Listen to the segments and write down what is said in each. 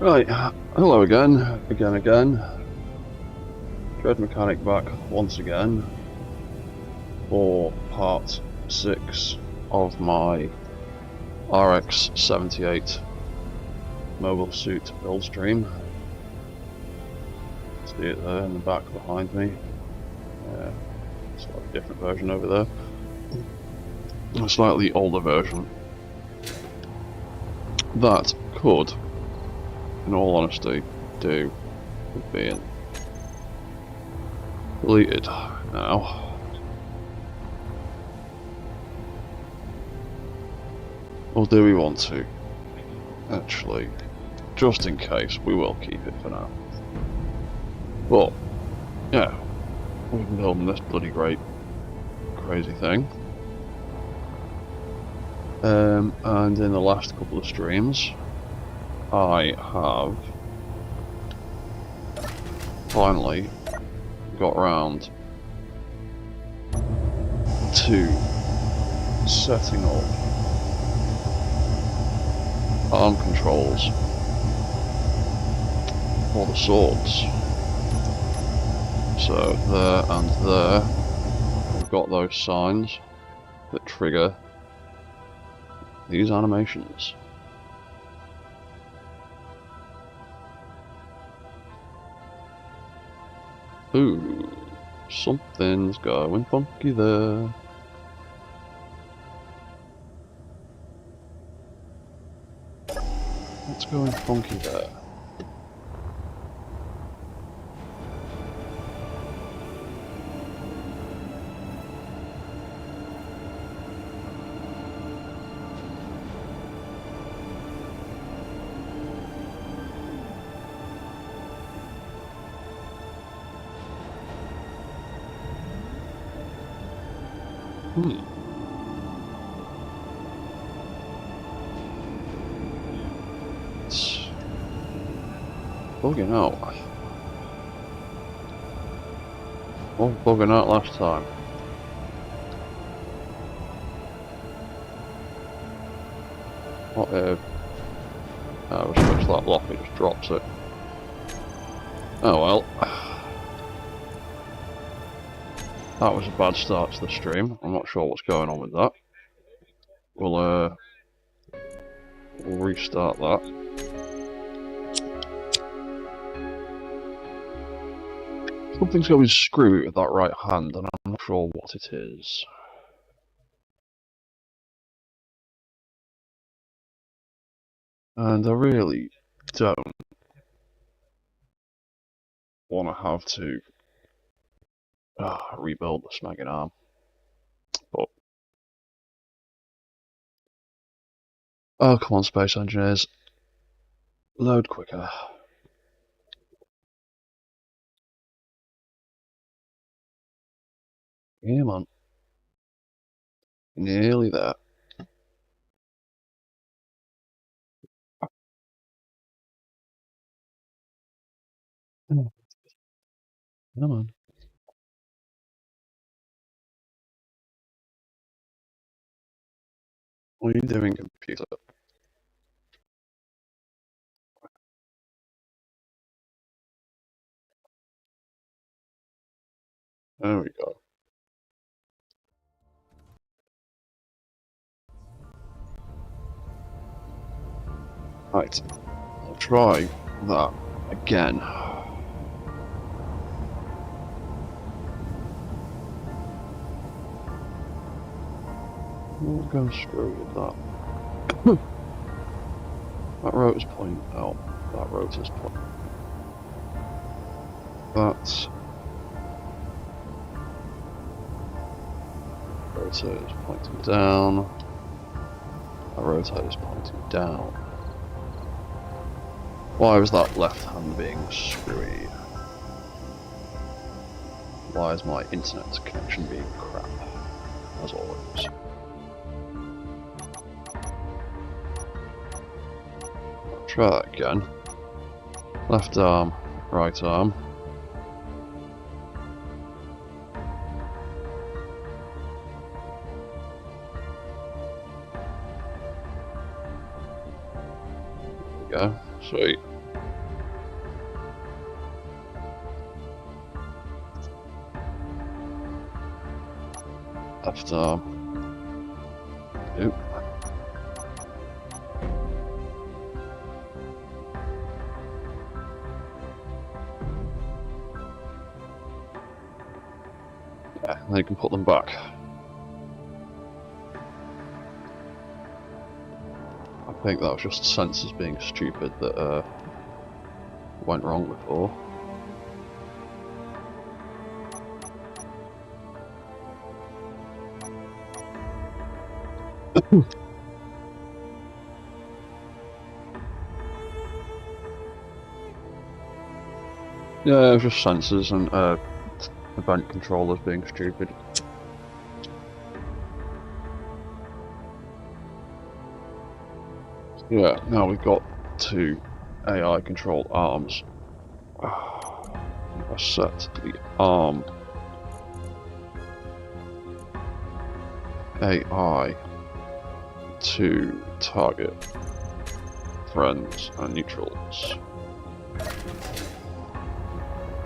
Right, hello again. Dread Mechanic back once again for part 6 of my RX-78 mobile suit build stream. See it there in the back behind me. Slightly different version over there. A slightly older version. That could, in all honesty, do with being deleted now. Or do we want to? Actually, just in case, we will keep it for now. But, yeah, we've been building this bloody great, crazy thing. And in the last couple of streams, I have finally got around to setting up arm controls for the swords. So there and there, we've got those signs that trigger these animations. Ooh, something's going funky there. What's going funky there? It's bugging out. What was bugging out last time? What if I was switch that block, it just drops it. Oh well. That was a bad start to the stream. I'm not sure what's going on with that. We'll restart that. Something's going screwy with that right hand, and I'm not sure what it is. And I really don't want to have to rebuild the smacking arm. But oh, come on, space engineers, load quicker. Yeah, man. Nearly there. Yeah, man. What are you doing, computer? There we go. Right, I'll try that again. We'll go screw with that. That rotor's pointing out. That rotor's pointing. That rotor is pointing down. That rotor is pointing down. Why was that left hand being screwy? Why is my internet connection being crap? As always. I'll try that again. Left arm, right arm. There we go. Sweet. left arm. Oop. Yeah, now you can put them back. I think that was just sensors being stupid that went wrong before. Yeah, it was just sensors and event controllers being stupid. Yeah, now we've got 2 AI controlled arms. I set the arm AI to target friends and neutrals.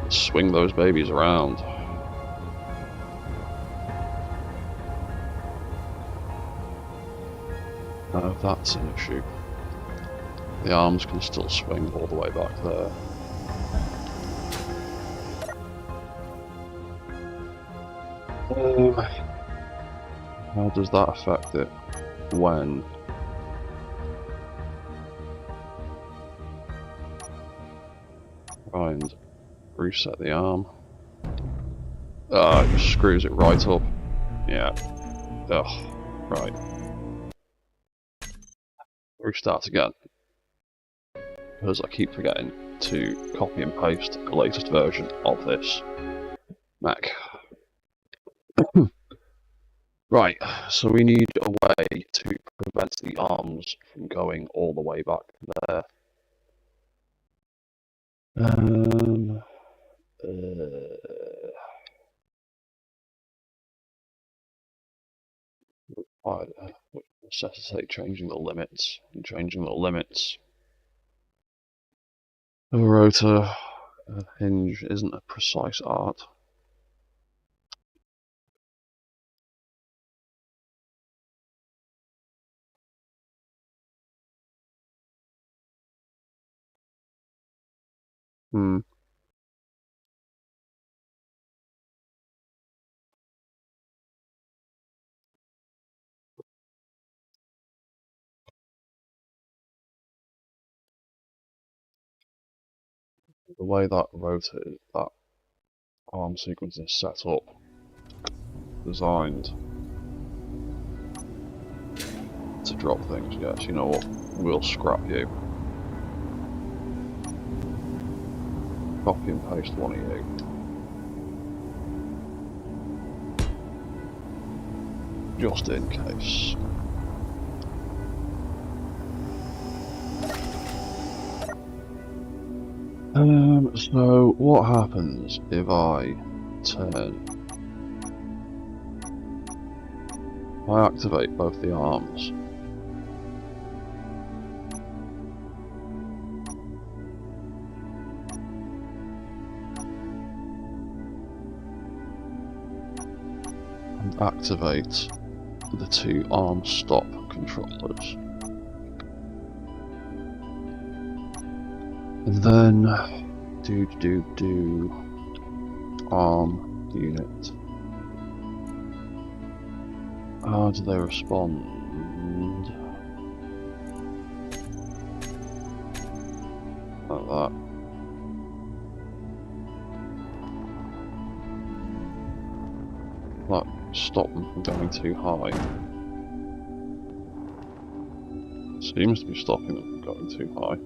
Let's swing those babies around. Now that's an issue. The arms can still swing all the way back there. How does that affect it when try and reset the arm? It just screws it right up. Yeah. Ugh. Right. Restart again. Because I keep forgetting to copy and paste the latest version of this Mac. Right, so we need a way to prevent the arms from going all the way back there. Would necessitate changing the limits. And changing the limits of a rotor hinge isn't a precise art. Hmm. The way that rotor, that arm sequence is set up, designed to drop things. Yes, you know what? We'll scrap you. Copy and paste one of you. Just in case. So what happens if I activate both the arms? And activate the 2 arm stop controllers. And then do arm unit. How do they respond? Like that. That stop them from going too high. Seems to be stopping them from going too high.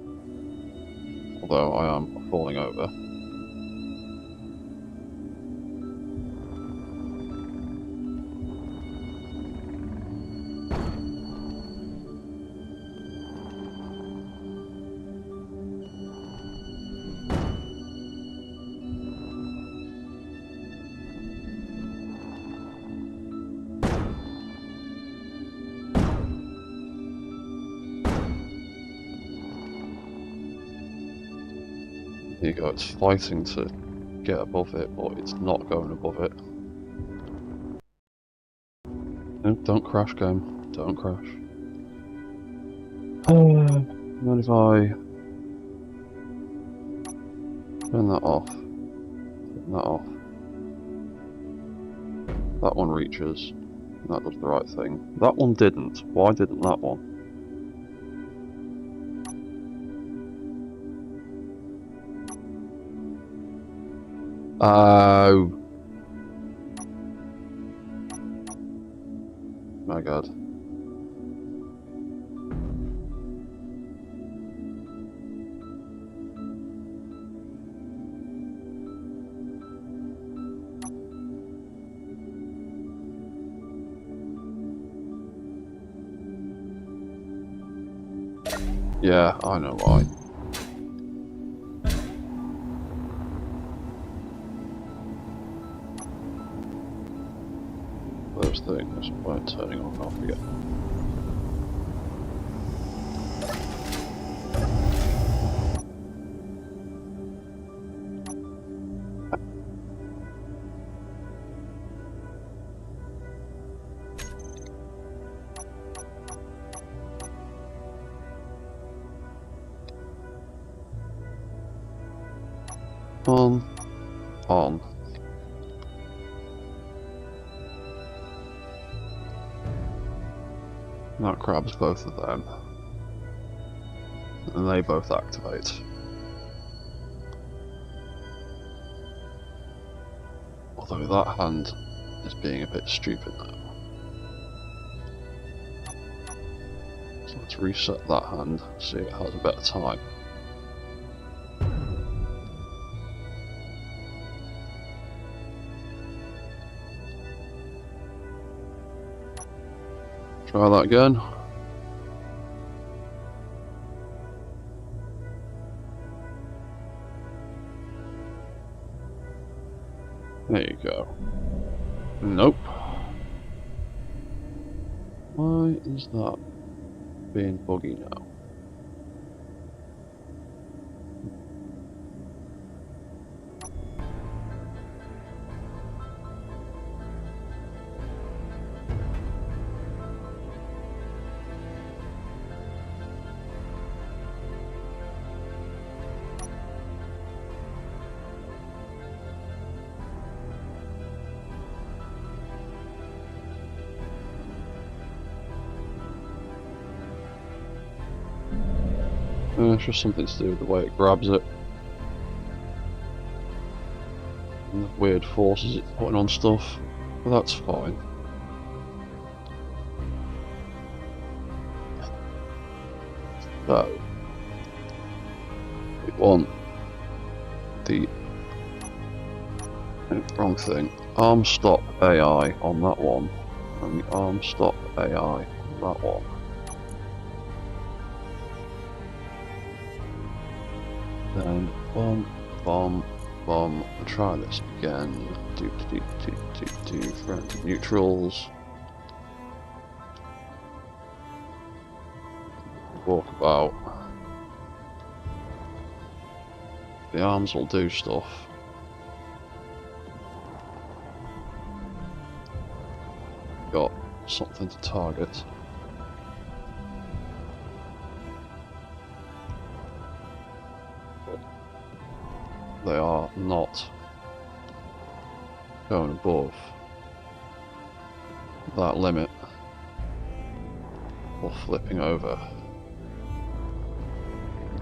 Although I am falling over. Here you go, it's fighting to get above it, but it's not going above it. No, don't crash, game. Don't crash. And then if I turn that off, that one reaches, and that does the right thing. That one didn't. Why didn't that one? Oh. My god. Yeah, I know why. Those things weren't turning on and off again. On. That grabs both of them. And they both activate. Although that hand is being a bit stupid now. So let's reset that hand, see if it has a better time. Try that again. There you go. Nope. Why is that being buggy now? It's just something to do with the way it grabs it. And the weird forces it's putting on stuff. But that's fine. So, we want the wrong thing. Arm stop AI on that one, and the arm stop AI on that one. Then bomb. Try this again. Do frantic neutrals. Walk about. The arms will do stuff. Got something to target. They are not going above that limit or flipping over,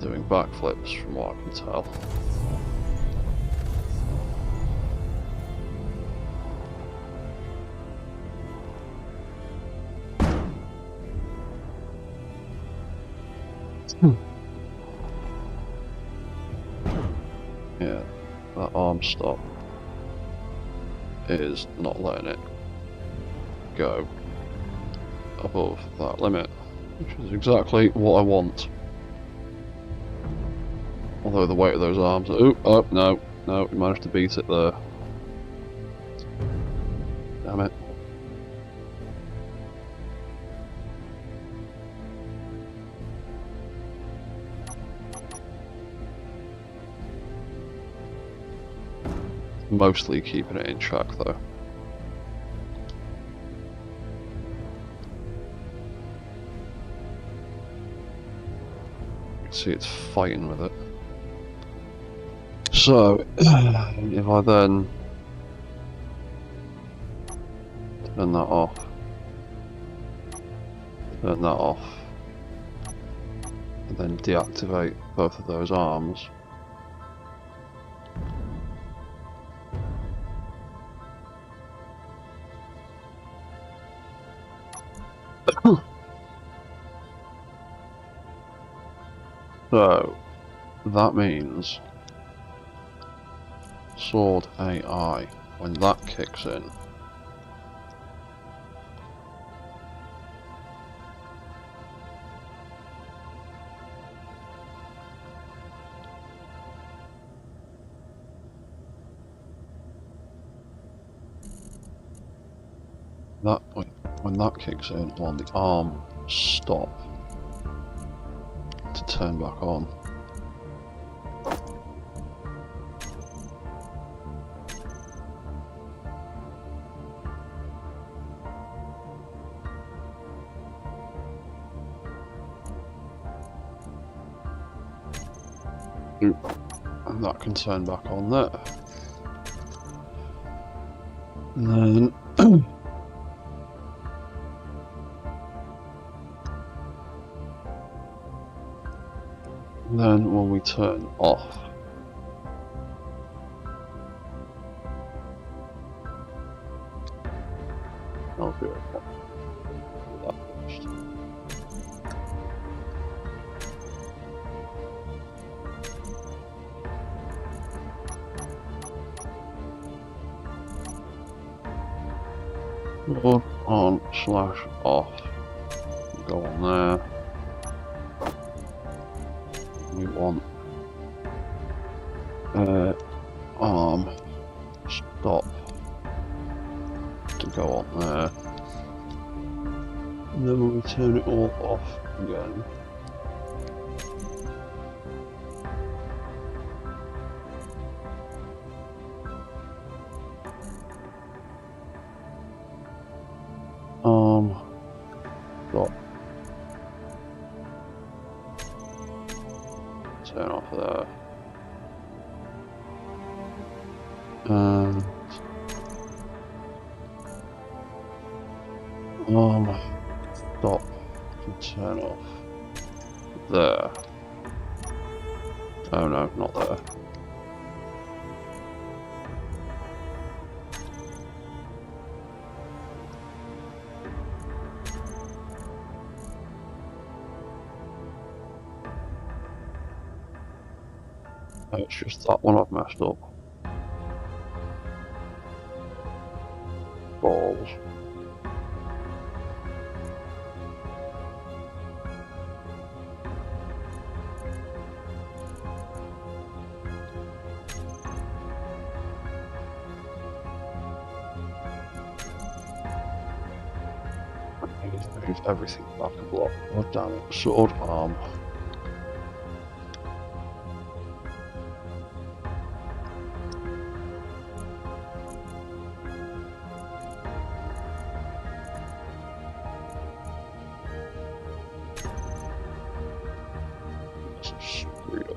doing backflips from what I can tell. Yeah, that arm stop is not letting it go above that limit, which is exactly what I want. Although the weight of those arms... Oh, no, we managed to beat it there. Damn it. Mostly keeping it in track though. see it's fighting with it. So, if I then turn that off, and then deactivate both of those arms, so that means sword AI, when that kicks in, when that kicks in, on the arm stop to turn back on. And that can turn back on there. And then when we turn off, I'll do it. That first. Sword on / off. Go on there. We want arm stop to go on there. And then when we turn it all off again, stop. Turn off there. And stop and turn off there. Oh no, not there. It's just that one I've messed up. Balls. I need to move everything back a block. Oh damn it. Sword arm. Screwed up.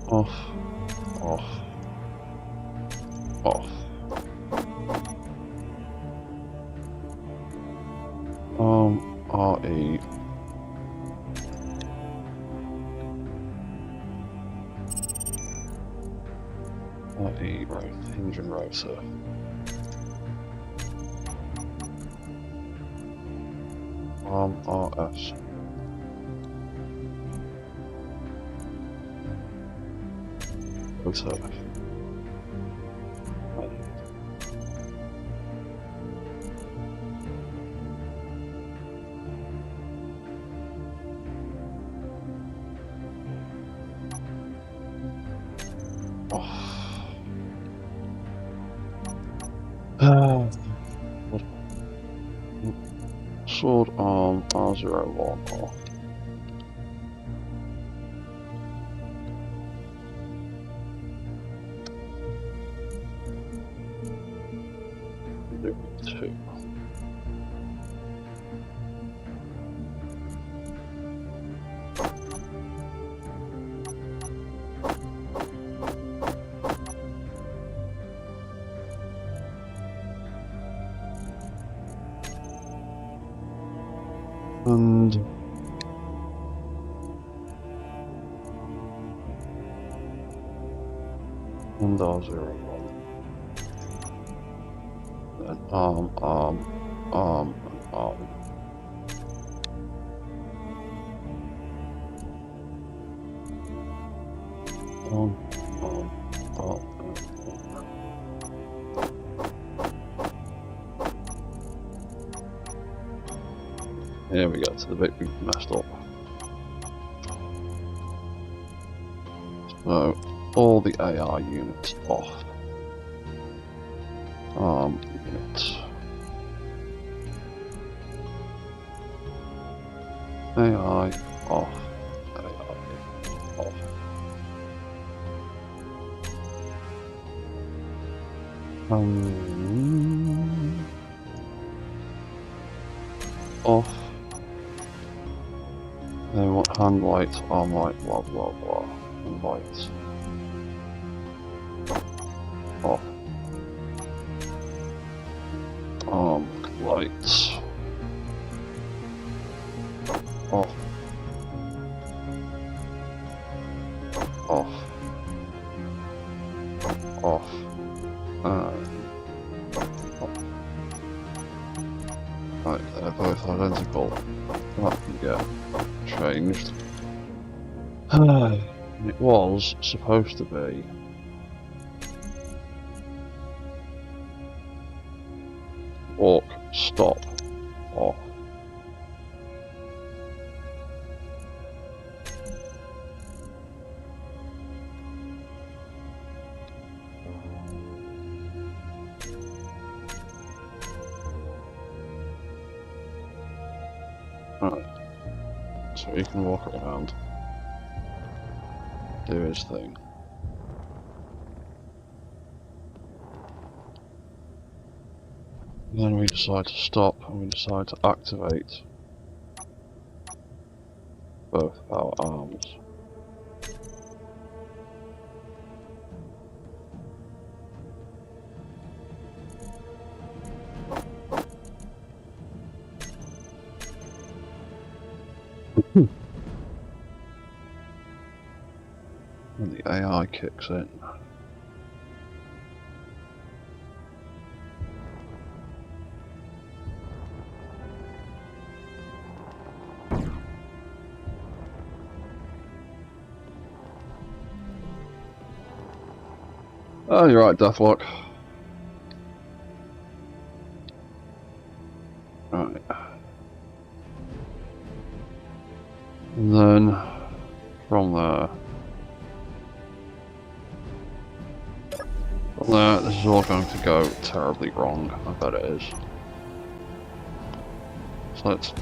Off. RE. RE, right, hinge and rotor. RS. Rotor. sword arm R01 off. Two. And R01. Then arm, and arm. Arm. Here we go to the bit we messed up. So, all the AR units off. Units. AI off. AI off. Off. Then we want hand light, arm light, blah blah blah. And lights. Off. Arm lights. Off. Off. Off. Right, they're both identical. That can get changed. It was supposed to be walk, stop, off. Right, so he can walk around, do his thing. And then we decide to stop and we decide to activate both our arms. And the AI kicks in. Oh, you're right, Deathlock. Right. And then, from there, this is all going to go terribly wrong, I bet it is. So let's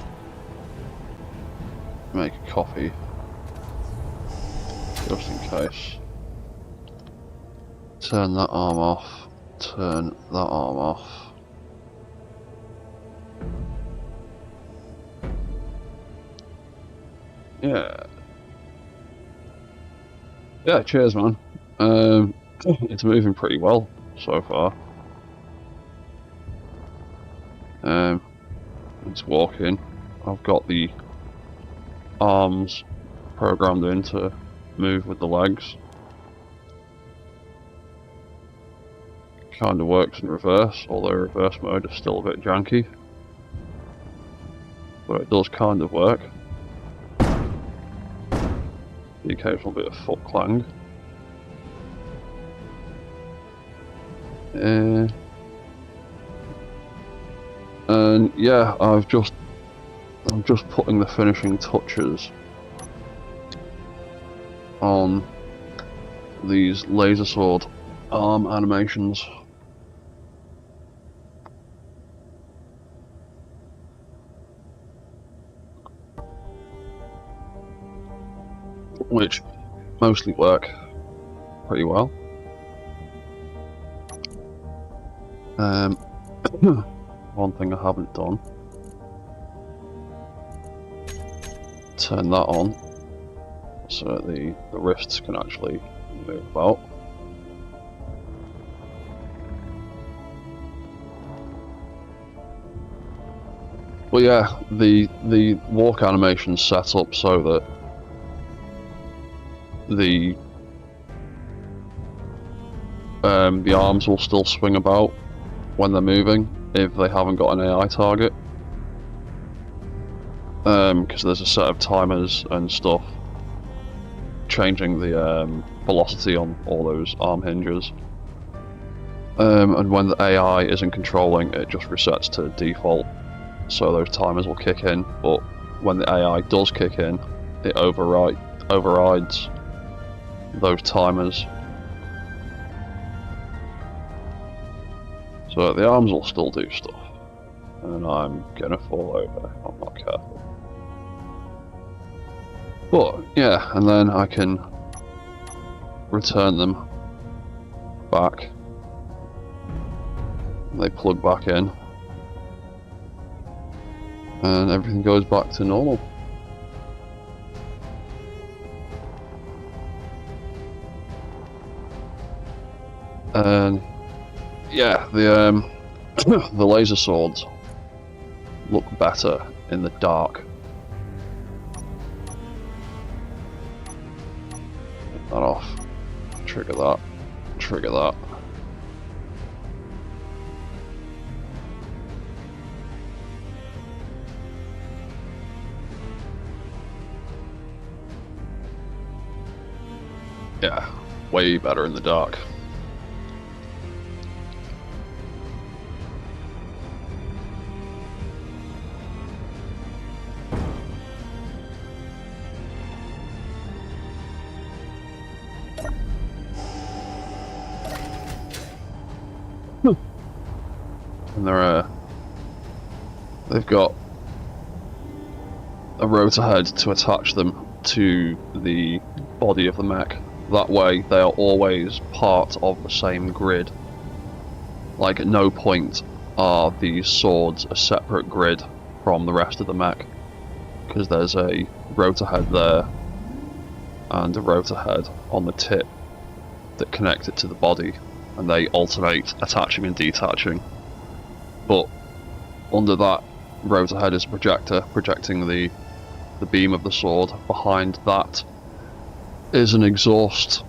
make a copy, just in case. Turn that arm off, turn that arm off. Yeah. Yeah, cheers man. It's moving pretty well so far. It's walking. I've got the arms programmed in to move with the legs. Kind of works in reverse, although reverse mode is still a bit janky. But it does kind of work. The occasional bit of foot clang. And yeah, I'm just putting the finishing touches on these laser sword arm animations. which mostly work pretty well. One thing I haven't done, turn that on so the wrists can actually move about. But yeah, the walk animation's set up so that the arms will still swing about when they're moving if they haven't got an AI target. Because there's a set of timers and stuff changing the velocity on all those arm hinges. And when the AI isn't controlling, it just resets to default. So those timers will kick in, but when the AI does kick in, it overrides those timers. So the arms will still do stuff. And I'm gonna fall over if I'm not careful. But yeah, and then I can return them back. They plug back in. And everything goes back to normal. And yeah, the the laser swords look better in the dark. Get that off. Trigger that. Trigger that. Yeah, way better in the dark. And they've got a rotor head to attach them to the body of the mech. That way they are always part of the same grid. Like at no point are these swords a separate grid from the rest of the mech, because there's a rotor head there and a rotor head on the tip that connect it to the body, and they alternate attaching and detaching. But under that rotor head is a projector projecting the beam of the sword. Behind that is an exhaust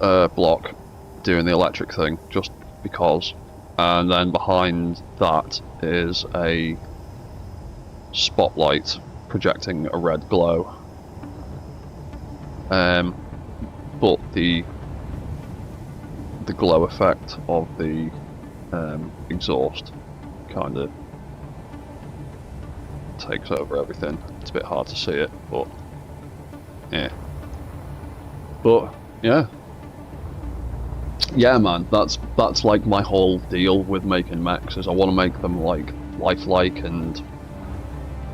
block doing the electric thing, just because. And then behind that is a spotlight projecting a red glow. But the glow effect of the exhaust kind of takes over everything. It's a bit hard to see it, but yeah. But yeah, man, that's like my whole deal with making mechs, is I want to make them like lifelike and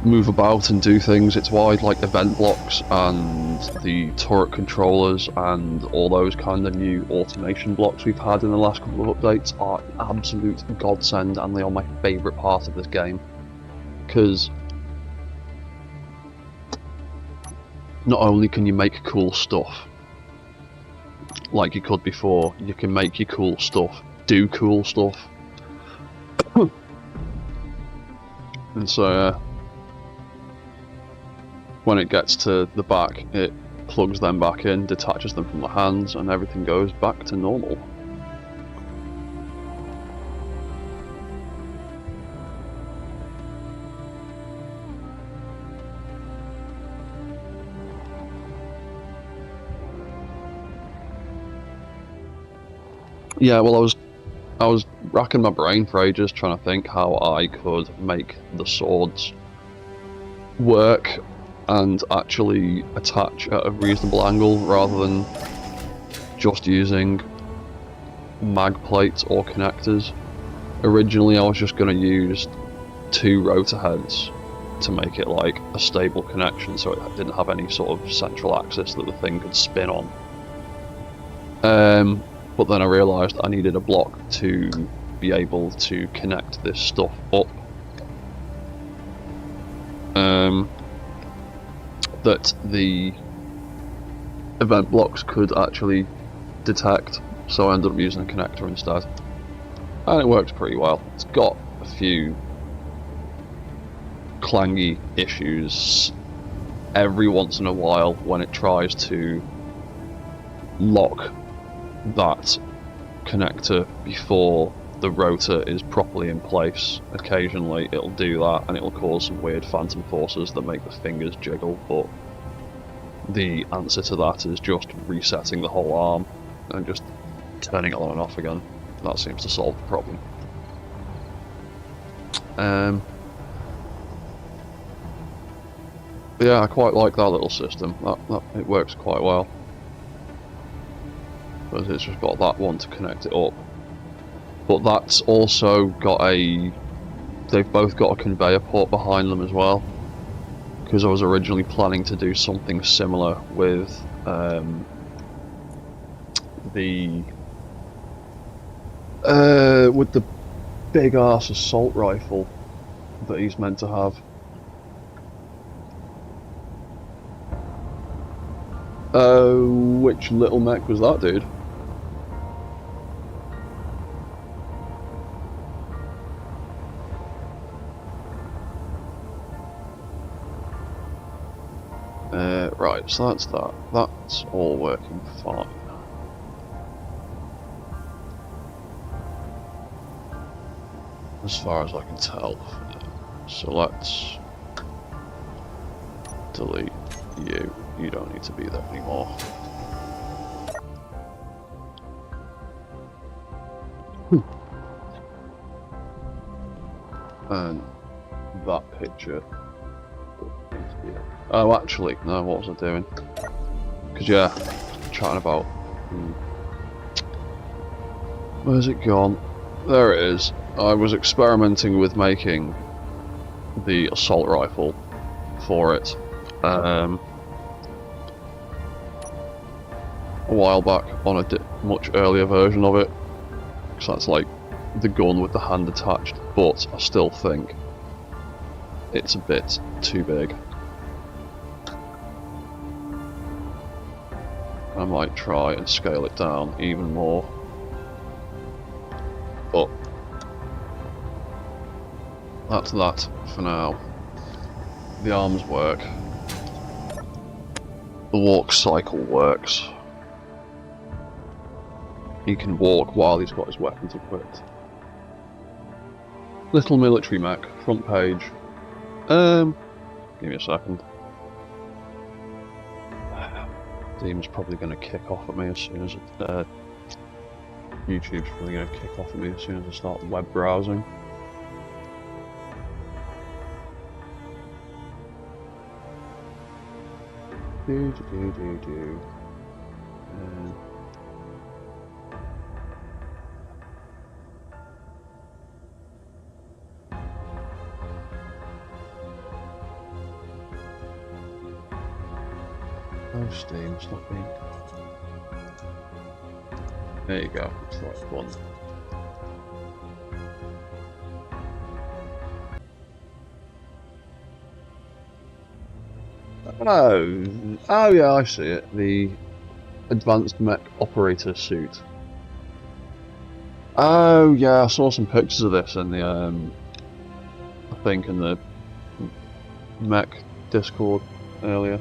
move about and do things. It's why like event blocks and the turret controllers and all those kind of new automation blocks we've had in the last couple of updates are an absolute godsend, and they are my favourite part of this game, because not only can you make cool stuff like you could before, you can make your cool stuff do cool stuff. And so when it gets to the back, it plugs them back in, detaches them from the hands, and everything goes back to normal. Yeah, well, I was racking my brain for ages trying to think how I could make the swords work and actually attach at a reasonable angle rather than just using mag plates or connectors. Originally I was just going to use 2 rotor heads to make it like a stable connection, so it didn't have any sort of central axis that the thing could spin on. But then I realised I needed a block to be able to connect this stuff up. That the event blocks could actually detect, so I ended up using a connector instead. And it works pretty well. It's got a few clangy issues every once in a while when it tries to lock that connector before the rotor is properly in place. Occasionally it'll do that and it'll cause some weird phantom forces that make the fingers jiggle, but the answer to that is just resetting the whole arm and just turning it on and off again. That seems to solve the problem. Yeah, I quite like that little system. It works quite well. But it's just got that one to connect it up. But that's also got they've both got a conveyor port behind them as well. Because I was originally planning to do something similar with the big ass assault rifle that he's meant to have. Which little mech was that, dude? Right, so that's that. That's all working fine. As far as I can tell. So let's delete you. You don't need to be there anymore. And that picture. Oh, actually, no, what was I doing? Because, yeah, chatting about... Where's it gone? There it is. I was experimenting with making the assault rifle for it a while back on a much earlier version of it. So that's like the gun with the hand attached, but I still think it's a bit too big. I might try and scale it down even more, but that's that for now. The arms work. The walk cycle works. He can walk while he's got his weapons equipped. Little military mech, front page. Give me a second. Steam's probably going to kick off at me as soon as YouTube's probably going to kick off at me as soon as I start web browsing. No Steam, stop being. There you go, it's the right one. Oh yeah, I see it. The advanced mech operator suit. Oh yeah, I saw some pictures of this in the I think in the mech Discord earlier.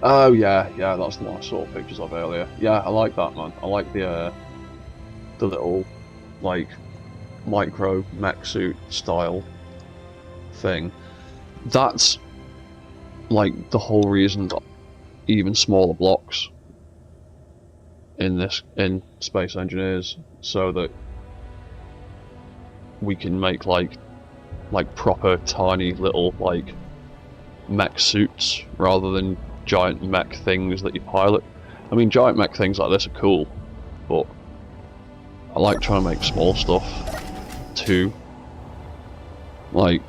Oh yeah, that's the one I saw pictures of earlier. Yeah, I like that, man. I like the little like micro mech suit style thing. That's like the whole reason that even smaller blocks in Space Engineers, so that we can make like proper tiny little like mech suits rather than giant mech things that you pilot. I mean, giant mech things like this are cool, but I like trying to make small stuff. 2. Like,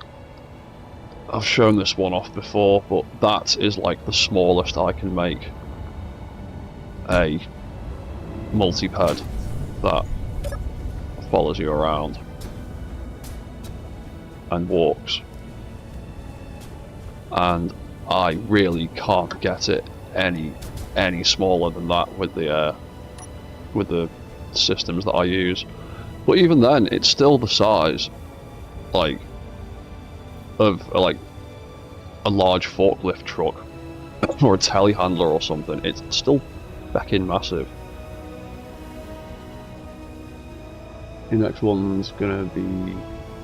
I've shown this one off before, but that is like the smallest I can make a multi-ped that follows you around and walks, and I really can't get it any smaller than that with the systems that I use. But even then, it's still the size, like, of like a large forklift truck or a telehandler or something. It's still fucking massive. The next one's gonna be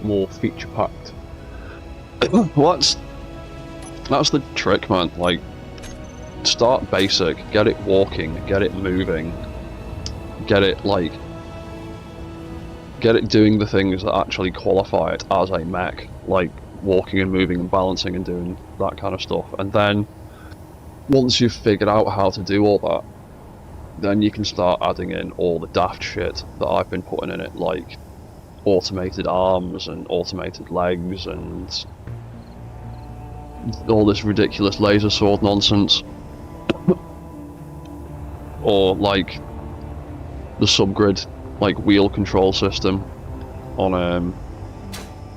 more feature packed. Well, that's the trick, man. Like, start basic, get it walking, get it moving, get it doing the things that actually qualify it as a mech, like walking and moving and balancing and doing that kind of stuff. And then once you've figured out how to do all that, then you can start adding in all the daft shit that I've been putting in it, like automated arms and automated legs and all this ridiculous laser sword nonsense. Or like the subgrid, like wheel control system on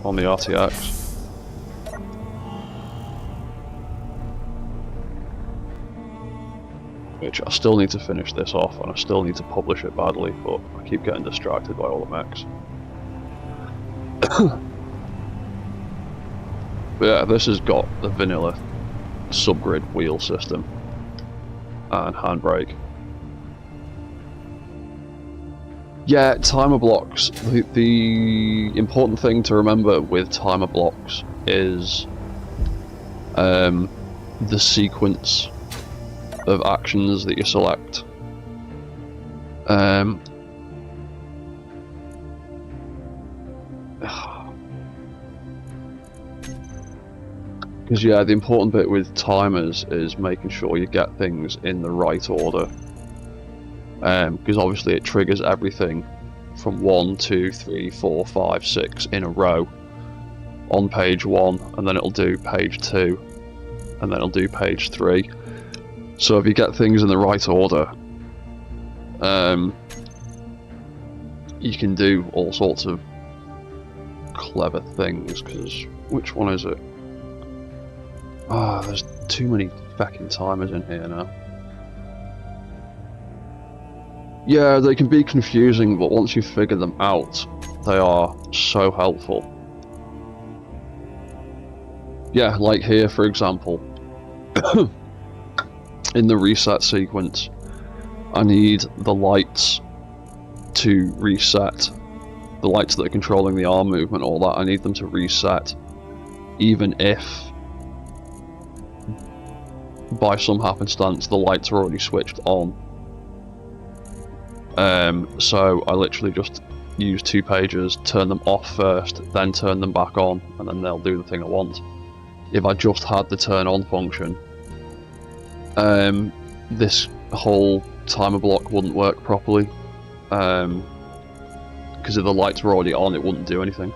the RTX. Which I still need to finish this off, and I still need to publish it badly, but I keep getting distracted by all the mechs. But yeah, this has got the vanilla subgrid wheel system and handbrake. Yeah, timer blocks. The important thing to remember with timer blocks is the sequence of actions that you select. Because yeah, the important bit with timers is making sure you get things in the right order. Because obviously it triggers everything from 1, 2, 3, 4, 5, 6 in a row on page 1, and then it'll do page 2, and then it'll do page 3. So if you get things in the right order, you can do all sorts of clever things. Because which one is it? Ah, there's too many fucking timers in here now. Yeah, they can be confusing, but once you figure them out, they are so helpful. Yeah, like here, for example. In the reset sequence, I need the lights to reset. The lights that are controlling the arm movement, all that, I need them to reset, even if by some happenstance the lights are already switched on. So I literally just use 2 pages, turn them off first, then turn them back on, and then they'll do the thing I want. If I just had the turn on function, this whole timer block wouldn't work properly, because if the lights were already on, it wouldn't do anything.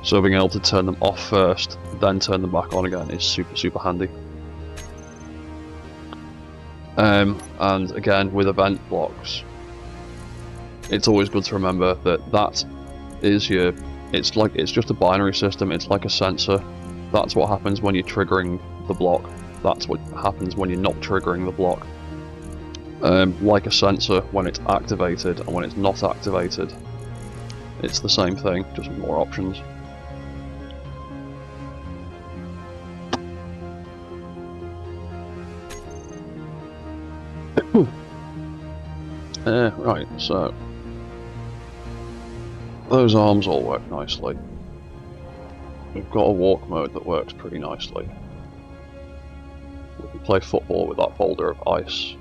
So being able to turn them off first, then turn them back on again is super handy. And again, with event blocks, it's always good to remember that that is your, it's just a binary system, it's like a sensor. That's what happens when you're triggering the block. That's what happens when you're not triggering the block. Like a sensor, when it's activated and when it's not activated, it's the same thing, just with more options. Right, so those arms all work nicely. We've got a walk mode that works pretty nicely. We can play football with that boulder of ice.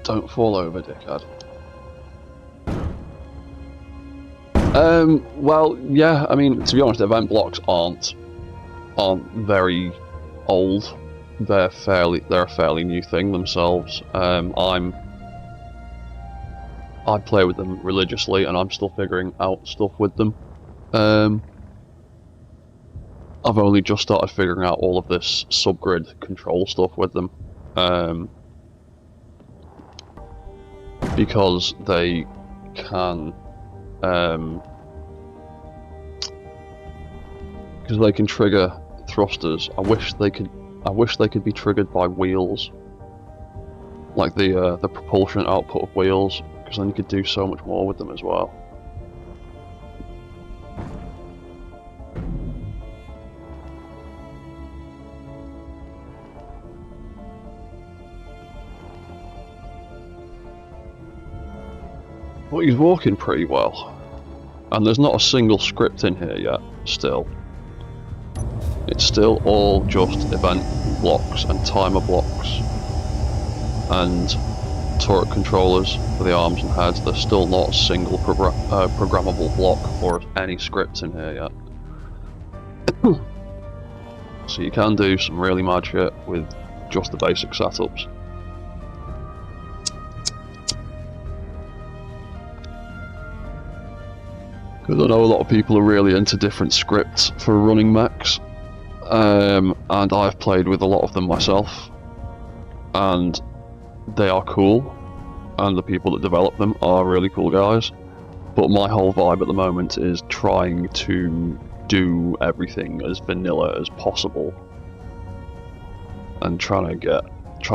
Don't fall over, dickhead. Well, yeah, I mean, to be honest, event blocks aren't very old. They're a fairly new thing themselves. I'm I play with them religiously, and I'm still figuring out stuff with them. I've only just started figuring out all of this subgrid control stuff with them, because they can, because they can trigger thrusters. I wish they could be triggered by wheels, like the propulsion output of wheels, because then you could do so much more with them as well. But he's walking pretty well, and there's not a single script in here yet. Still, it's still all just event blocks and timer blocks and turret controllers for the arms and heads. There's still not a single programmable block or any scripts in here yet. So you can do some really mad shit with just the basic setups. Because I know a lot of people are really into different scripts for running mechs, and I've played with a lot of them myself, and they are cool, and the people that develop them are really cool guys, but my whole vibe at the moment is trying to do everything as vanilla as possible, and trying to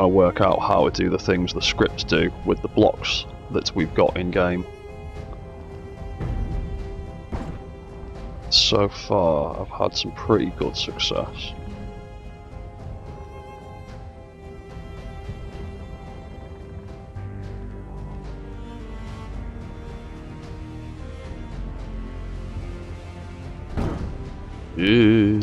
work out how to do the things the scripts do with the blocks that we've got in game. So far, I've had some pretty good success. Yeah.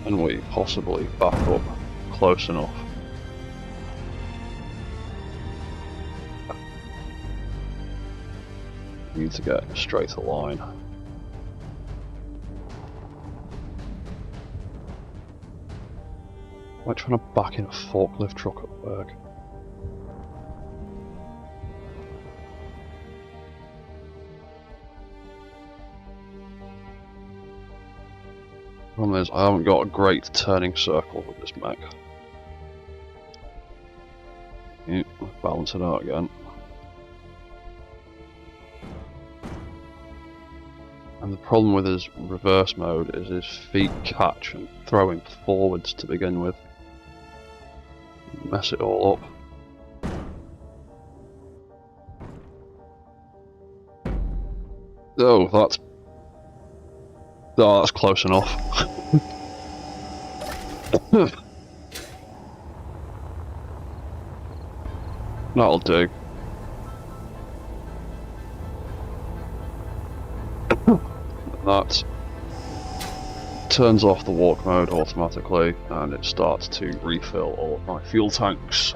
Can we possibly back up close enough? We need to get in a straighter line. Am I trying to back in a forklift truck at work? Problem is, I haven't got a great turning circle with this mech. Yeah, balance it out again. And the problem with his reverse mode is his feet catch and throw him forwards to begin with. Mess it all up. Oh, that's close enough. That'll do. That turns off the walk mode automatically, and it starts to refill all of my fuel tanks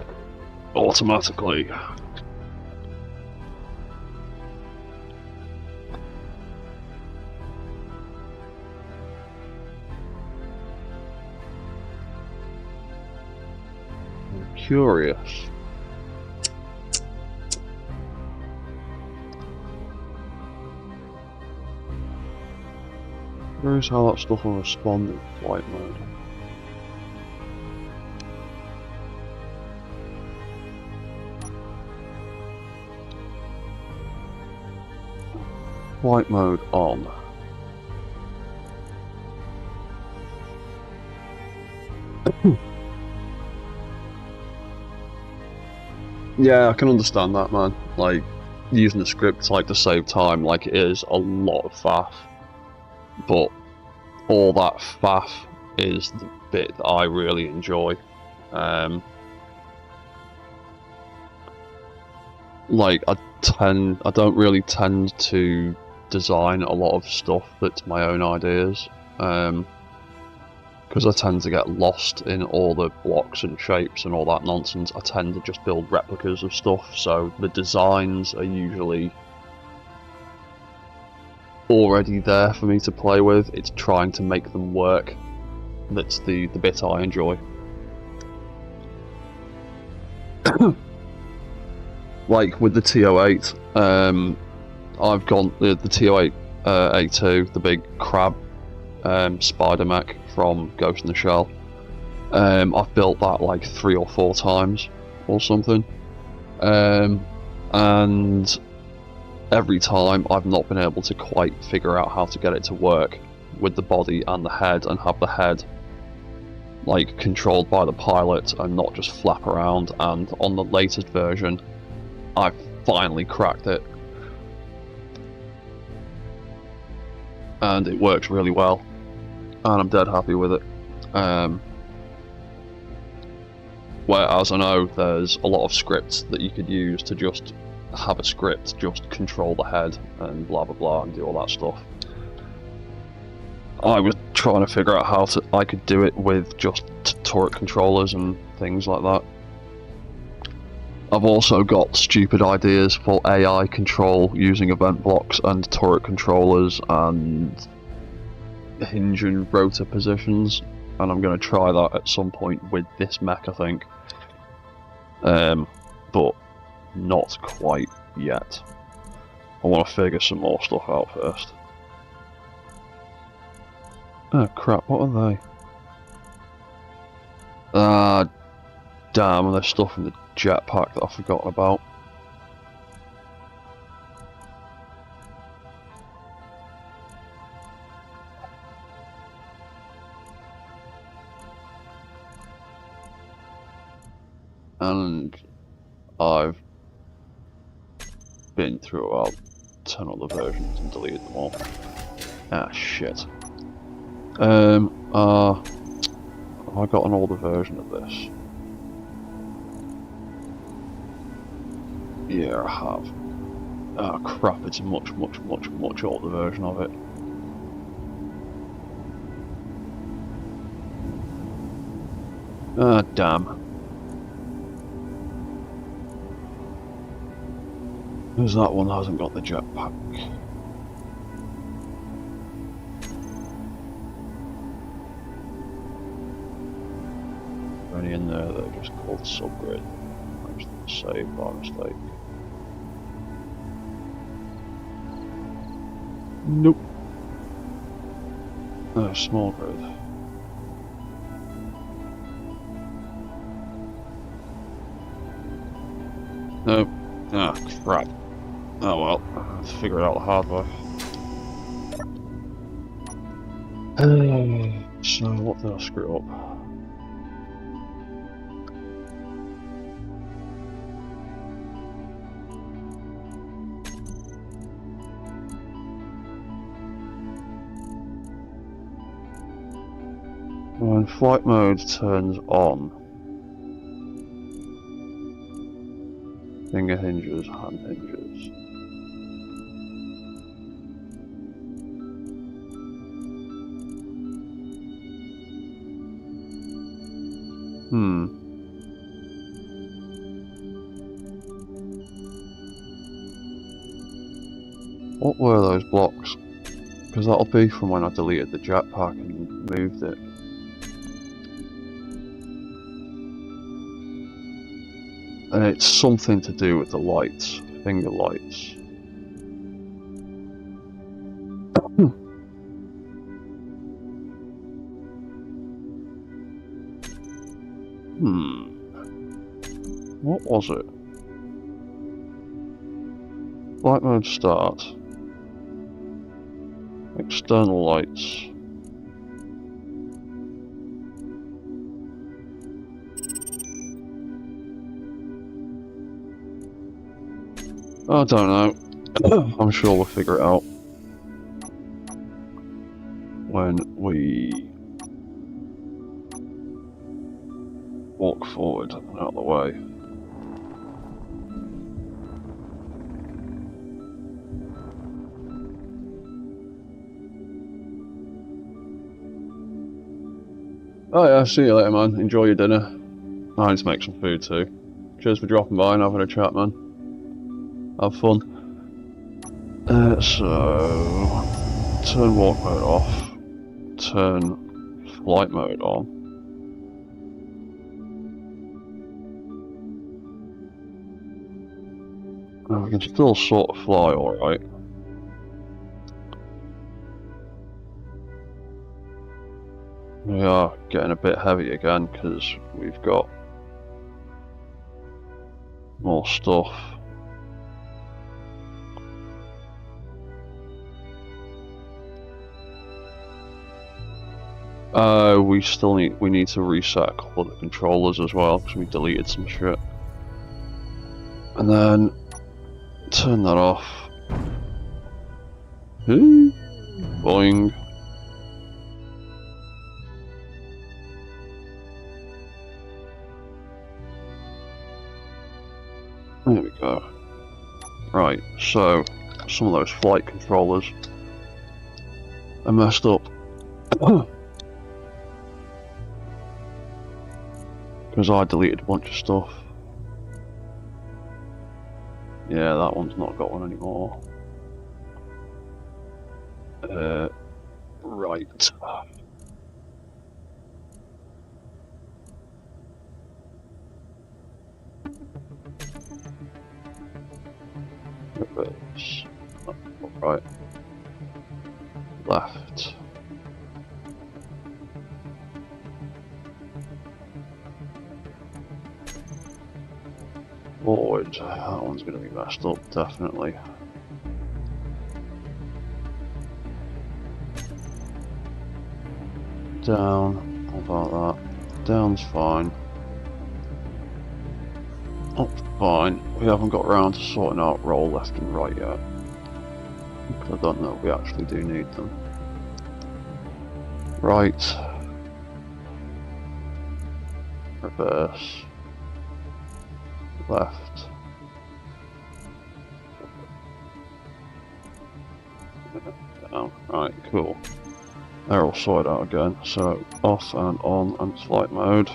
automatically. I'm curious. Curious how that stuff will respond in flight mode. Flight mode on. Yeah, I can understand that, man. Like, using the script like to save time, like, it is a lot of faff. But all that faff is the bit that I really enjoy. Like, I don't really tend to design a lot of stuff that's my own ideas. because I tend to get lost in all the blocks and shapes and all that nonsense, I tend to just build replicas of stuff, so the designs are usually already there for me to play with. It's trying to make them work that's the bit I enjoy. Like with the TO8, I've gone the TO8 A2, the big crab spider mech from Ghost in the Shell. I've built that like 3 or 4 times or something, and every time I've not been able to quite figure out how to get it to work with the body and the head, and have the head like controlled by the pilot and not just flap around. And on the latest version, I've finally cracked it, and it works really well, and I'm dead happy with it. Whereas I know there's a lot of scripts that you could use to just have a script just control the head and blah blah blah and do all that stuff. I was trying to figure out how I could do it with just turret controllers and things like that. I've also got stupid ideas for AI control using event blocks and turret controllers and hinge and rotor positions, and I'm going to try that at some point with this mech, I think. But not quite yet. I want to figure some more stuff out first. Oh crap, what are they? Ah, damn, there's stuff in the jetpack that I've forgotten about. And I've been through about 10 other versions and deleted them all. Ah, shit. Have I got an older version of this? Yeah, I have. Ah, crap, it's a much older version of it. Ah, damn. Who's that one that hasn't got the jetpack? Any in there that are just called subgrid? I just saved by mistake. Nope. Oh, small grid. Nope. Ah, crap. Oh well, let's figure it out the hard way. So, what did I screw up? When flight mode turns on, finger hinges, hand hinges. What were those blocks? Because that'll be from when I deleted the jetpack and moved it. And it's something to do with the lights, finger lights. What was it? Flight mode start. External lights. I don't know. I'm sure we'll figure it out when we walk forward and out of the way. Oh yeah, see you later, man. Enjoy your dinner. I need to make some food too. Cheers for dropping by and having a chat, man. Have fun. So turn walk mode off. Turn flight mode on. And we can still sort of fly alright. We are getting a bit heavy again because we've got more stuff. We need to reset a couple of the controllers as well because we deleted some shit. And then turn that off. Boing. There we go. Right, so some of those flight controllers are messed up. Because I deleted a bunch of stuff. Yeah, that one's not got one anymore. Right. Reverse. Right. Left. Forward. That one's going to be messed up, definitely. Down. How about that? Down's fine. Up's fine. We haven't got around to sorting out roll left and right yet. Because I don't know if we actually do need them. Right. Reverse. Left. Down. Right, cool. They're all sorted out again. So off and on and flight mode.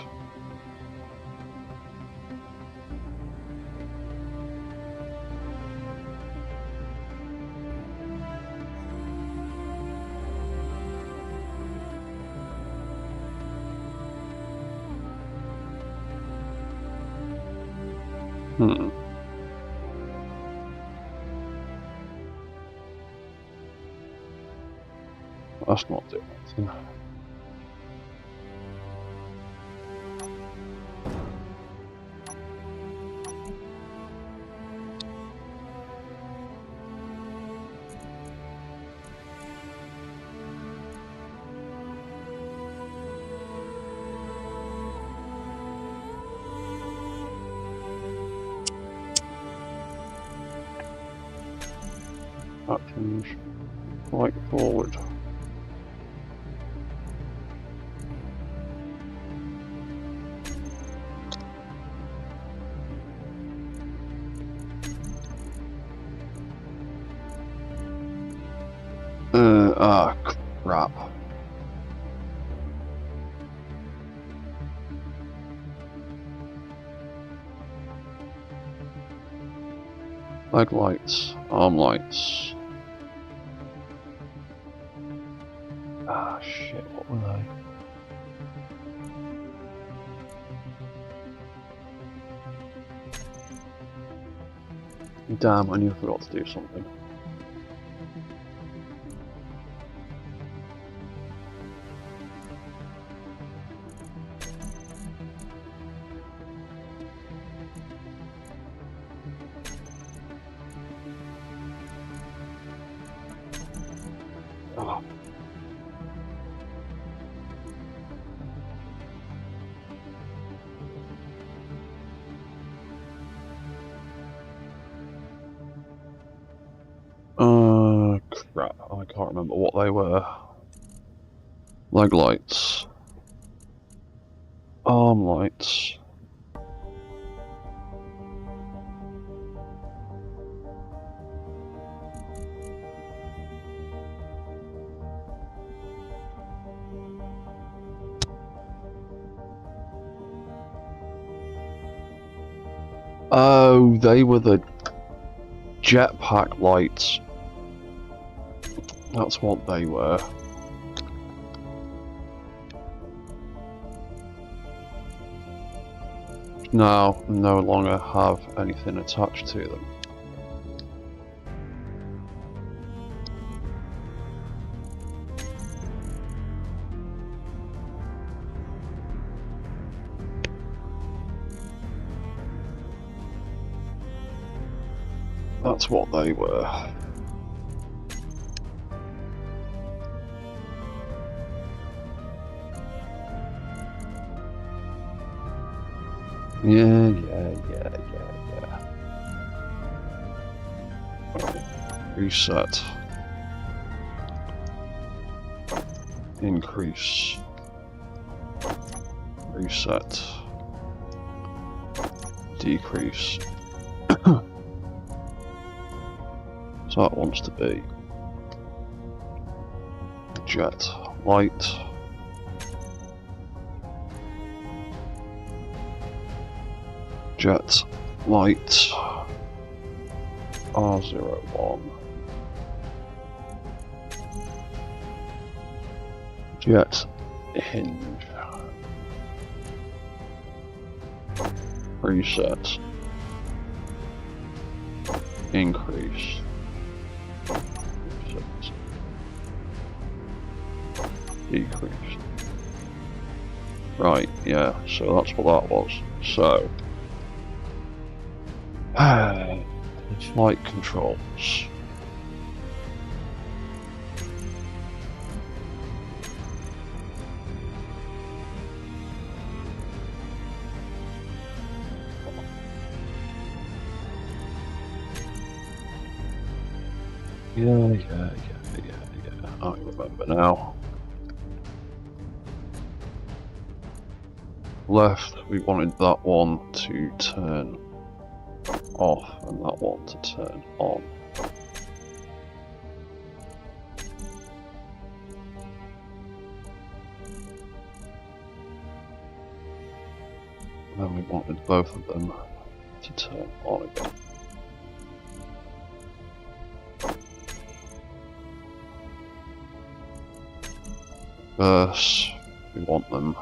That's not doing anything. Actions. Flight forward. Crap. Leg lights, arm lights. Ah, shit, what were they? Damn, I knew I forgot to do something. Crap, I can't remember what they were. Leg lights. Arm lights. Oh, they were the jetpack lights. That's what they were. Now, no longer have anything attached to them. That's what they were. Yeah. Reset. Increase. Reset. Decrease. So that wants to be jet light. Jet light R01. Jet hinge. Reset. Increase. Reset. Decrease. Right, yeah, so that's what that was. So flight controls. Yeah. I remember now. Left, we wanted that one to turn off and that one to turn on. Then we wanted both of them to turn on again. Reverse, we want them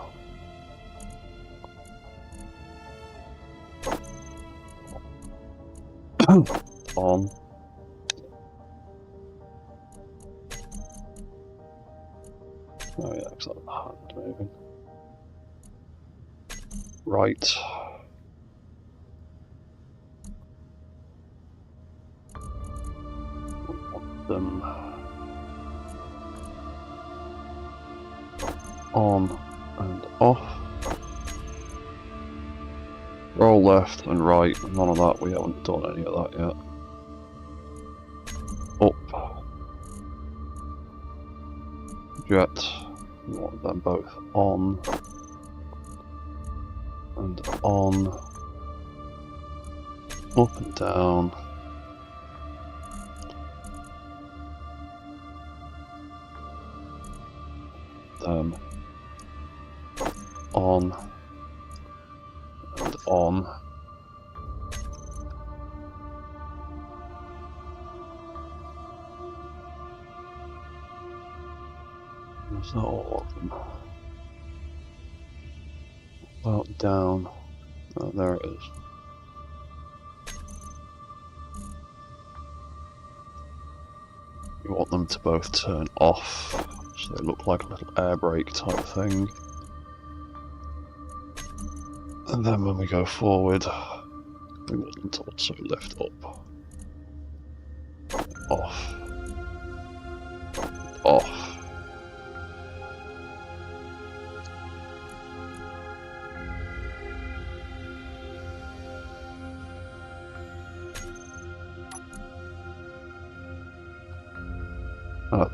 on. Oh yeah, because that hand moving. Right. We want them on and off. Roll left and right, none of that, we haven't done any of that yet. Up. Jet, we want them both on and on. Up and down. Then on and on. Is that all of them? About down. Oh, there it is. You want them to both turn off, so they look like a little air brake type thing. And then when we go forward, we want them to also lift up. Off. Off.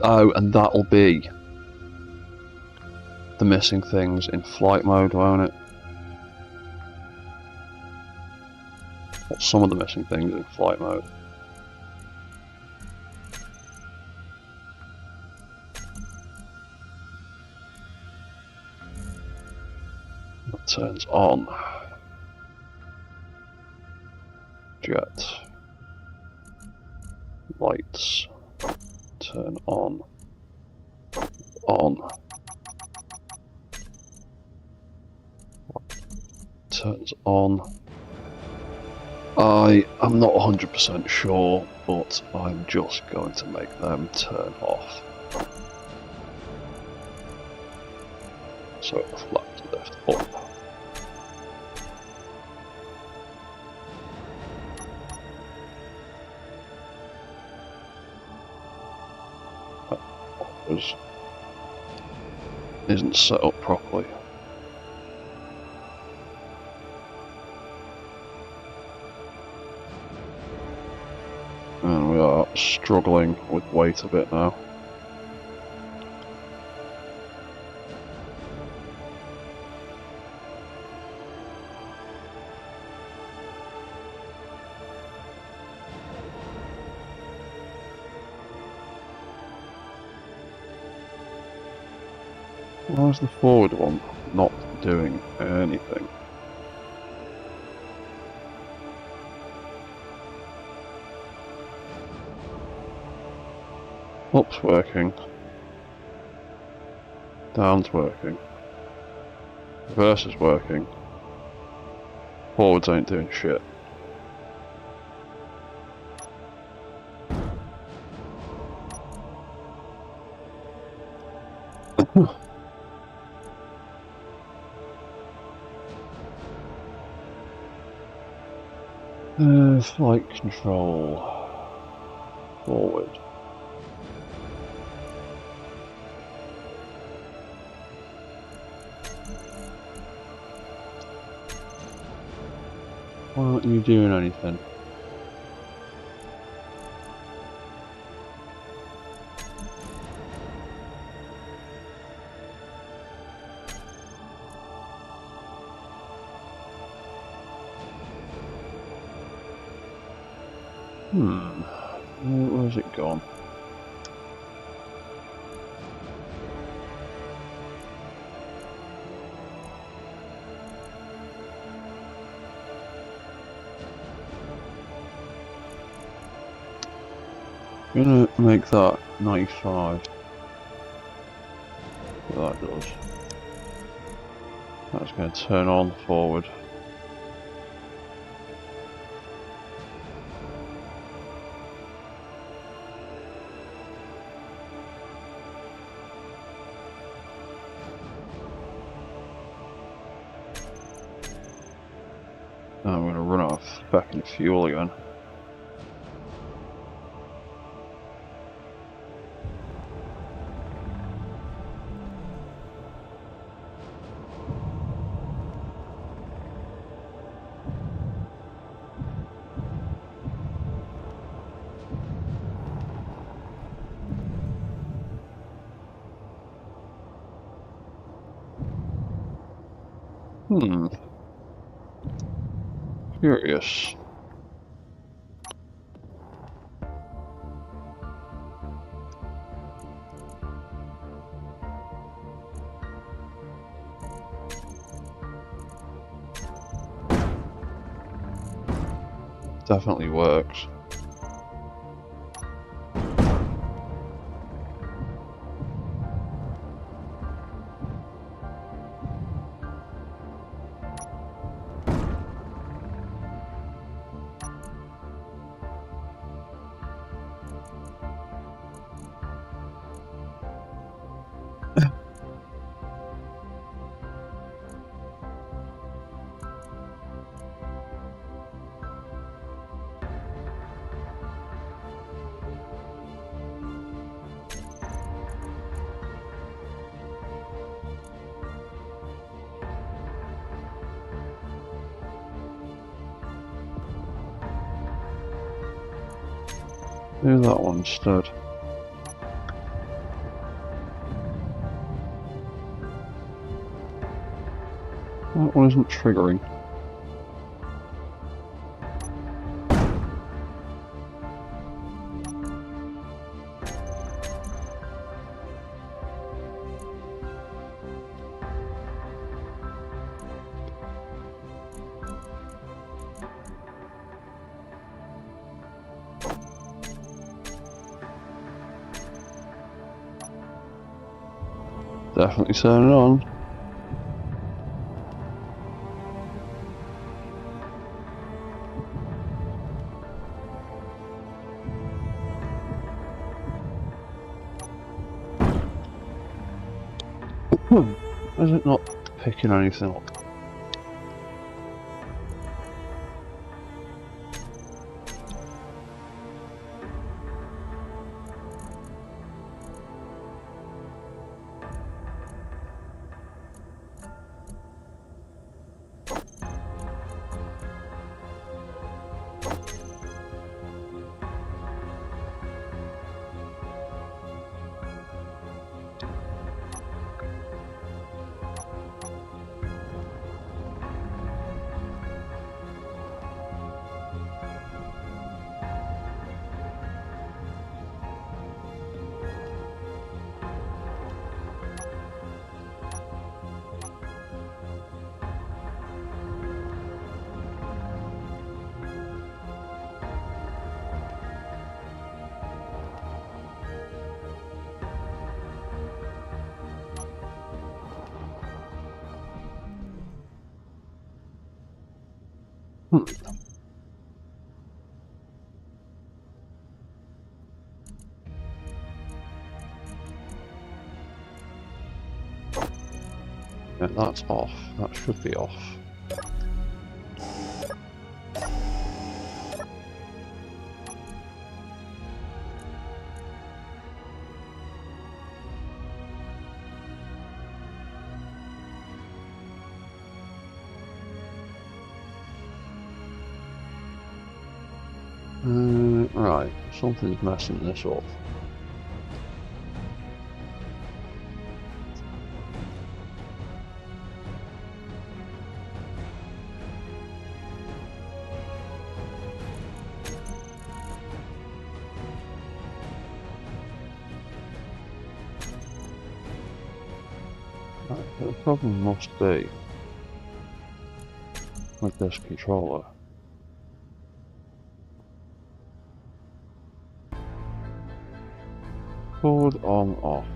Oh, and that'll be the missing things in flight mode, won't it? Or some of the missing things in flight mode. That turns on. jet. Lights. Turn on. On. Turns on. I am not 100% sure, but I'm just going to make them turn off. So the flaps lift up. That isn't set up properly. And we are struggling with weight a bit now. Why is the forward one not doing anything? Up's working. Down's working. Reverse is working. Forwards ain't doing shit. Flight control. Forward. Why aren't you doing anything? Where's it gone? I'm gonna make that 95. What that does. That's gonna turn on forward. Now I'm gonna run off back into fuel again. Curious. Definitely works. Do that one instead. That one isn't triggering. Definitely turn it on. Is it not picking anything up? Yeah, that's off. That should be off. Right, something's messing this up. Right, the problem must be with this controller. Forward on off.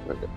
There we go.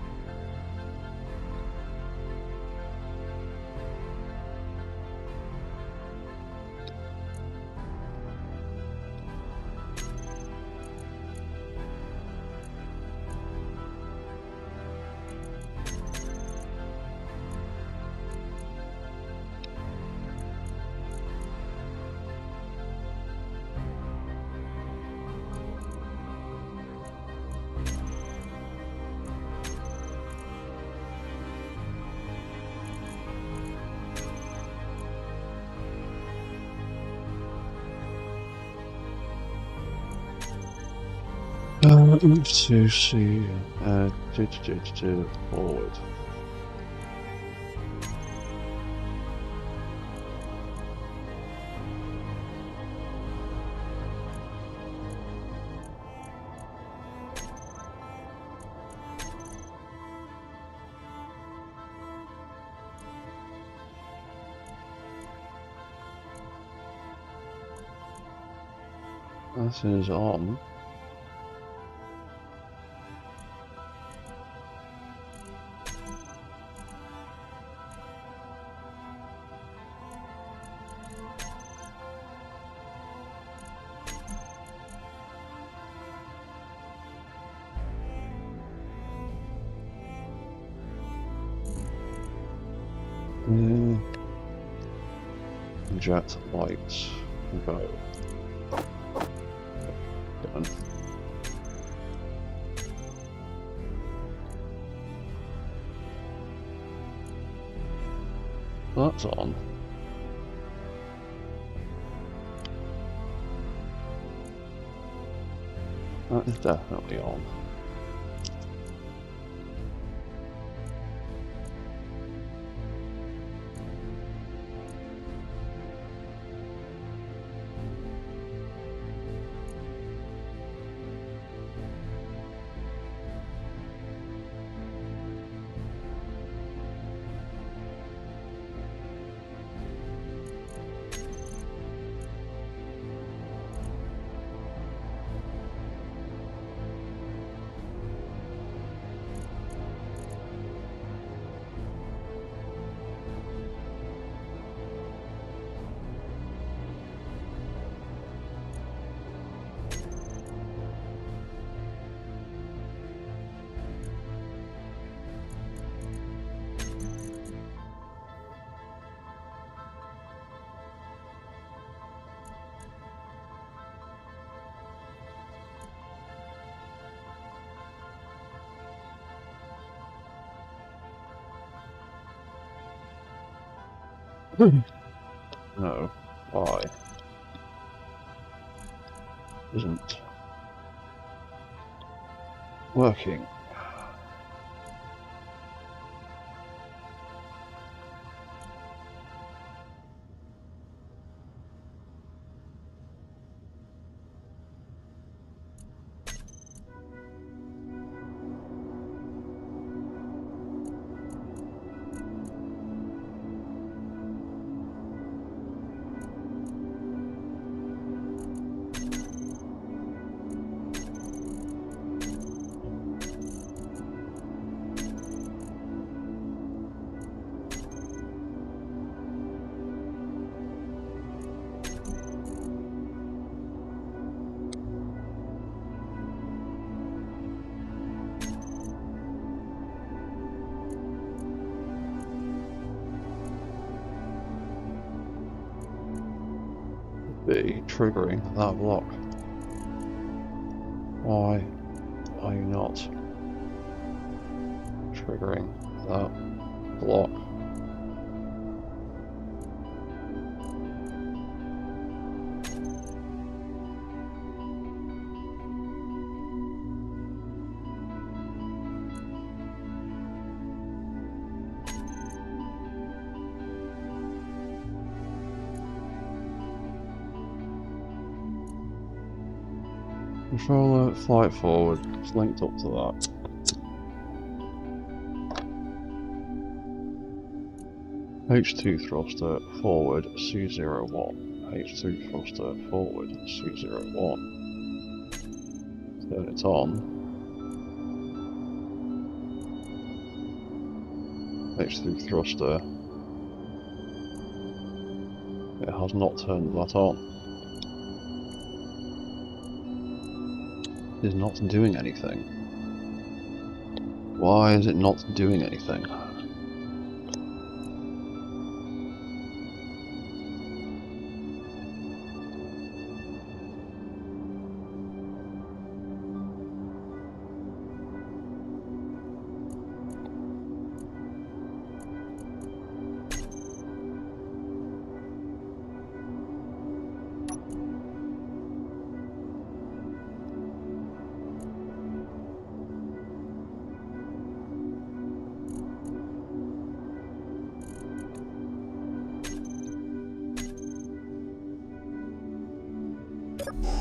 Move to see, do forward. That is on. Inject lights. Go. Done. That's on. That is definitely on. No. Why? Isn't working. Be triggering that block. Why are you not triggering that block? Controller, flight forward, it's linked up to that. H2 thruster, forward, C01. H2 thruster, forward, C01. Turn it on. H2 thruster. It has not turned that on. It is not doing anything. Why is it not doing anything?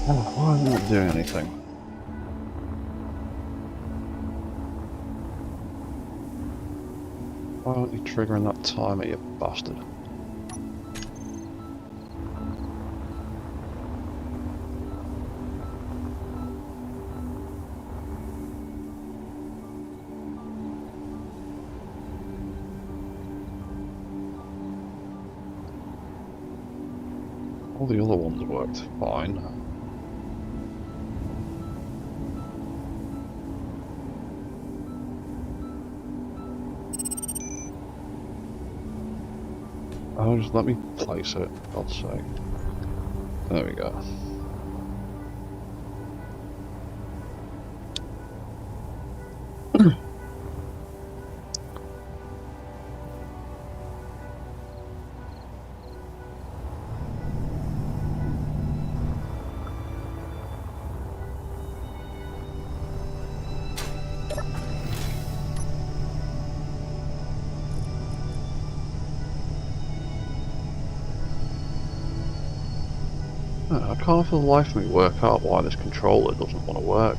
Oh, why is it not doing anything? Why aren't you triggering that timer, you bastard? All the other ones worked fine. Oh, just let me place it, for God's sake. There we go. I can't for the life of me work out why this controller doesn't want to work.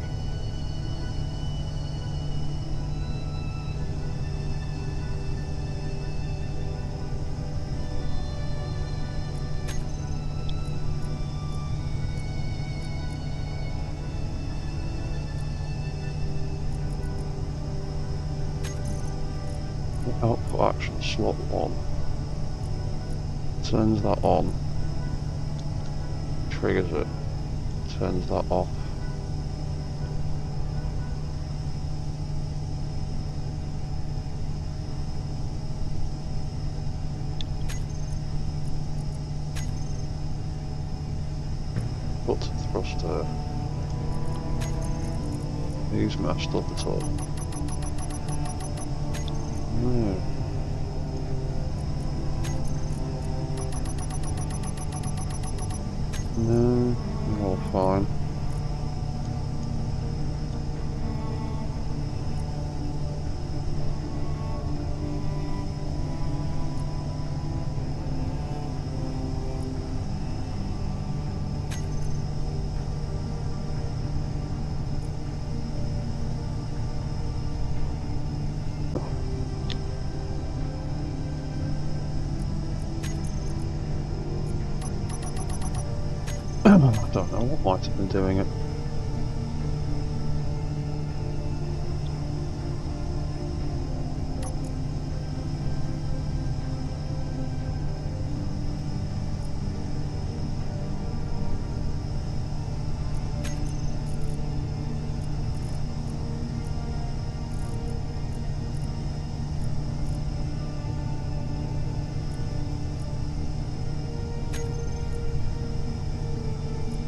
Output action slot 1. Turns that on. Triggers it. Turns that off. But thruster. He's messed up at all. No. No, you're all fine. I don't know what might have been doing it.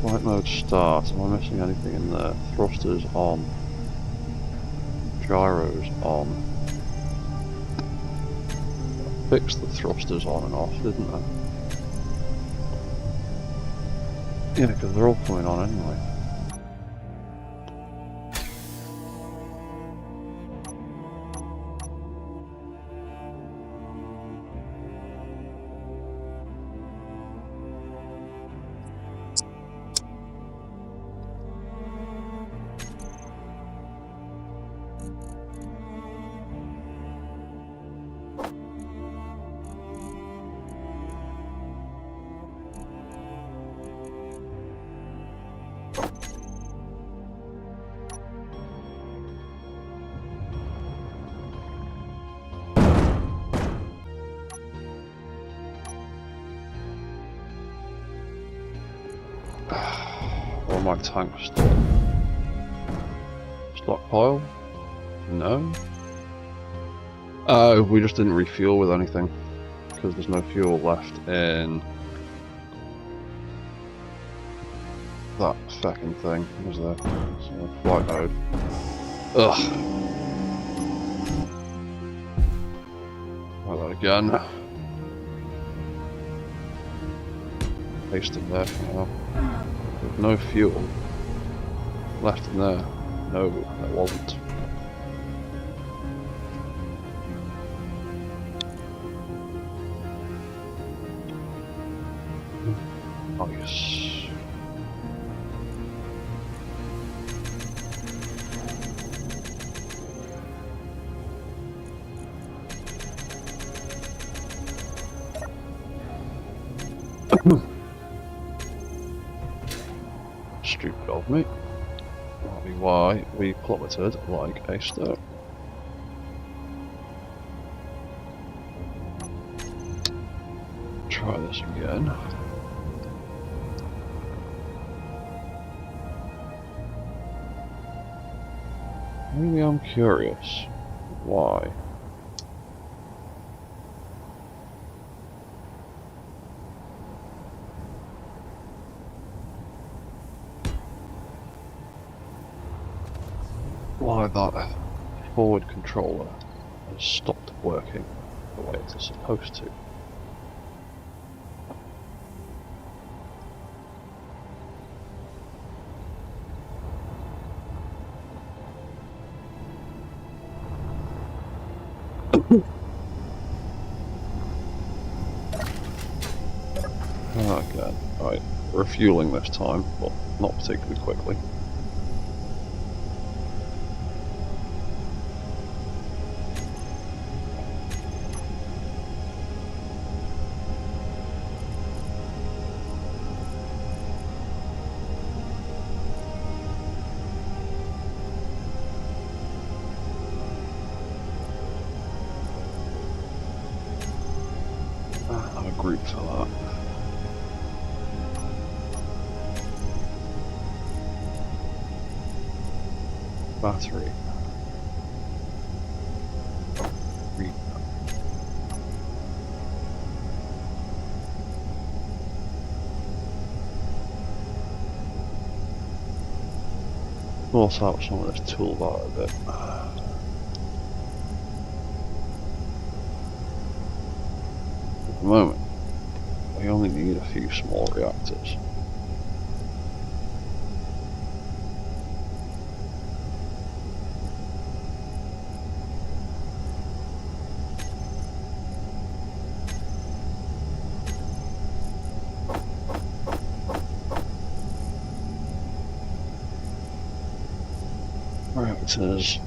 Flight mode start. Am I missing anything in there? Thrusters on. Gyros on. Fixed the thrusters on and off, didn't I? Yeah, because they're all coming on anyway. Or my tank still? Stockpile? No? Oh, we just didn't refuel with anything. Because there's no fuel left in that fucking thing, is there? So, flight mode. Ugh. Try that again. Paste it there for now. With no fuel left in there. No, there wasn't. Oh yes. Stupid of me. That'll be why we plummeted like a stone. Try this again. Maybe I'm curious. Why? Why that forward controller has stopped working the way it's supposed to. Okay, right, refueling this time, but not particularly quickly. I'm a group for that. Battery. Read. Force out some of this toolbar a bit. At the moment, we only need a few small reactors. meters.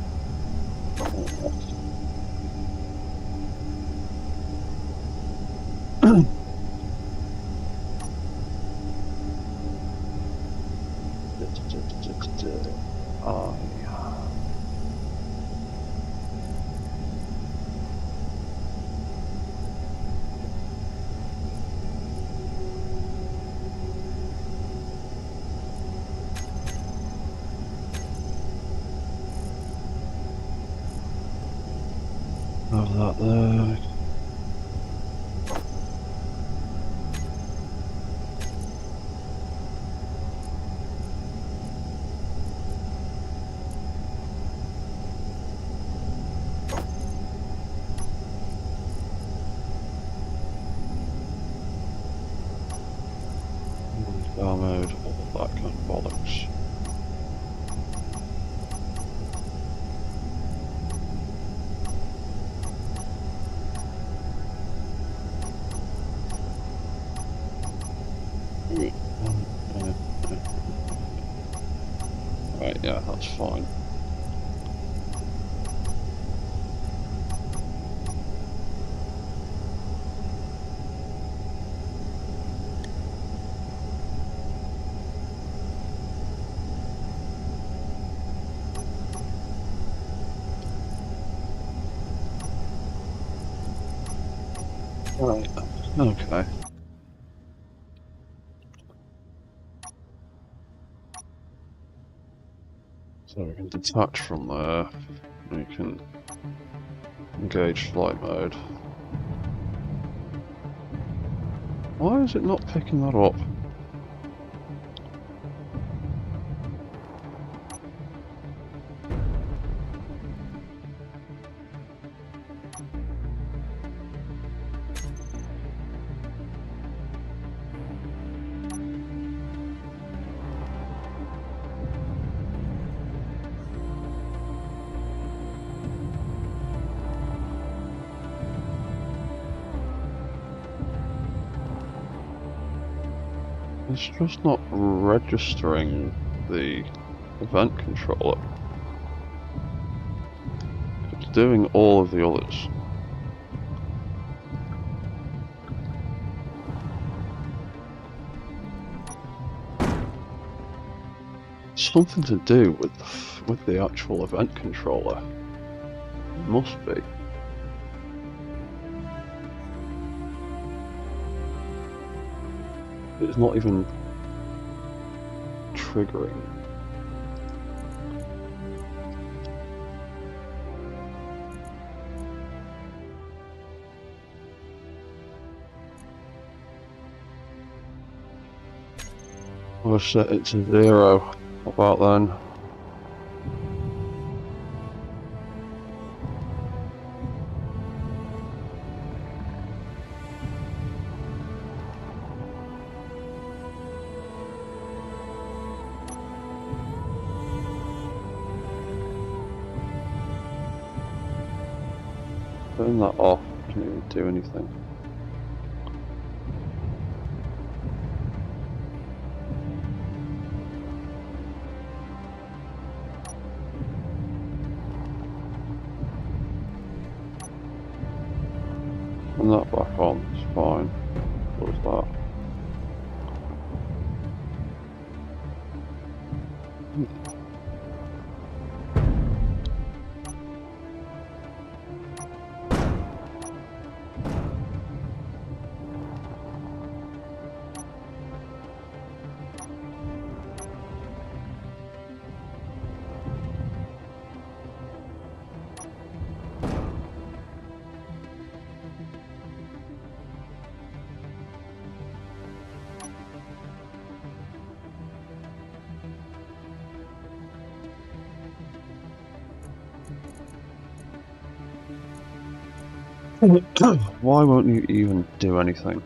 Have that there. Bar mode, all that kind of bollocks. Right, yeah, that's fine. Right, okay. So we can detach from there. We can engage flight mode. Why is it not picking that up? It's just not registering the event controller. It's doing all of the others. Something to do with the actual event controller. It must be. It's not even triggering. I'll set it to 0. What about then? Turn that off, can't even do anything. Turn that back on, it's fine. Close that. Why won't you even do anything?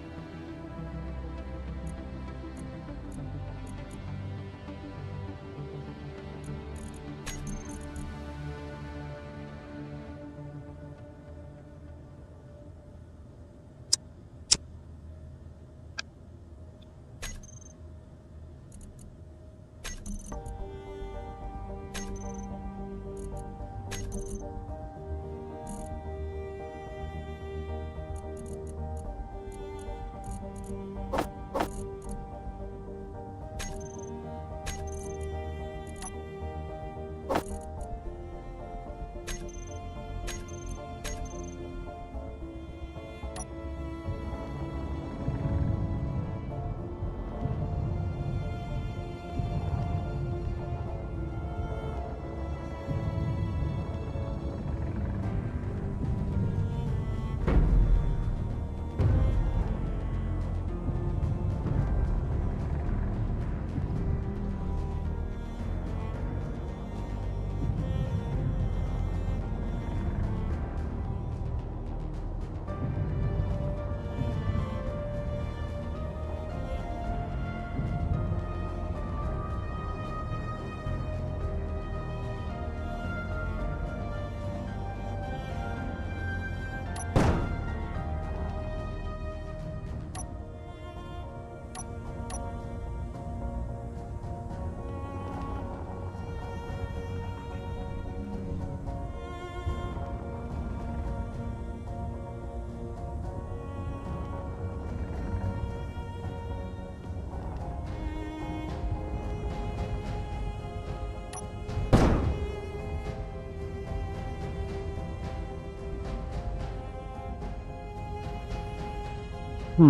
It's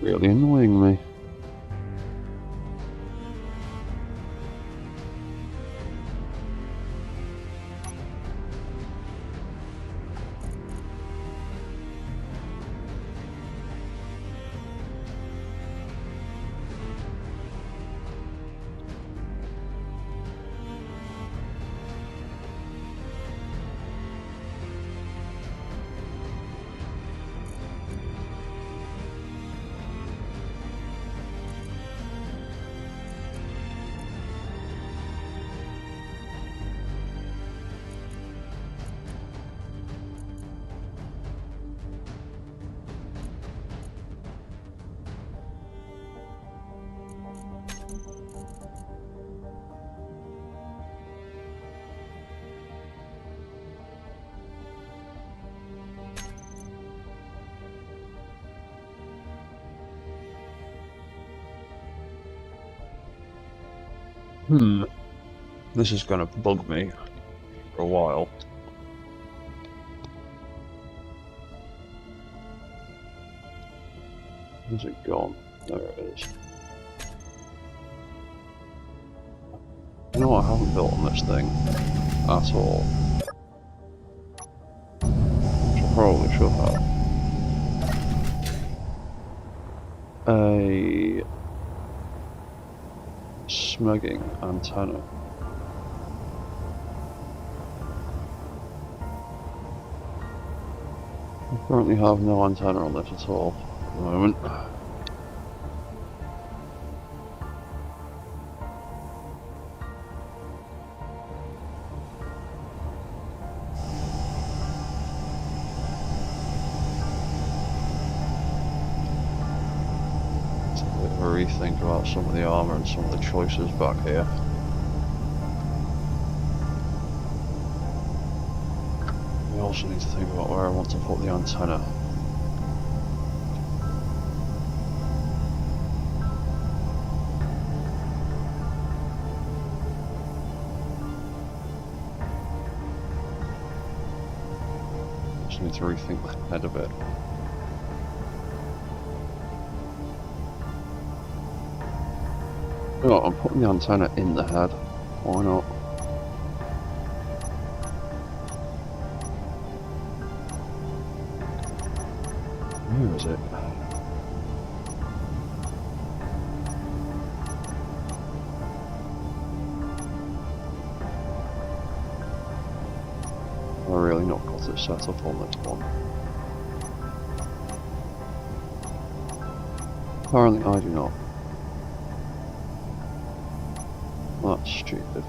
really annoying me. This is gonna bug me for a while. Where's it gone? There it is. You know what I haven't built on this thing at all? Which I probably should have. A smugging antenna. I currently have no antenna on this at all at the moment. It's a bit of a rethink about some of the armour and some of the choices back here. I also need to think about where I want to put the antenna. Just need to rethink the head a bit. You know what, I'm putting the antenna in the head. Why not? Where is it? I've really not got it set up on this one. Apparently I do not. That's stupid.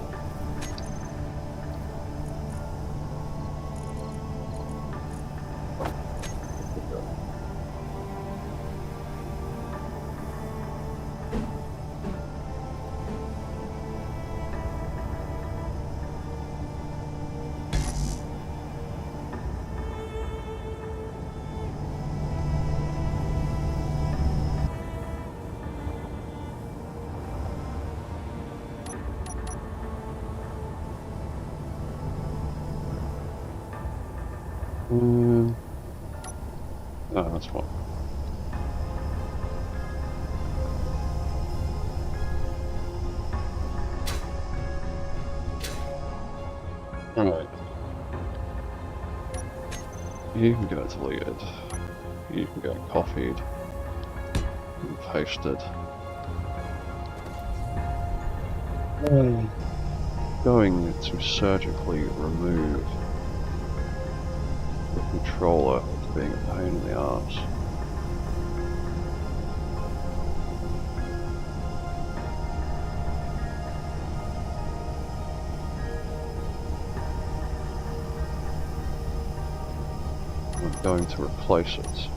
Oh, that's what. Alright. You can get deleted. You can get copied and pasted. Going to surgically remove the controller is being a pain in the arse. I'm going to replace it.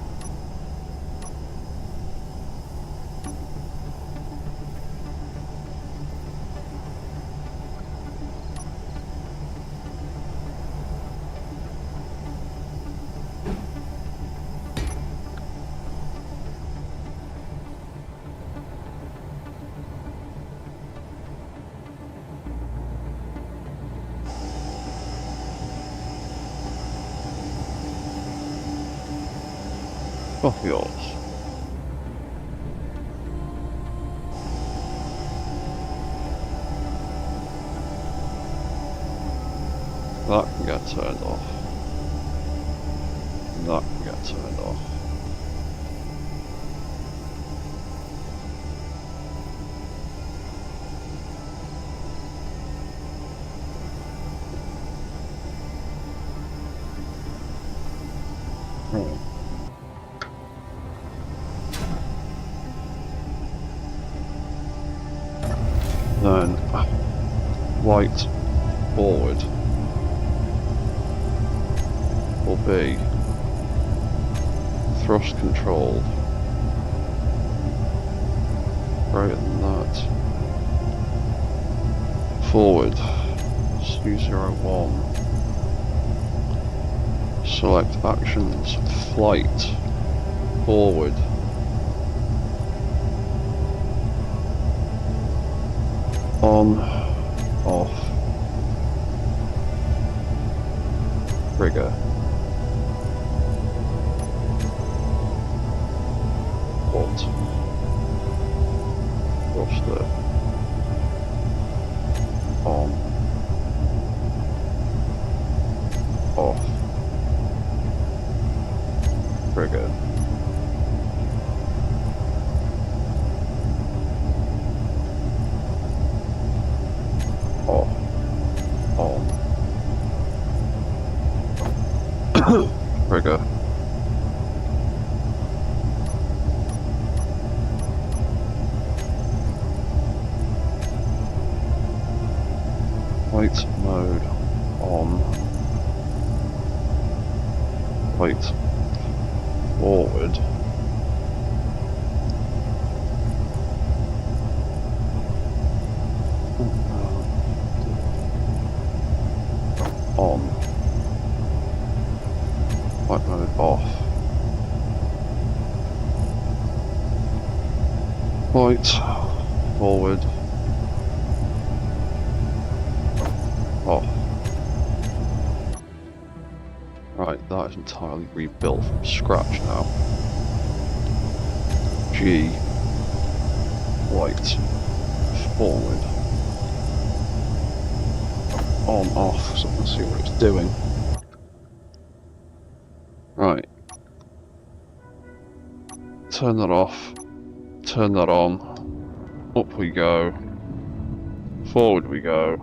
Fuck yours. That can get turned off. That can get turned off. Then light forward will be thrust controlled. Greater than that. Forward C01. Select actions. Flight. Forward. On. Off. Trigger. What? Thruster. On. Off. Trigger. Off. On. Trigger. Flight mode on. Flight forward. On. Flight mode off. Flight forward. Off. Right, that is entirely rebuilt from scratch now. G. Flight forward. On, off, so I can see what it's doing. Right. Turn that off. Turn that on. Up we go. Forward we go.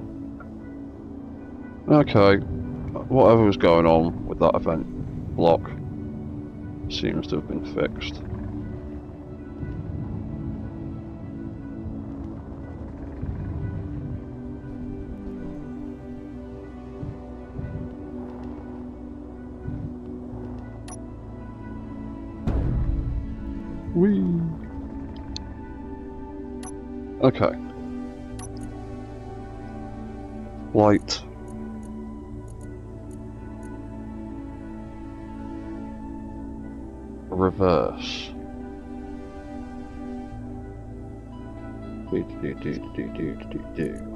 Okay. Whatever was going on with that event block seems to have been fixed. Whee! Okay. Light. Reverse. Do.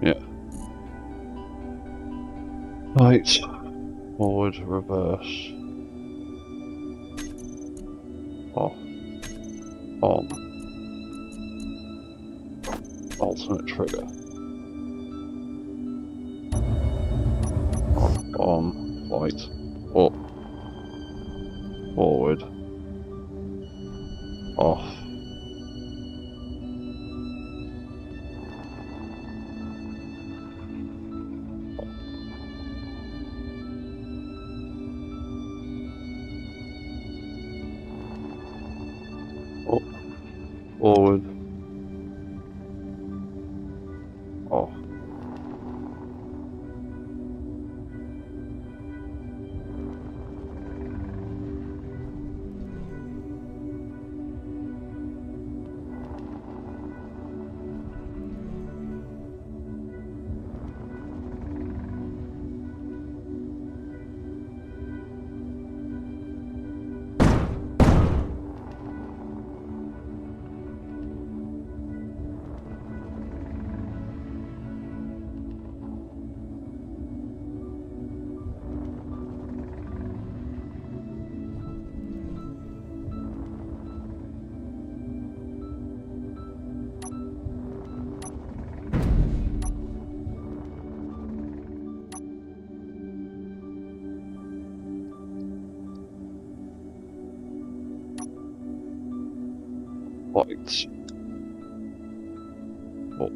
Yeah. Right. Forward, reverse. Off. On. Alternate trigger. On. Flight. Up. Forward. Off. Up. Forward. Off. Right. Oh.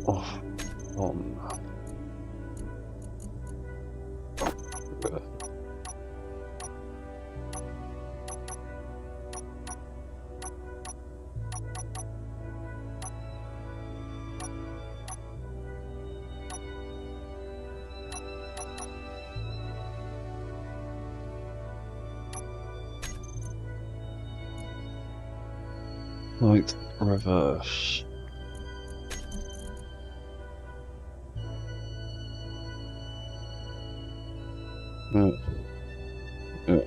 Off on. Okay. Right, reverse. Yeah. Yeah.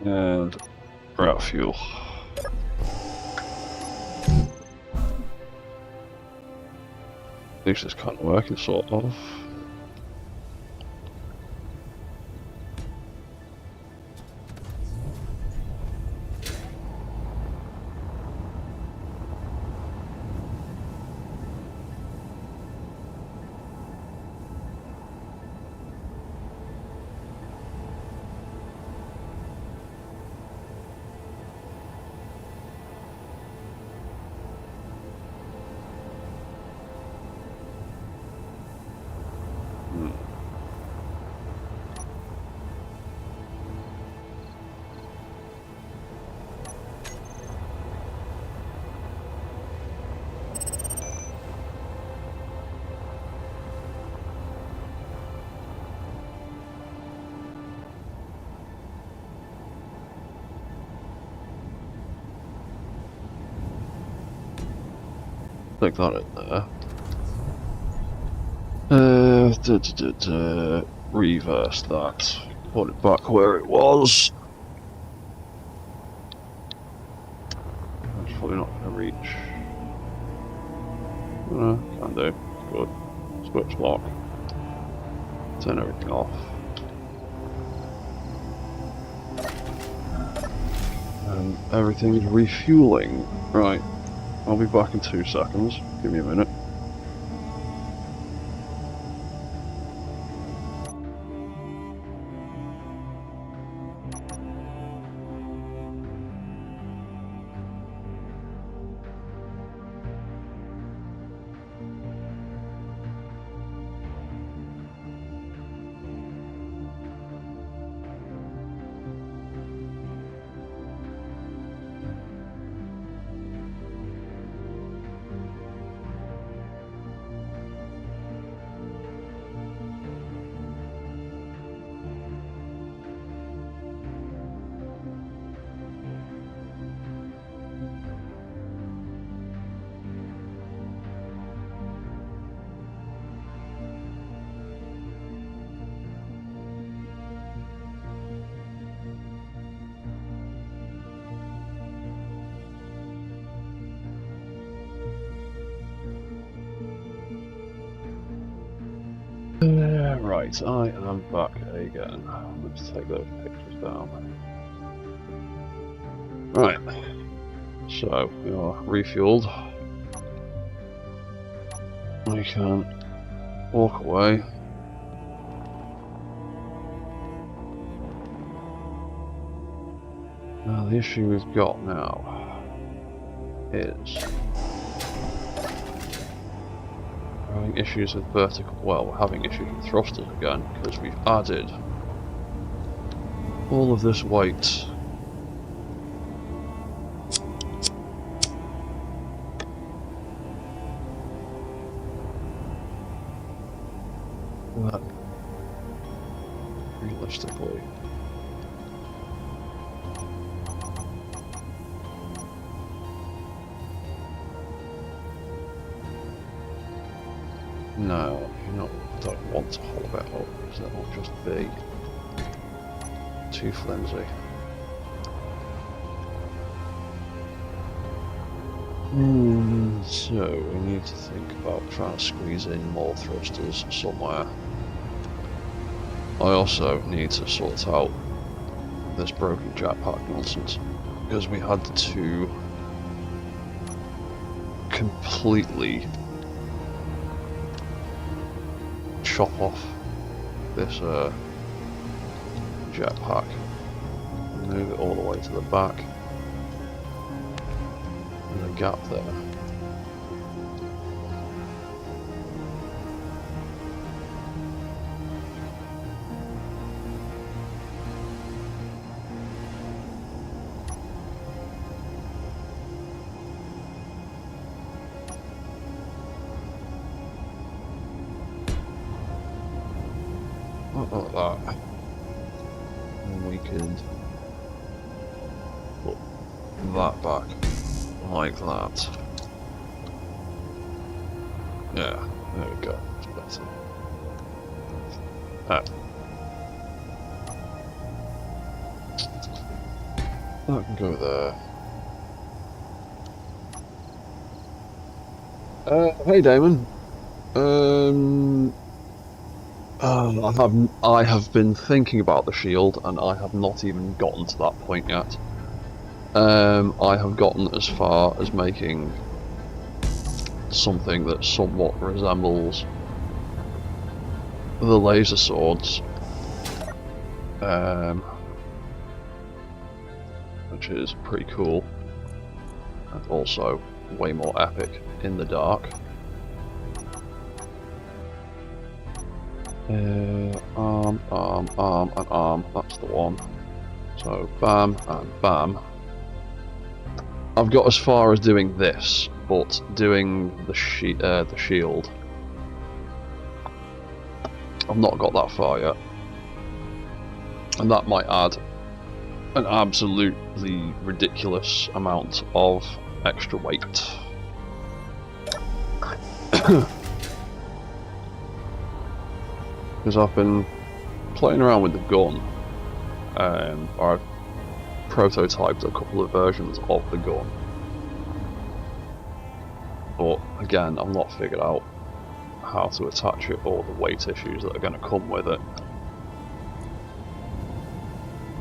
And we're out of fuel. At least it's kind of working, sort of. Stick that in there. Reverse that. Put it back where it was. That's probably not going to reach. Can do. Good. Switch lock. Turn everything off. And everything's refueling. Right. I'll be back in 2 seconds. Give me a minute. Right, I am back again. Let's take those pictures down. Right, so we are refueled. We can walk away. Now the issue we've got now is having issues with vertical. Well, we're having issues with thrusters again because we've added all of this weight. That realistically. No, I don't want to hollow it up because that will just be too flimsy. So we need to think about trying to squeeze in more thrusters somewhere. I also need to sort out this broken jetpack nonsense because we had to completely chop off this jetpack and move it all the way to the back. And a gap there. Like that. And we could put that back like that. Yeah, there we go. It's better. That can go there. Hey Damon. I have been thinking about the shield, and I have not even gotten to that point yet. I have gotten as far as making something that somewhat resembles the laser swords, which is pretty cool, and also way more epic in the dark. Arm, and arm, that's the one. So, bam, and bam. I've got as far as doing this, but doing the shield, I've not got that far yet. And that might add an absolutely ridiculous amount of extra weight. Because I've been playing around with the gun, or I've prototyped a couple of versions of the gun, but again I've not figured out how to attach it or the weight issues that are going to come with it,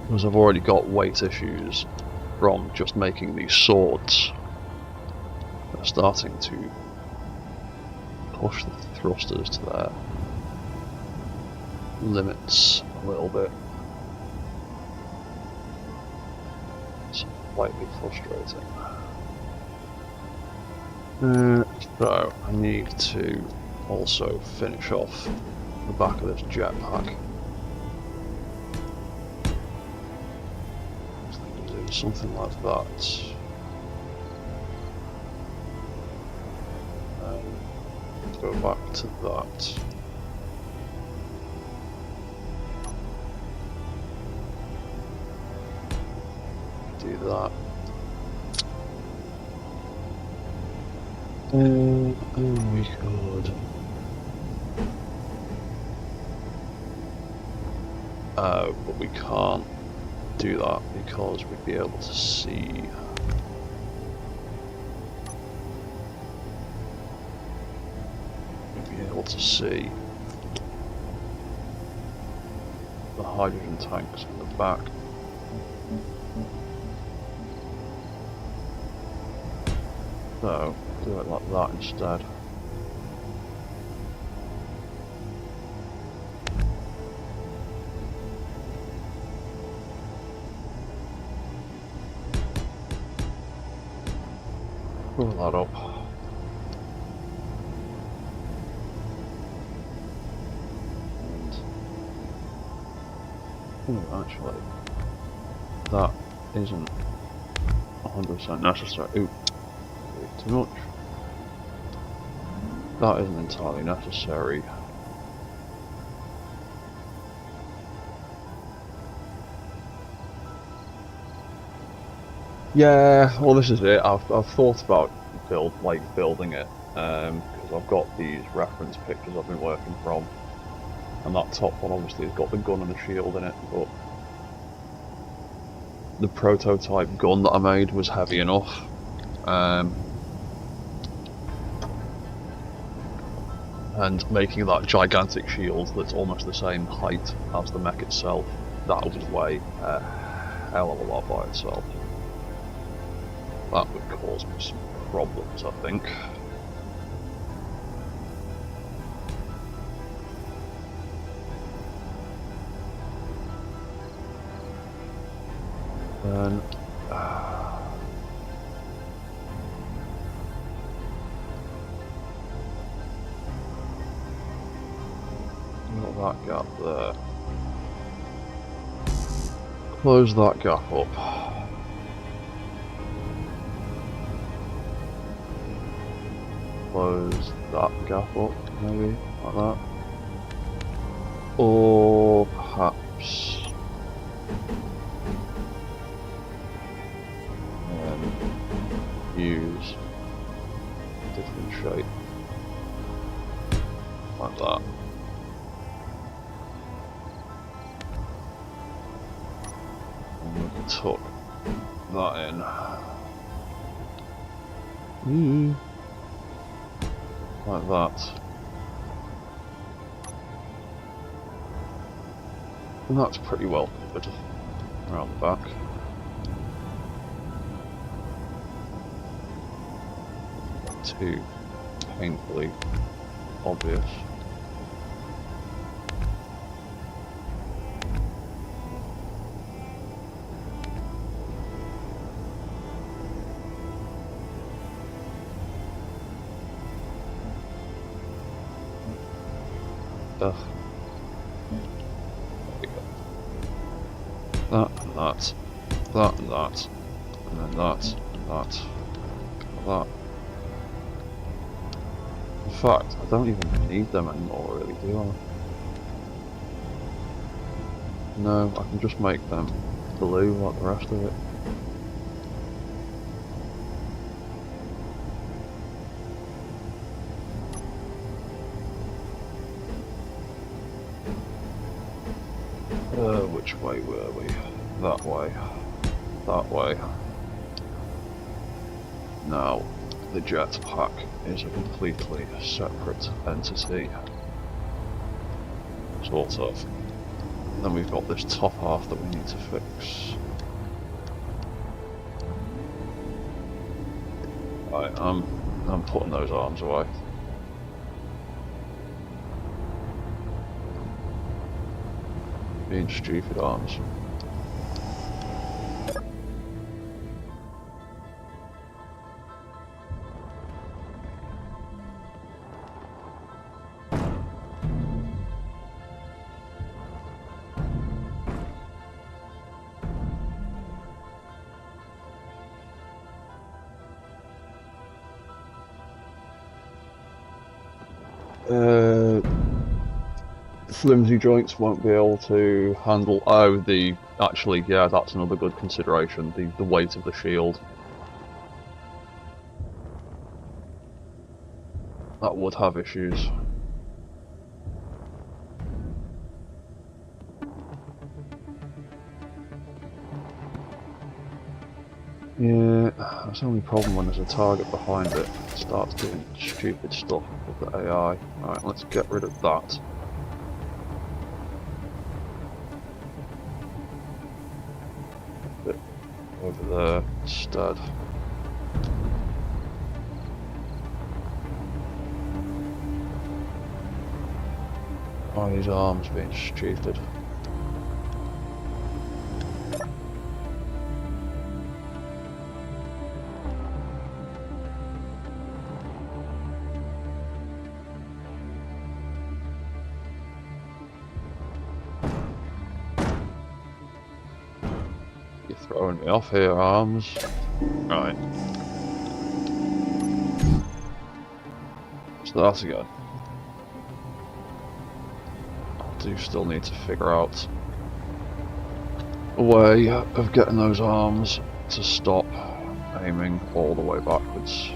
because I've already got weight issues from just making these swords. They're starting to push the thrusters to their limits a little bit. It's slightly frustrating. So I need to also finish off the back of this jetpack. Do something like that. Go back to that. Do that. And we could. But we can't do that because we'd be able to see. We'd be able to see the hydrogen tanks in the back. So, do it like that instead. Pull that up. Ooh, actually, that isn't 100% necessary. Ooh, too much. That isn't entirely necessary. Yeah, well, this is it. I've thought about building it because I've got these reference pictures I've been working from, and that top one obviously has got the gun and the shield in it, but the prototype gun that I made was heavy enough. And making that gigantic shield that's almost the same height as the mech itself, that would weigh a hell of a lot by itself. That would cause me some problems, I think. Then got that gap there. Close that gap up. Close that gap up, maybe, like that. Or perhaps use a different shape, like that. And we can tuck that in. Like that. And that's pretty well covered around the back. Not too painfully obvious. Ugh. That and that, that and that, and then that and that, and that. In fact, I don't even need them anymore, really, do I? No, I can just make them blue like the rest of it. Which way were we? That way. That way. Now, the jetpack is a completely separate entity. Sort of. And then we've got this top half that we need to fix. Right, I'm putting those arms away. Being stupid arms. Flimsy joints won't be able to handle. Oh, actually, yeah, that's another good consideration. The weight of the shield. That would have issues. Yeah, that's the only problem when there's a target behind it. It starts doing stupid stuff with the AI. Alright, let's get rid of that. Bit over there instead. Oh, these arms being stupid. Throwing me off here, arms. Right. So that's again. I do still need to figure out a way of getting those arms to stop aiming all the way backwards.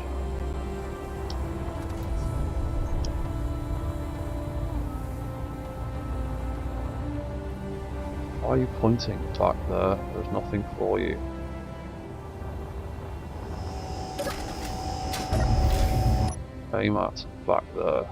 Why are you pointing back there? There's nothing for you. Aim at back there.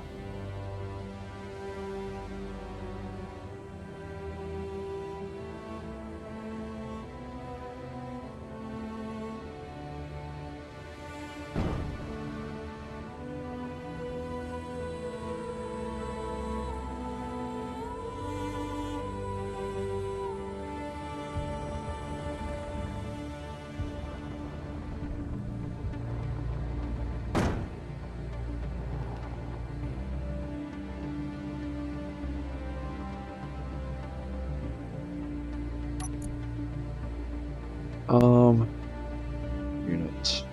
Unit.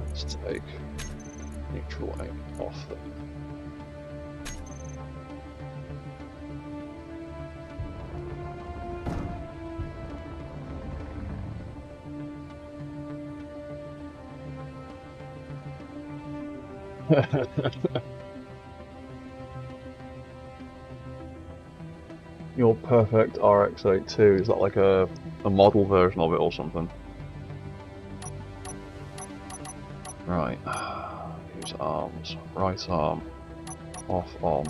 Let's take neutral aim off them. Your perfect RX-82, is that like a model version of it or something? Right, use arms, right arm, off on.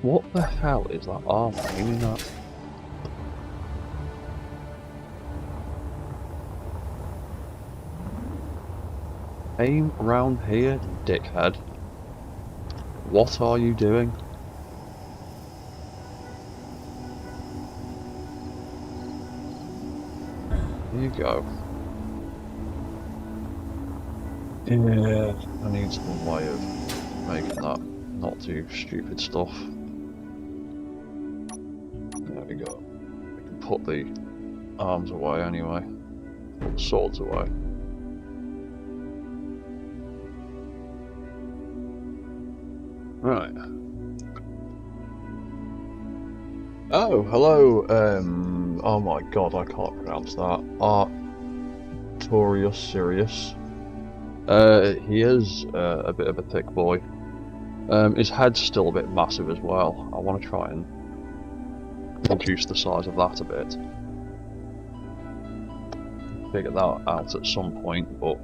What the hell is that arm aiming at? Aim round here, dickhead. What are you doing? There you go. Yeah, I need some way of making that not do stupid stuff. There we go. We can put the arms away anyway. Put the swords away. Right. Oh, hello. Oh my god, I can't pronounce that. Artorius Sirius. He is a bit of a thick boy. His head's still a bit massive as well. I want to try and reduce the size of that a bit. Figure that out at some point, but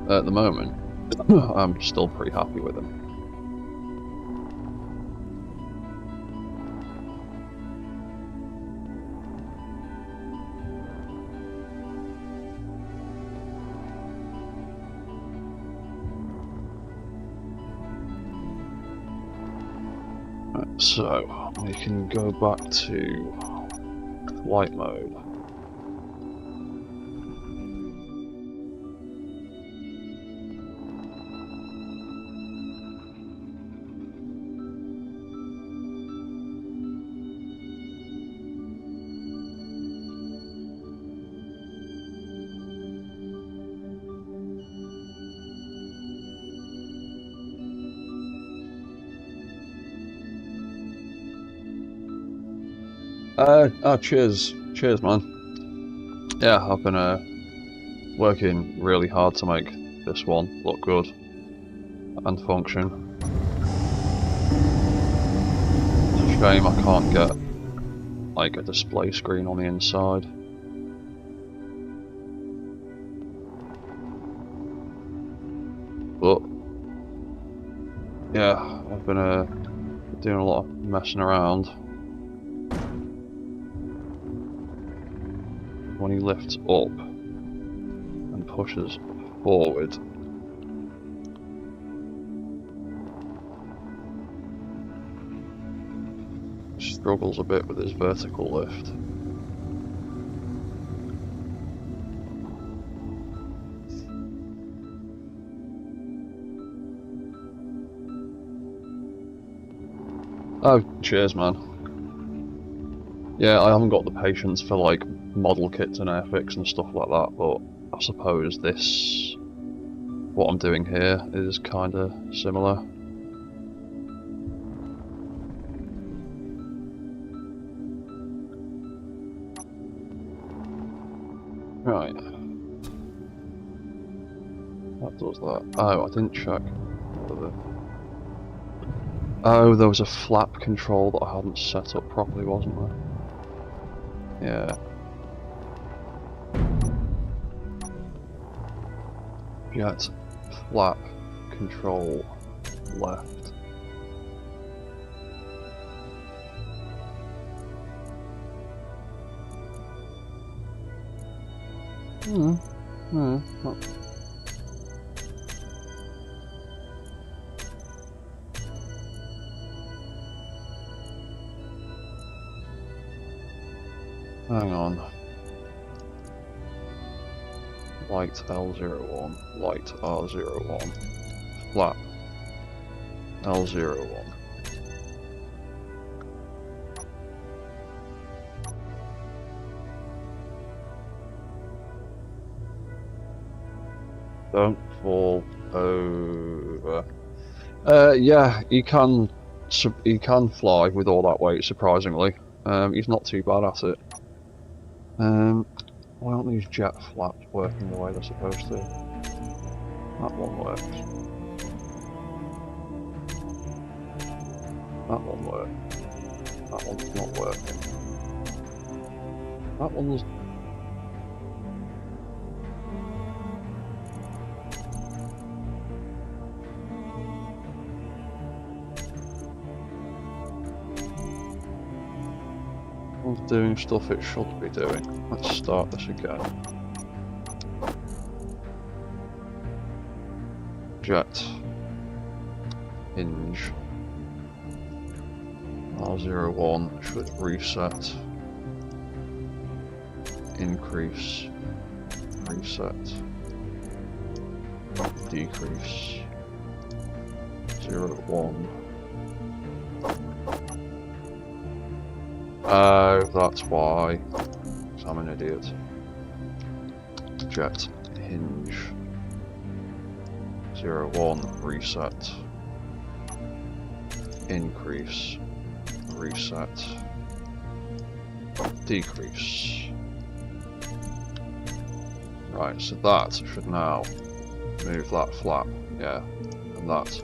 at the moment, I'm still pretty happy with him. Right, so we can go back to flight mode. Cheers. Cheers, man. Yeah, I've been working really hard to make this one look good and function. It's a shame I can't get like a display screen on the inside. But yeah, I've been doing a lot of messing around. When he lifts up and pushes forward, struggles a bit with his vertical lift. Oh, cheers, man. Yeah, I haven't got the patience for like model kits and airfix and stuff like that, but I suppose what I'm doing here is kind of similar. Right. That does that. Oh, I didn't check. Oh, there was a flap control that I hadn't set up properly, wasn't there? Yeah. Jet flap control left. Hang on. Light L01, light R01, flap L01. Don't fall over. Yeah, he can fly with all that weight, surprisingly. He's not too bad at it. Why aren't these jet flaps working the way they're supposed to? That one works. That one works. That one's not working. That one's... doing stuff it should be doing. Let's start this again. Jet hinge R01 should reset, increase, reset, decrease, 0, 1. Oh, that's why. 'Cause I'm an idiot. Jet hinge 0, 1, reset, increase, reset, decrease. Right, so that should now move that flap, yeah, and that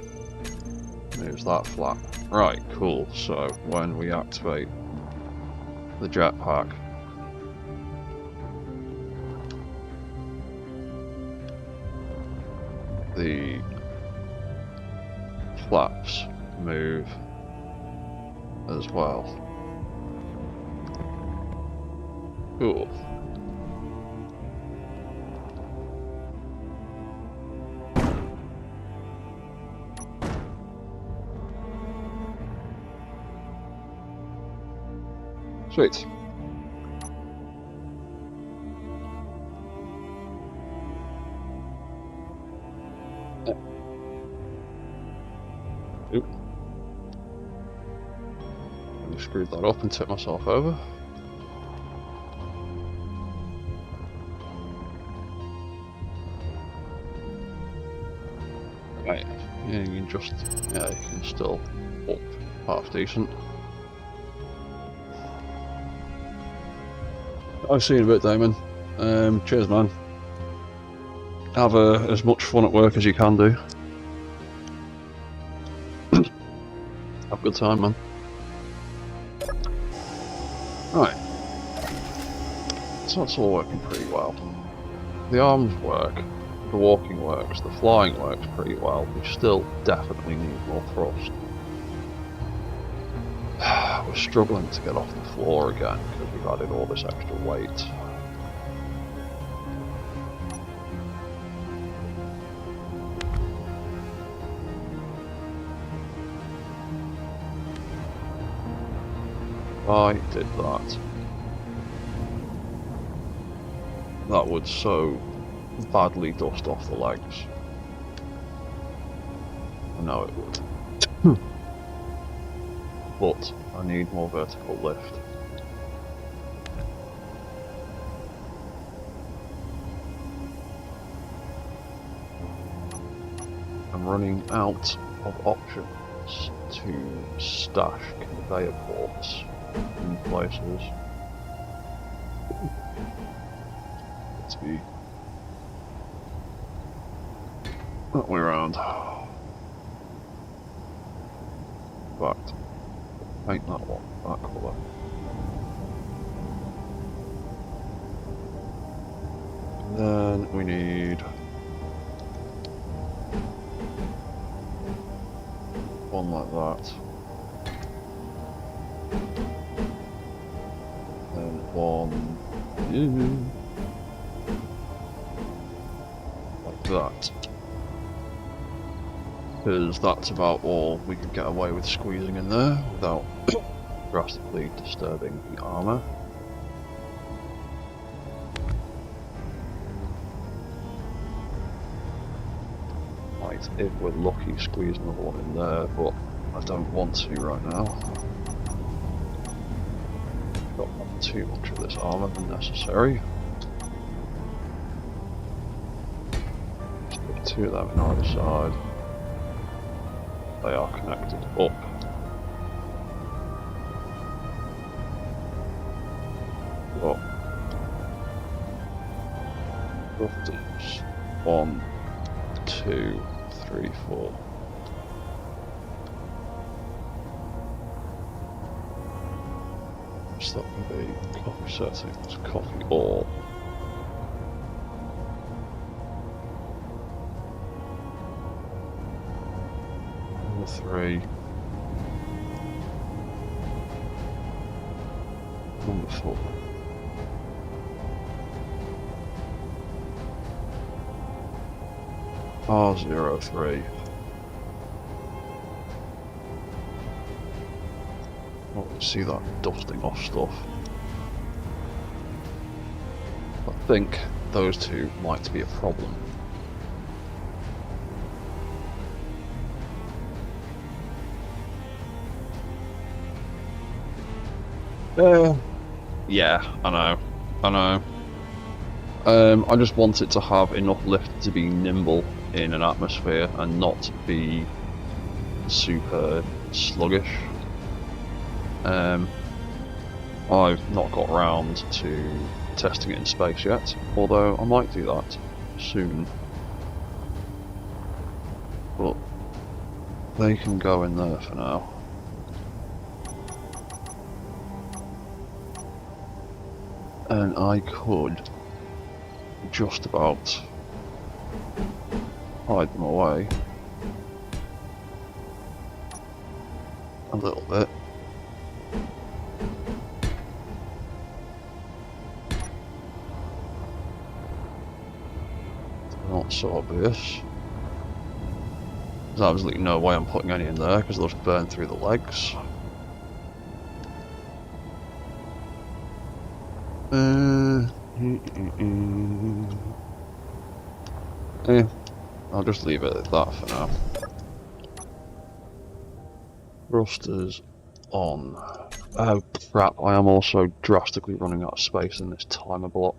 moves that flap. Right, cool, so when we activate the jetpack, the flaps move as well. Cool. Sweet. Oop. I screwed that up and tipped myself over. Right, yeah, you can just, yeah, you can still up half decent. I'll see you in a bit, Damon. Cheers, man. Have as much fun at work as you can do. Have a good time, man. Right. So that's all working pretty well. The arms work, the walking works, the flying works pretty well. We still definitely need more thrust. We're struggling to get off the floor again because we've added all this extra weight. If I did that, that would so badly dust off the legs. I know it would. but I need more vertical lift. I'm running out of options to stash conveyor ports in places. Let's be that way around. In fact, paint that one, that colour. Then we need one like that. Then one like that. Because that's about all we could get away with squeezing in there without drastically disturbing the armour. Right, if we're lucky, squeeze another one in there, but I don't want to right now. Don't want too much of this armour than necessary. Stick two of them on either side. They are connected up. Got roughters. 1, 2, 3, 4. What's that going to be? Coffee settings, coffee all. Number 3. Number 4. R03. Oh, see that dusting off stuff. I think those two might be a problem. Yeah, I know. I just want it to have enough lift to be nimble in an atmosphere and not be super sluggish. I've not got round to testing it in space yet, although I might do that soon. But they can go in there for now. And I could just about hide them away a little bit. Not so obvious. There's absolutely no way I'm putting any in there because they'll just burn through the legs. I'll just leave it at that for now. Thrusters on. Oh crap, I am also drastically running out of space in this timer block.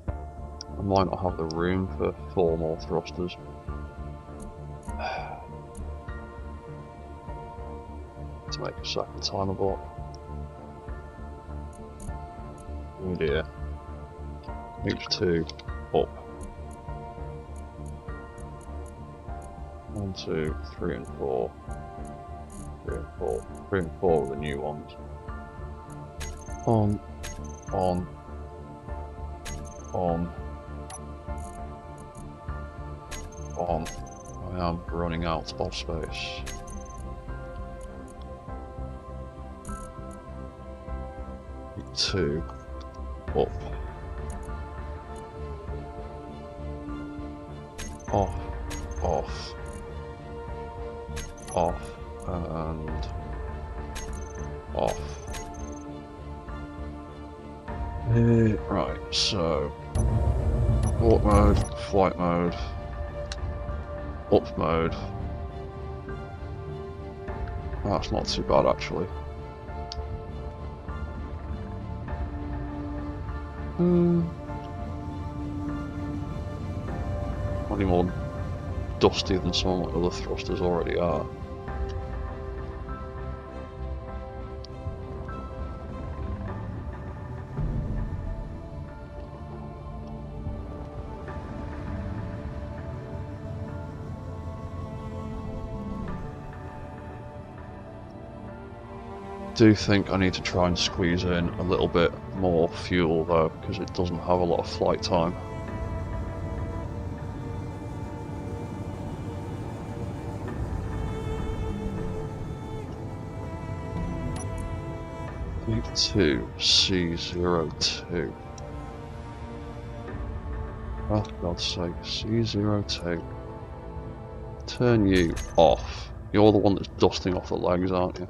I might not have the room for 4 more thrusters. To make a second timer block. Oh dear. Each 2 up. 1, 2, 3 and 4. 3 and 4. 3 and 4 are the new ones. On. On. I am running out of space. Two. Up. Off. Off. Off. And off. Right, so walk mode, flight mode, up mode. That's not too bad actually. Any more dusty than some of the other thrusters already are. I do think I need to try and squeeze in a little bit more fuel though, because it doesn't have a lot of flight time. C02. Oh, for God's sake, C02. Turn you off. You're the one that's dusting off the legs, aren't you?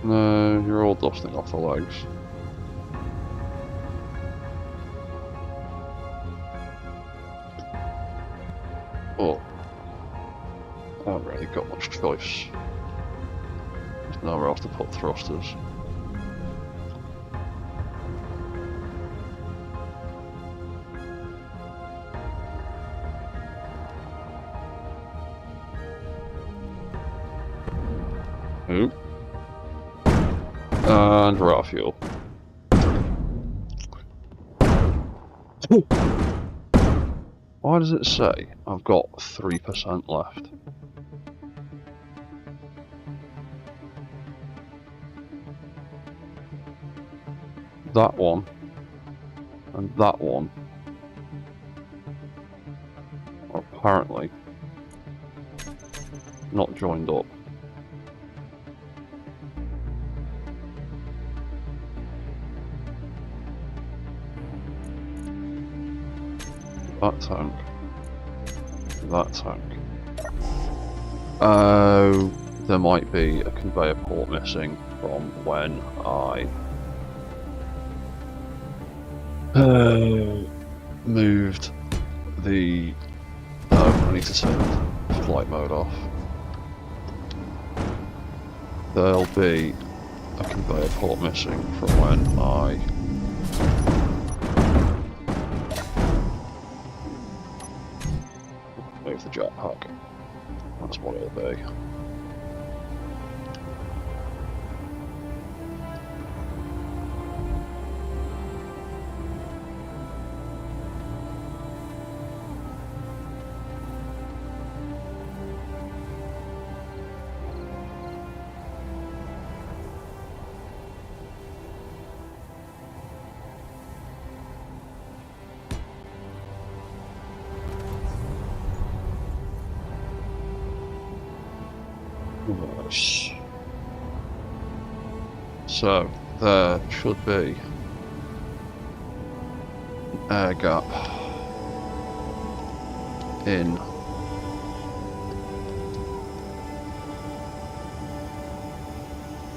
No, you're all dusting off the legs. Oh, I haven't really got much choice. There's nowhere else to put thrusters. Oop. And we're out of fuel. Why does it say I've got 3% left? That one and that one are apparently not joined up. That tank. That tank. Oh, there might be a conveyor port missing from when I moved the... Oh, I need to turn flight mode off. There'll be a conveyor port missing from when I move the jetpack. That's what it'll be. So, there should be an air gap in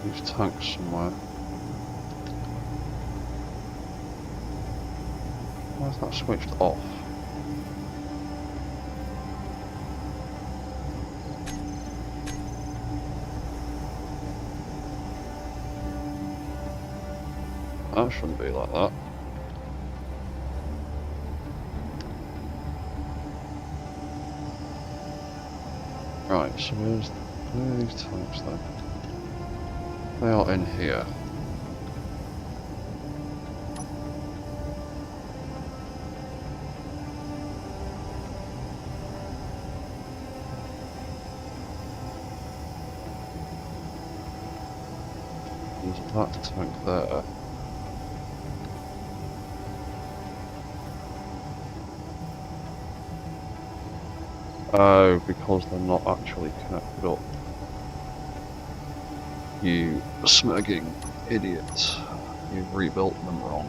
these tanks somewhere. Why is that switched off? That shouldn't be like that. Right, so where are these tanks then? They are in here. There's that tank there. Oh, because they're not actually connected up. You smegging idiot. You've rebuilt them wrong.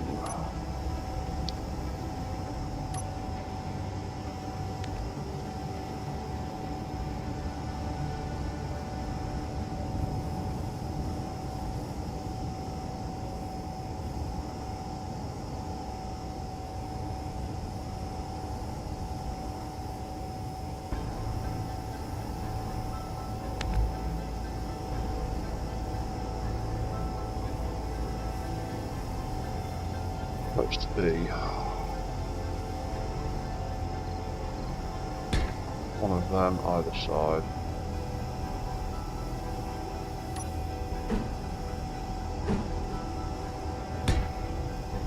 supposed to be one of them either side.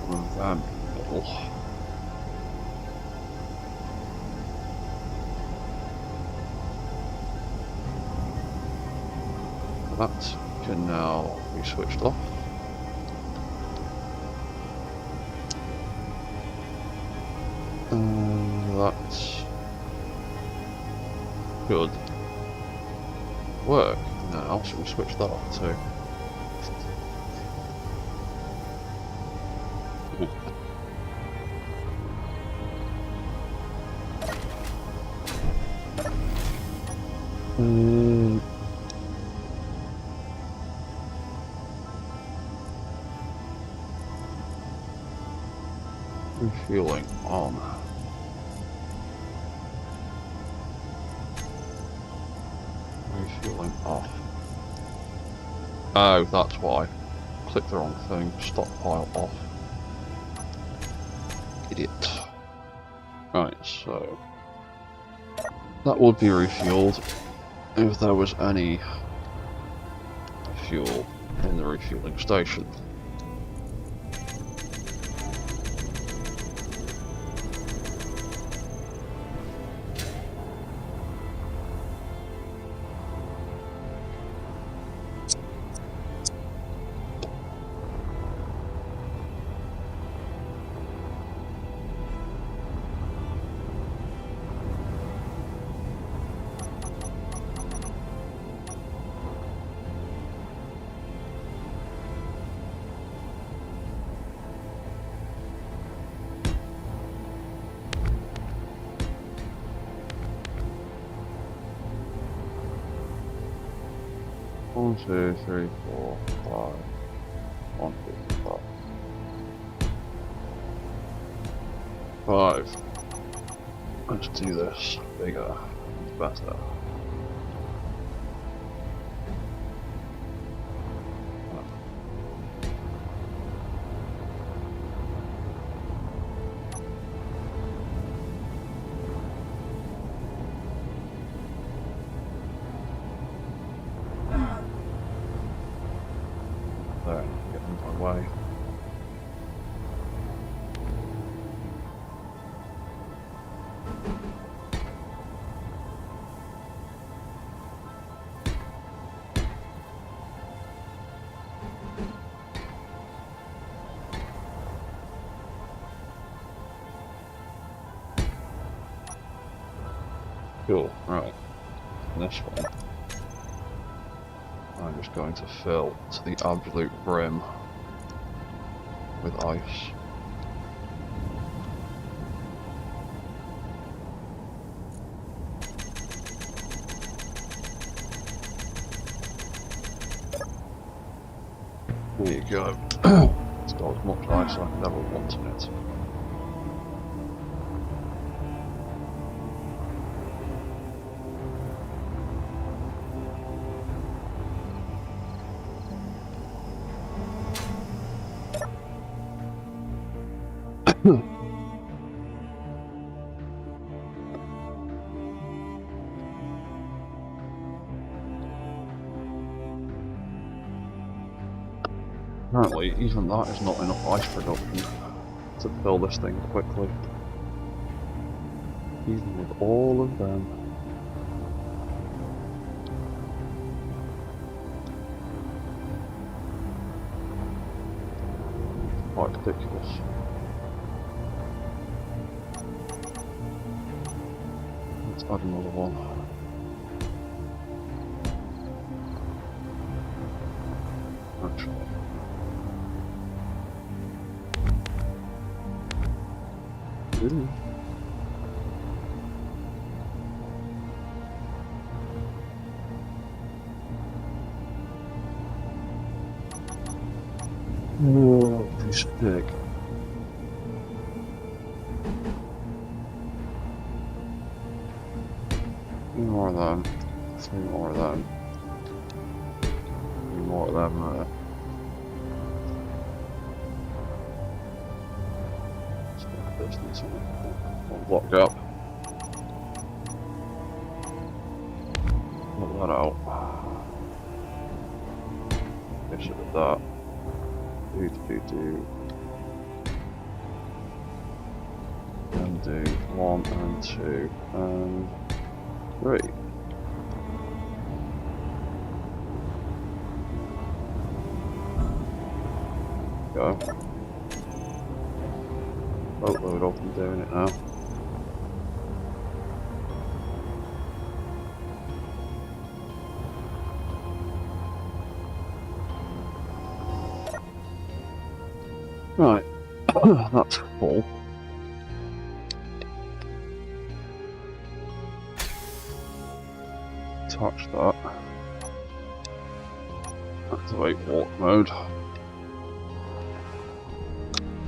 One of them in the middle. That can now be switched off. That should work now, so we switch that off too. Refueling on. Refueling off. Oh, that's why. Click the wrong thing. Stockpile off. Idiot. Right, so that would be refueled if there was any fuel in the refueling station. One, two, three, four, five. 1, 2, 5. 5. Let's do this bigger. It's better. There, get in my way. Cool, right. And this one, I'm just going to fill to the absolute brim with ice. There you go. It's got as much ice as I could ever want in it. Apparently, even that is not enough ice production to fill this thing quickly. Even with all of them. Quite ridiculous. Let's add another one. Actually. Ooh. Oh, this big. Three more of them. 3 more of them. 3 more of them. distance. One block gap. Knock that out. Finish it with that. Do. And do 1 and 2 and 3. Go. Load up and doing it now. Right, that's full. Touch that. Activate walk mode.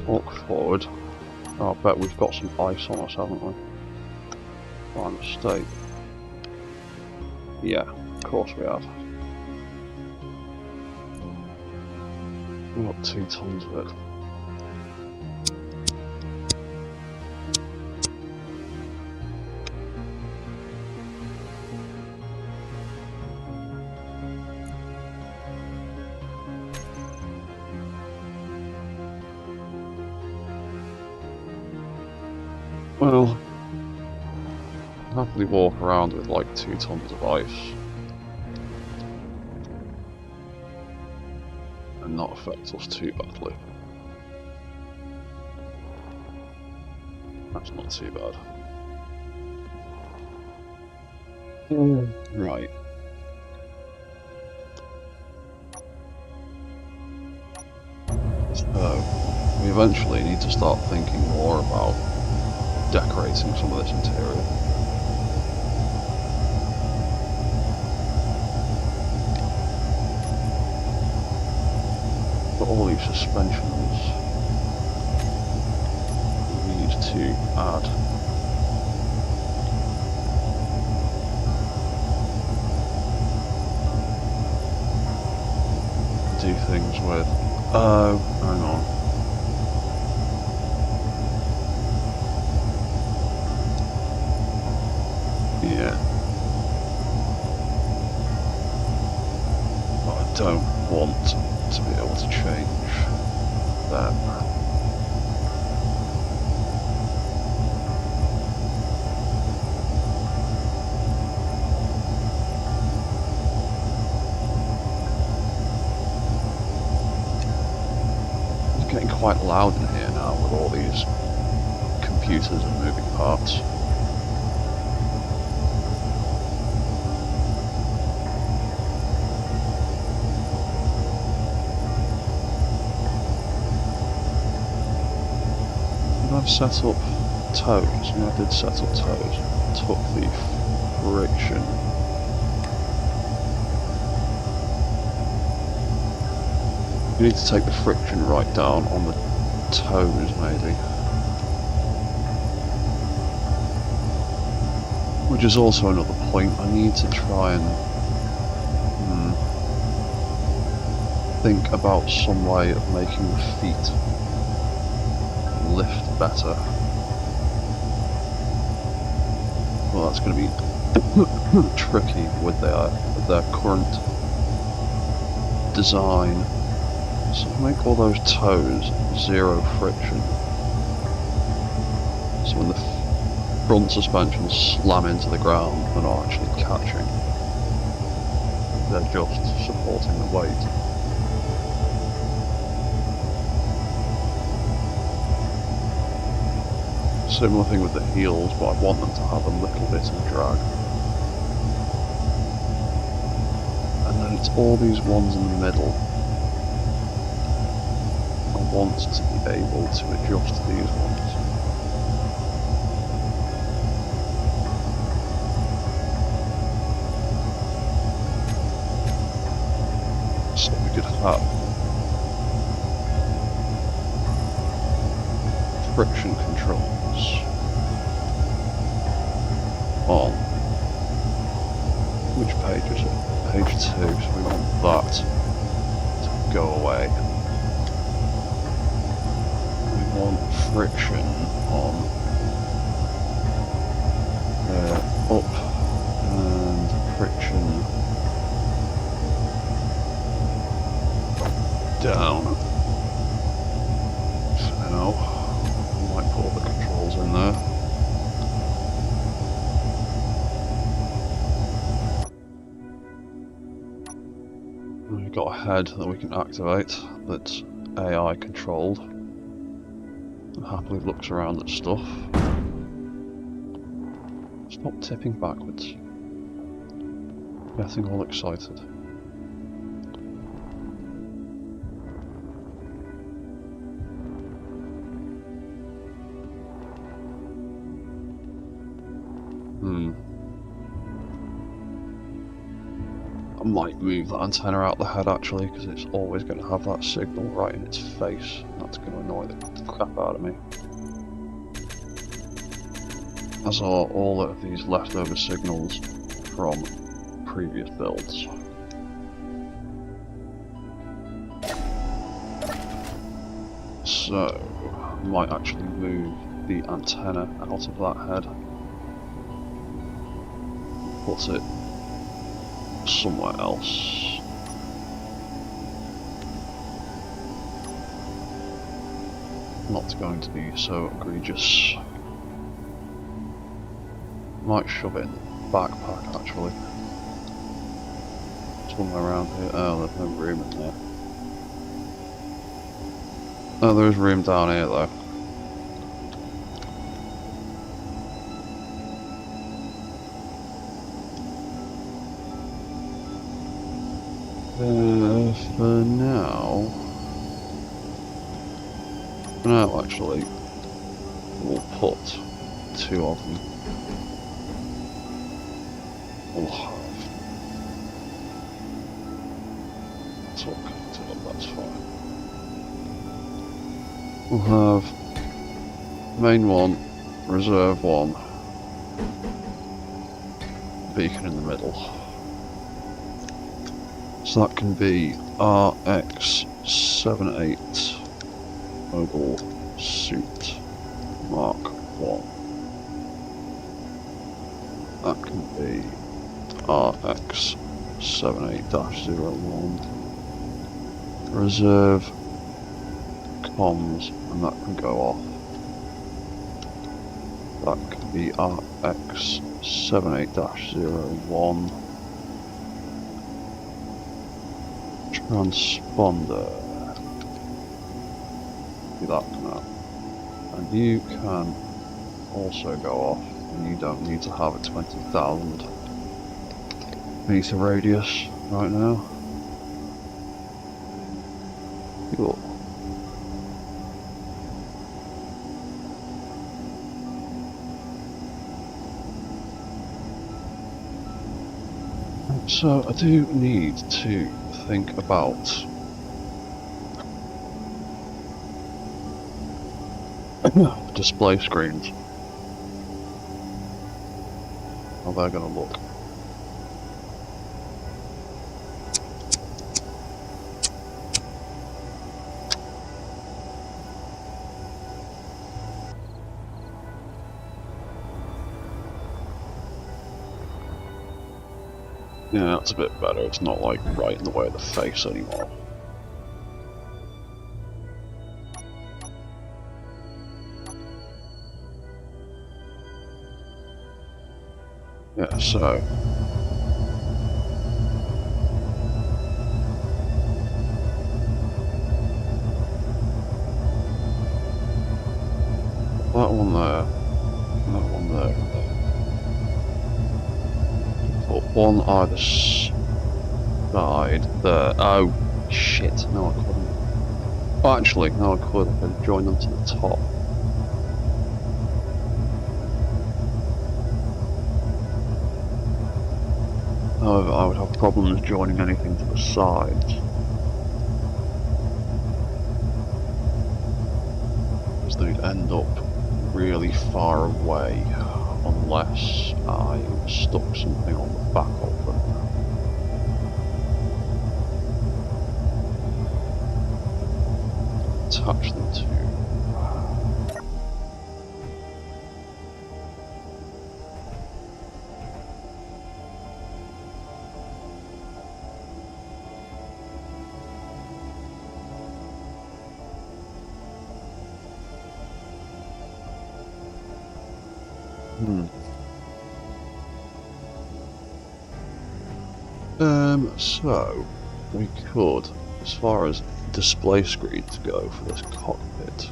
Walk forward. Oh, I bet we've got some ice on us, haven't we? By mistake. Yeah, of course we have. We've got 2 tons of it. Well, I'll happily walk around with like 2 tons of ice and not affect us too badly. That's not too bad. Right. So, we eventually need to start thinking more about decorating some of this interior. But all these suspensions we need to add. Do things with. Oh, hang on. Yeah. But I don't want to be able to change them. It's getting quite loud in here now with all these computers and moving parts. I've set up toes. I did set up toes. Took the friction. You need to take the friction right down on the toes, maybe. Which is also another point. I need to try and think about some way of making the feet lift better. Well, that's going to be tricky with their current design. So make all those toes 0 friction. So when the front suspensions slam into the ground, they're not actually catching. They're just supporting the weight. Similar thing with the heels, but I want them to have a little bit of drag. And then it's all these ones in the middle. I want to be able to adjust these ones. So we could have friction controls on which page is it? Page 2, so we want that to go away. We want friction on up and friction down. So now I might put all the controls in there. We've got a head that we can activate that's AI controlled and happily looks around at stuff. Stop tipping backwards. Getting all excited. I might move that antenna out the head actually, because it's always going to have that signal right in its face. That's going to annoy the crap out of me. As are all of these leftover signals from previous builds. So, I might actually move the antenna out of that head. Put it somewhere else. Not going to be so egregious. Might shove it in the backpack actually. Somewhere around here. Oh, there's no room in there. Oh, there's room down here though. For now actually, we'll put two of them. We'll have it's all connected up, that's fine. We'll have main one, reserve one, beacon in the middle. So that can be RX-78 Mobile Suit Mark 1. That can be RX-78-01 Reserve Comms, and that can go off. That can be RX-78-01 Transponder. Do that for now. And you can also go off, and you don't need to have a 20,000 meter radius right now. Cool. So I do need to think about display screens. How they're going to look. Yeah, that's a bit better. It's not like right in the way of the face anymore. Yeah, so that one there, that one there. Put one either side there. Oh shit! No, I couldn't. Oh, actually, no, I could. I could join them to the top. However, I would have problems joining anything to the sides. Because they'd end up really far away unless I stuck something on the back of them. Attach them to So we could, as far as display screens go for this cockpit,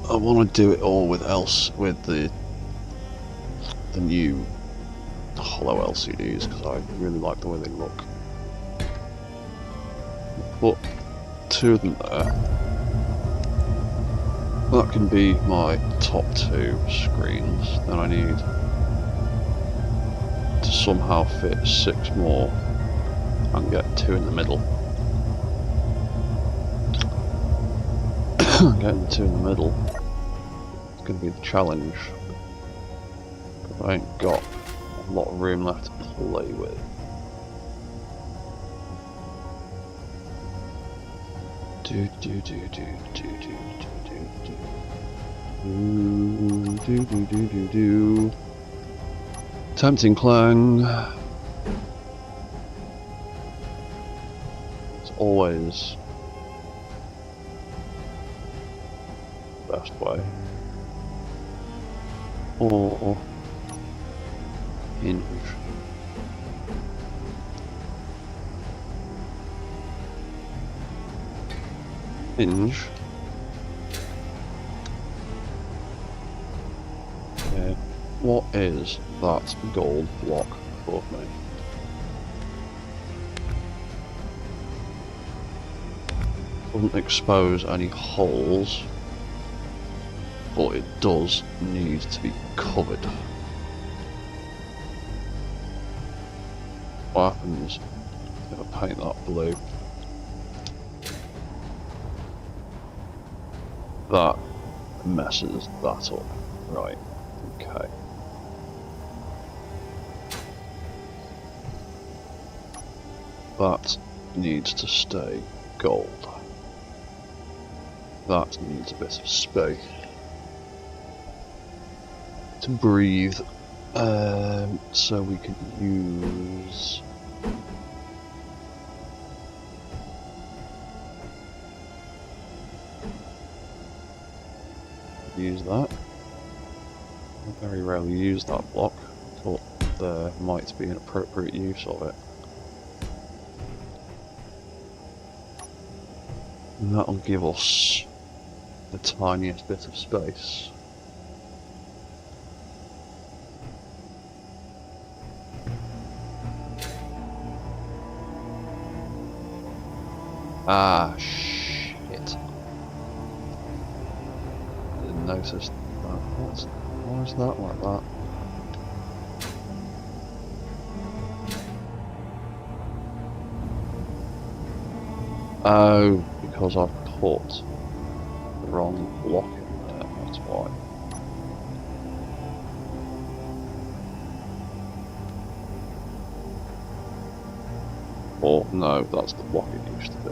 I want to do it all with the new hollow LCDs because I really like the way they look. Put 2 of them there. That can be my top 2 screens. Then I need to somehow fit 6 more and get 2 in the middle. Getting the 2 in the middle is going to be the challenge. I ain't got a lot of room left to play with. Tempting clang. It's always the best way. Or hinge. Hinge. Yeah. What is that gold block above me? Doesn't expose any holes, but it does need to be covered. What happens if I paint that blue? That messes that up. Right, okay. That needs to stay gold. That needs a bit of space to breathe. So we could use that. I very rarely use that block, but there might be an appropriate use of it. And that'll give us the tiniest bit of space. Ah, shit. Didn't notice that. Why is that like that? Oh, because I've put the wrong block in there, that's why. Or, no, that's the block it used to be.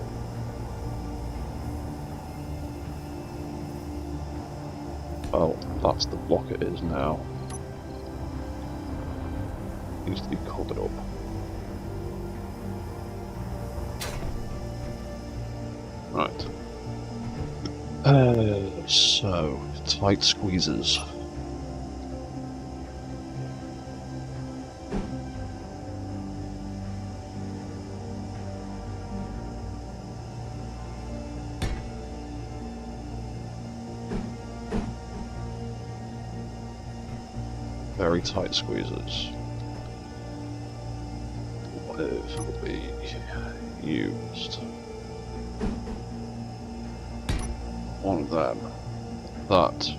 Oh, that's the block it is now. It needs to be covered up. Right. So, tight squeezes. Very tight squeezes. What will be used? One of them. That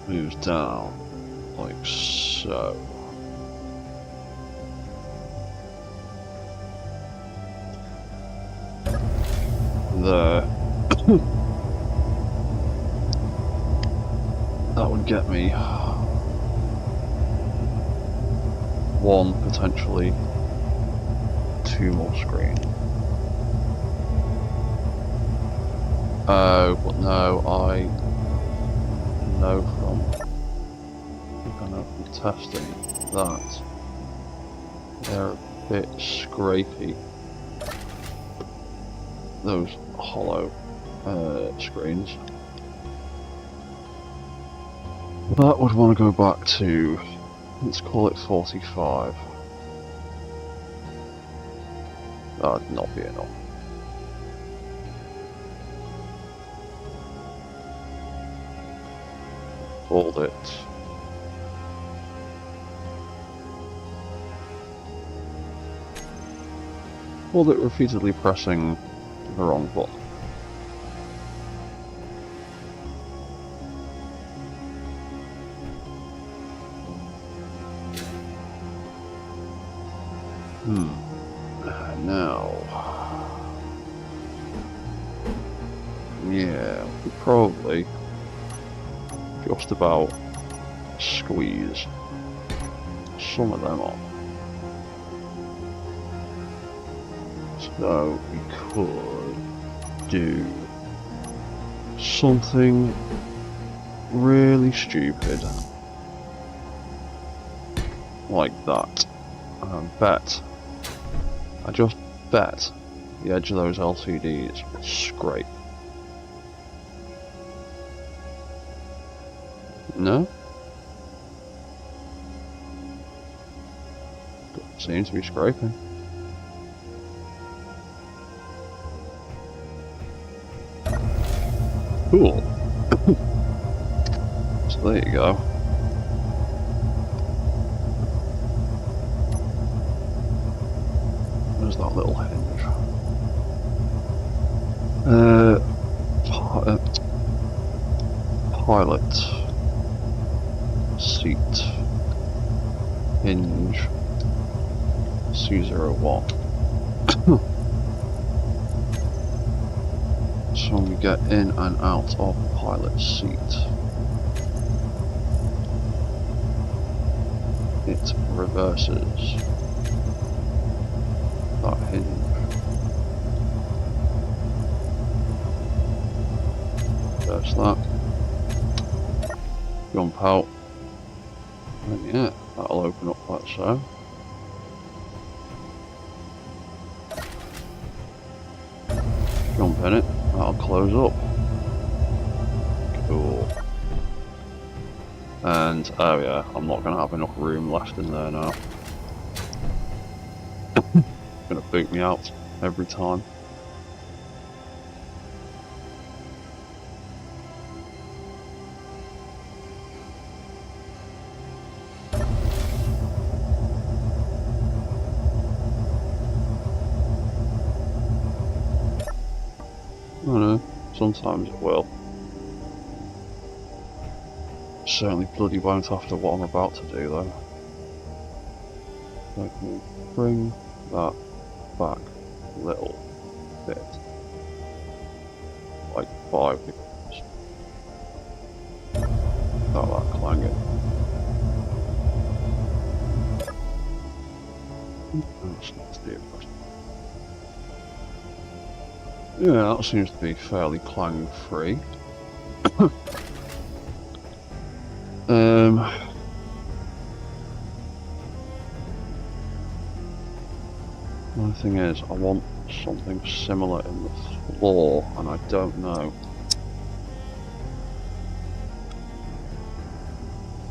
moves down like so. There. That would get me 1, potentially 2 more screens. Oh, but no, I know from testing that they're a bit scrapey, those hollow screens. That would want to go back to, let's call it 45. That'd not be enough. Hold it. Hold it repeatedly pressing the wrong button. Now... yeah, we probably just about squeeze some of them on. So we could do something really stupid like that. I just bet the edge of those LCDs will scrape. No? Doesn't seem to be scraping. Cool. So there you go. There's that little hinge. Pilot seat hinge C01. So when we get in and out of the pilot seat, it reverses that hinge. There's that. Jump out. And yeah, that'll open up like so. Jump in it, that'll close up. Cool. And, oh yeah, I'm not going to have enough room left in there now. Gonna boot me out every time. I don't know, sometimes it will. Certainly bloody won't after what I'm about to do though. Let me bring that back a little bit. Like 5 degrees. Without that clanging. That's not the impression. Yeah, that seems to be fairly clang free. My thing is, I want something similar in the floor, and I don't know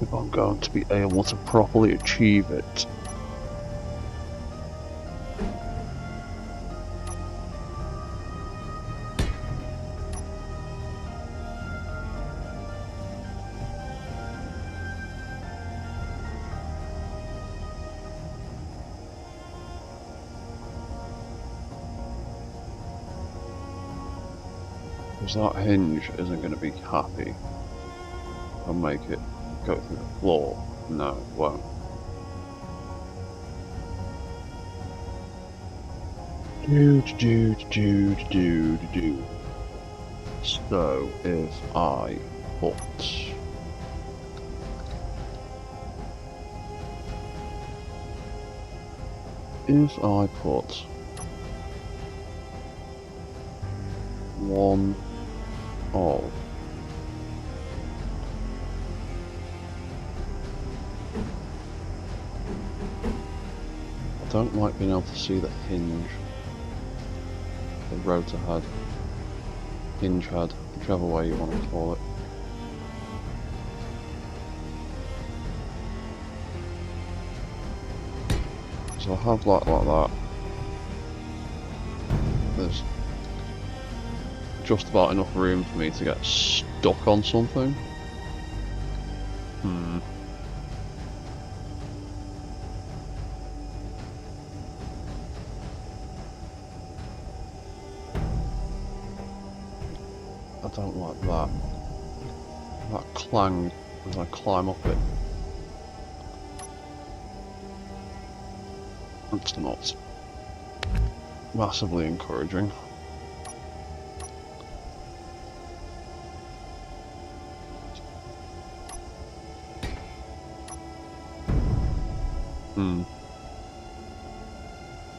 if I'm going to be able to properly achieve it. Because that hinge isn't going to be happy. I'll make it go through the floor. No, it won't. Do. So if I put one of I don't like being able to see the hinge, the rotor head, hinge head, whichever way you want to call it. So I have like that. There's just about enough room for me to get stuck on something. I don't like that. That clang as I climb up it. It's not massively encouraging.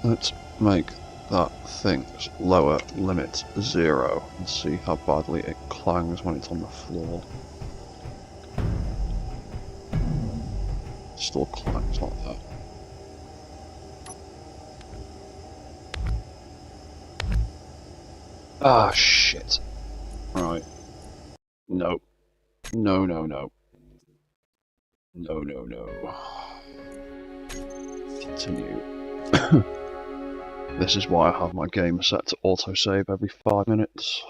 Let's make that thing's lower limit 0 and see how badly it clangs when it's on the floor. Still clangs like that. Ah, shit. Right. No. No, no, no. No, no, no. Continue. This is why I have my game set to autosave every 5 minutes.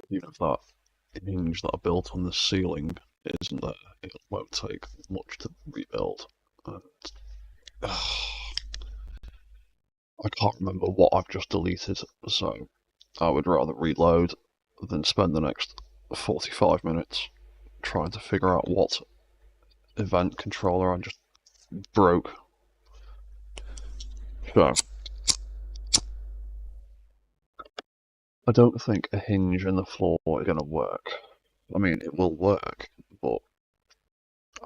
Even if that hinge that I built on the ceiling isn't there, it won't take much to rebuild. And, I can't remember what I've just deleted, so I would rather reload than spend the next 45 minutes trying to figure out what event controller I just broke. So, I don't think a hinge in the floor is going to work. I mean, it will work, but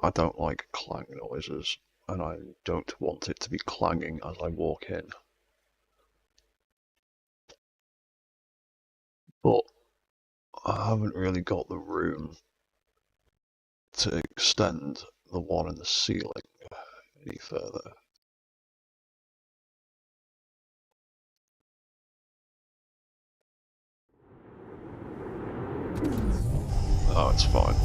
I don't like clang noises, and I don't want it to be clanging as I walk in. But I haven't really got the room to extend the one in the ceiling any further. Oh, it's fine.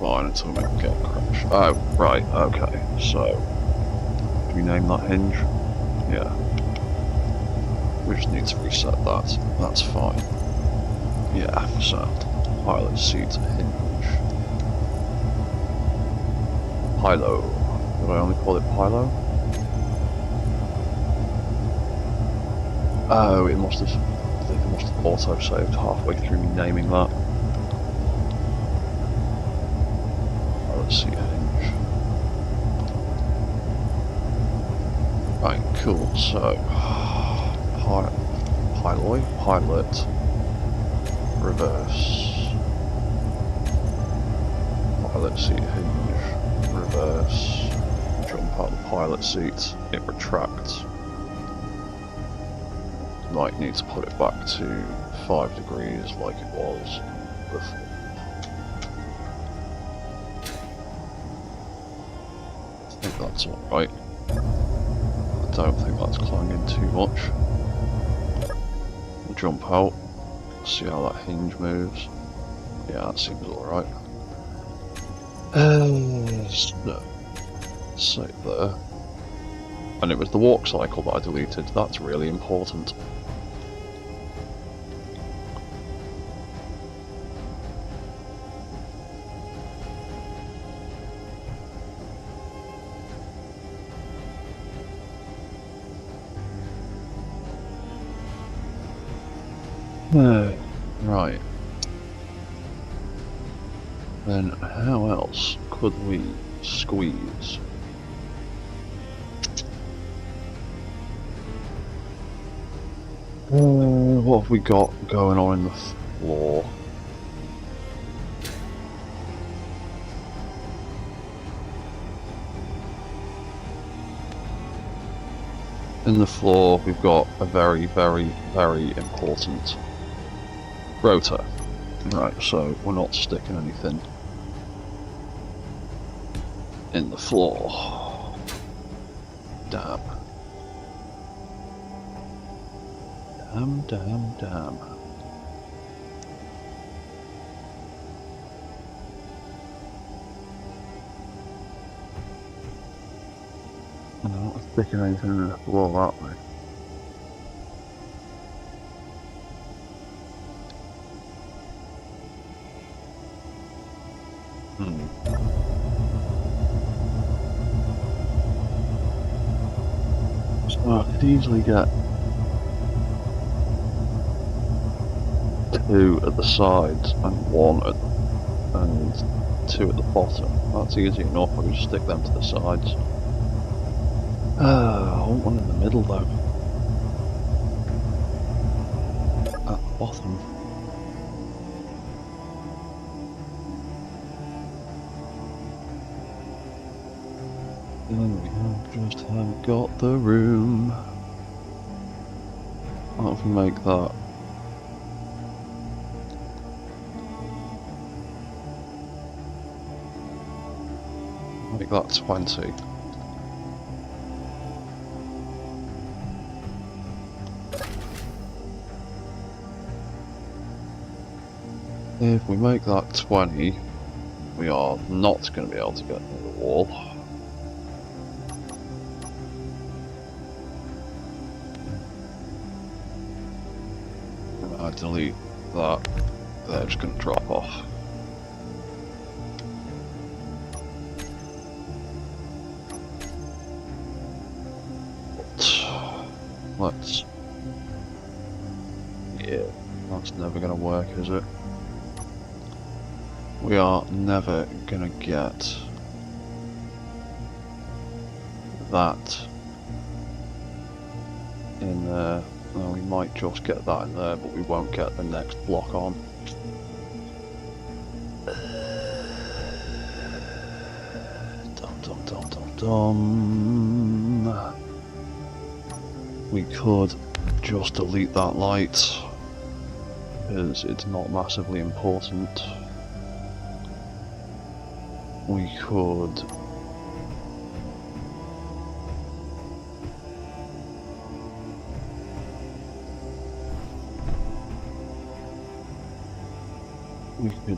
Fine until we get a crash. Oh, right, okay. So, do we name that hinge? Yeah. We just need to reset that. That's fine. Yeah, so, pilot seat hinge. Pilo. Did I only call it Pilo? Oh, it must have. I think it must have auto-saved halfway through me naming that. Let's see, hinge. Right, cool. So, pilot, reverse, pilot seat hinge, reverse, jump out the pilot seat. It retracts. Might need to put it back to 5 degrees like it was before. I think that's alright. I don't think that's clanging too much. We'll jump out, see how that hinge moves. Yeah, that seems alright. So, save there. And it was the walk cycle that I deleted. That's really important. Right. Then how else could we squeeze? What have we got going on in the floor? In the floor, we've got a very, very, very important rotor. Right, so we're not sticking anything in the floor. Damn. Damn. I'm not sticking anything in the wall that way. So I could easily get 2 at the sides and 1 and 2 at the bottom. That's easy enough. I can just stick them to the sides. I want one in the middle though. At the bottom. And we just haven't got the room. What if we make that? Make that 20. If we make that 20, we are not going to be able to get near the wall. I delete that, they're just going to drop off. But yeah, that's never going to work, is it? We are never going to get that in there. Well, we might just get that in there, but we won't get the next block on. We could just delete that light, because it's not massively important. We could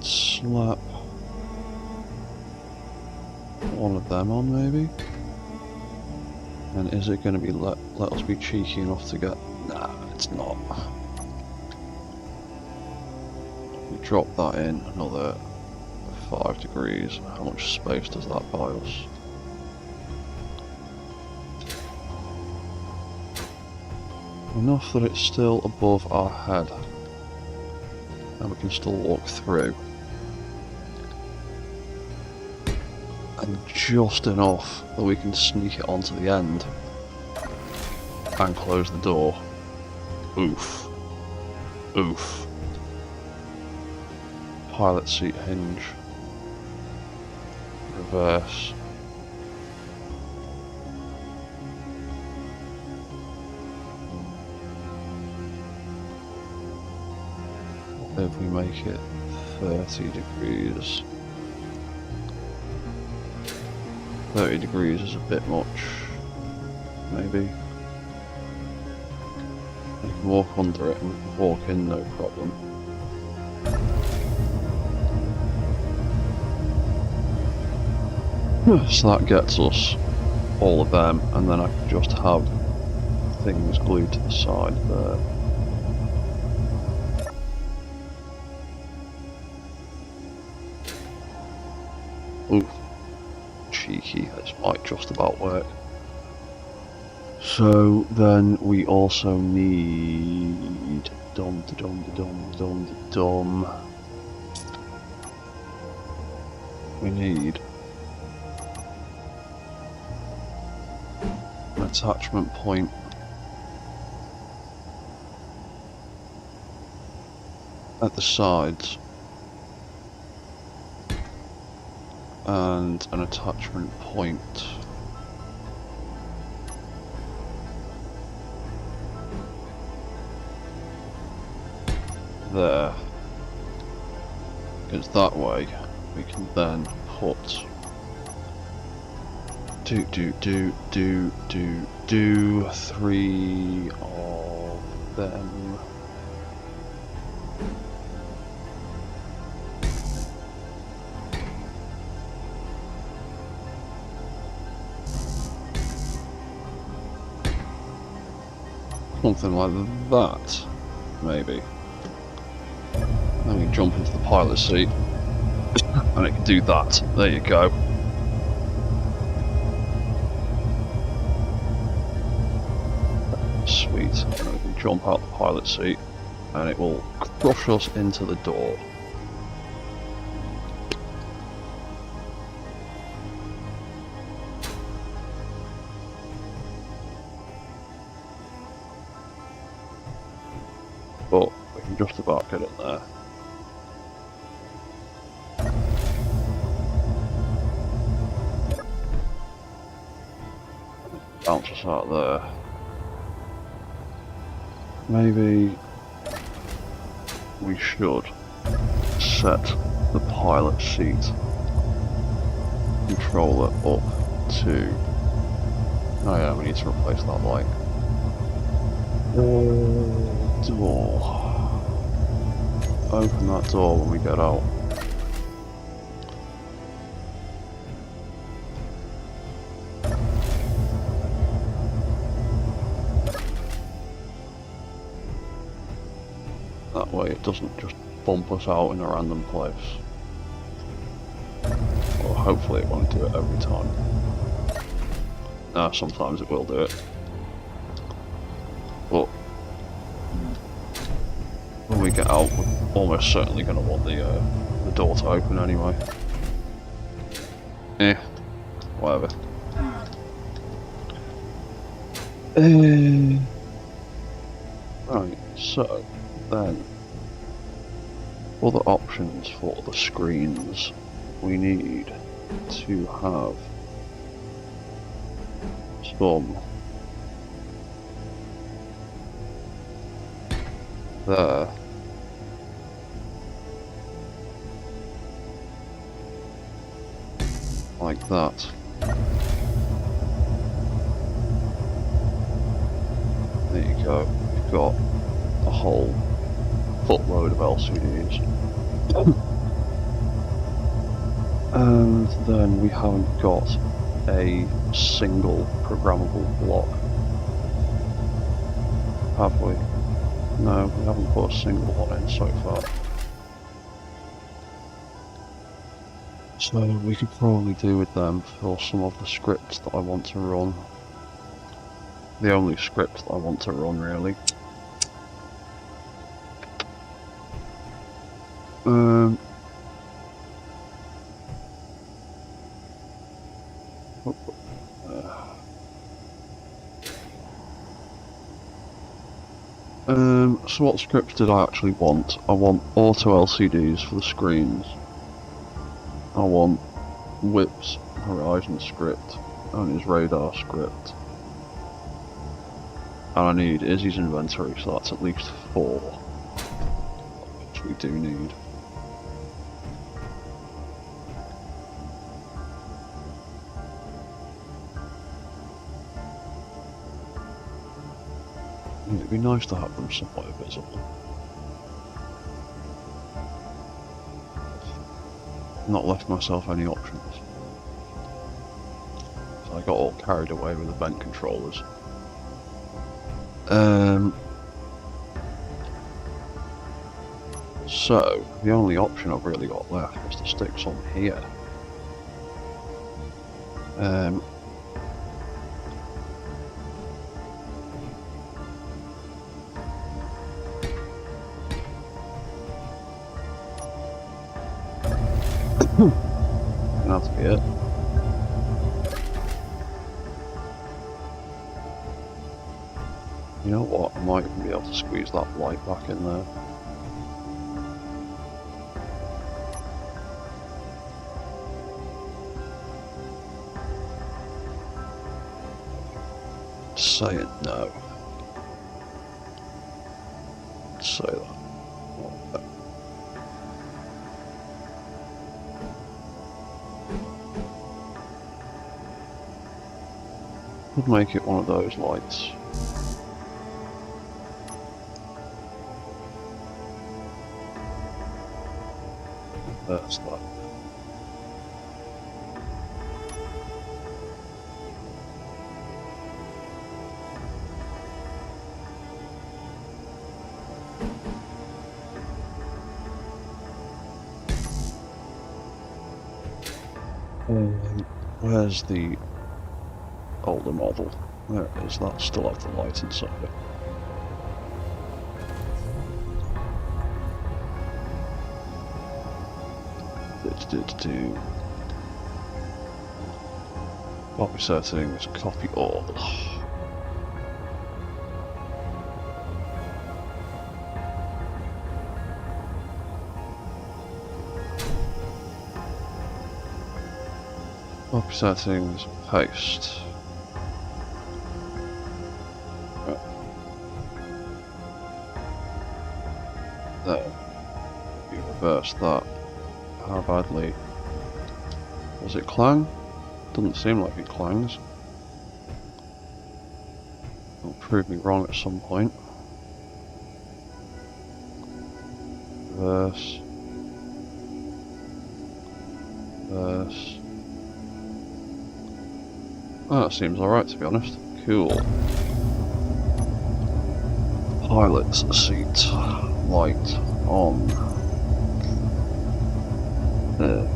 slap one of them on maybe. And is it going to be let us be cheeky enough to get? Nah, it's not. We drop that in another 5 degrees. How much space does that buy us? Enough that it's still above our head. And we can still walk through. And just enough that we can sneak it onto the end and close the door. Oof. Oof. Pilot seat hinge. Reverse. If we make it 30 degrees. 30 degrees is a bit much, maybe. We can walk under it and we can walk in, no problem. So that gets us all of them, and then I can just have things glued to the side there. Ooh. Cheeky, this might just about work. So then we also need we need an attachment point at the sides and an attachment point there, because that way we can then put do 3 of them something like that, maybe. Then we jump into the pilot seat, and it can do that. There you go. Sweet. And then we can jump out the pilot seat, and it will crush us into the door. But we can just about get in there. Bounce us out there. Maybe we should set the pilot seat controller up to... Oh yeah, we need to replace that light. Door. Open that door when we get out. That way it doesn't just bump us out in a random place. Or hopefully it won't do it every time. Sometimes it will do it. But when we get out, we're almost certainly going to want the door to open anyway. Whatever. Right, so then other options for the screens. We need to have some there. Like that. There you go. We've got a whole footload of LCDs. And then we haven't got a single programmable block. Have we? No, we haven't put a single one in so far. So we could probably do with them for some of the scripts that I want to run. The only script that I want to run, really. So what scripts did I actually want? I want auto LCDs for the screens. I want Whip's Horizon script and his radar script. And I need Izzy's inventory, so that's at least 4. Which we do need. It'd be nice to have them somewhat visible. Not left myself any options. So I got all carried away with the vent controllers. So the only option I've really got left is to stick some here. That's it. You know what? I might even be able to squeeze that light back in there. Say it no. Say that. Would make it one of those lights. That's that. Where's the older model? There it is, that still have the light inside it. Copy settings, copy all. Copy settings, paste. There. You reverse that. How badly does it clang? Doesn't seem like it clangs. It'll prove me wrong at some point. Reverse. Reverse. Oh, that seems alright, to be honest. Cool. Pilot's seat. Light on. There.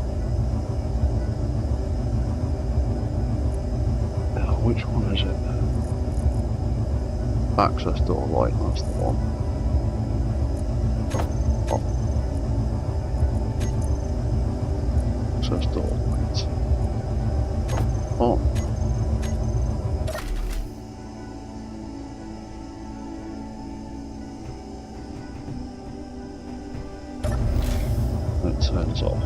Now, which one is it? Access door light, that's the one. Oh. Access door light. On. It turns off.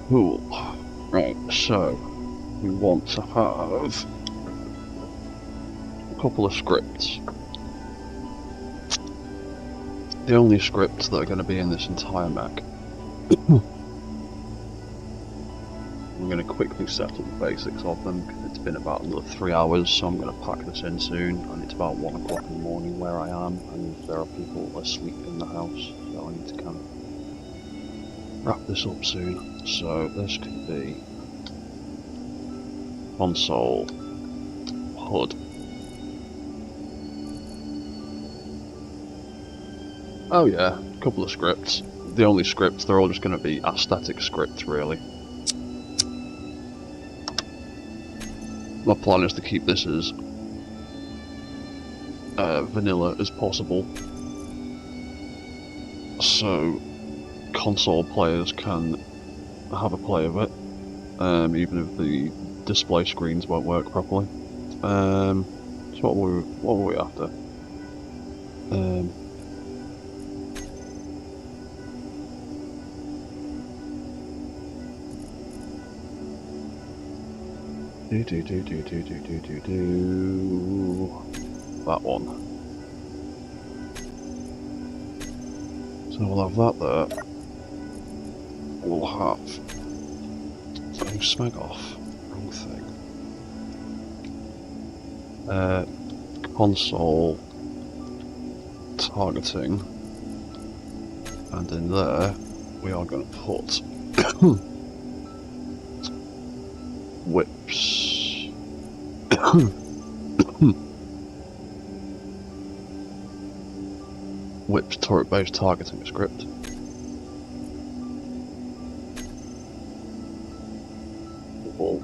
Cool. Right, so we want to have a couple of scripts. The only scripts that are going to be in this entire mech. I'm going to quickly settle the basics of them. It's been about another 3 hours, so I'm going to pack this in soon, and it's about 1 o'clock in the morning where I am, and there are people asleep in the house, so I need to kind of wrap this up soon. So this could be console, HUD. Oh yeah, a couple of scripts. The only scripts, they're all just going to be aesthetic scripts really. My plan is to keep this as vanilla as possible, so console players can have a play of it, even if the display screens won't work properly. So what were we after? That one. So we'll have that there. We'll have... Oh, smeg off. Wrong thing. Console targeting. And in there, we are going to put whips. Whips turret-based targeting script. We'll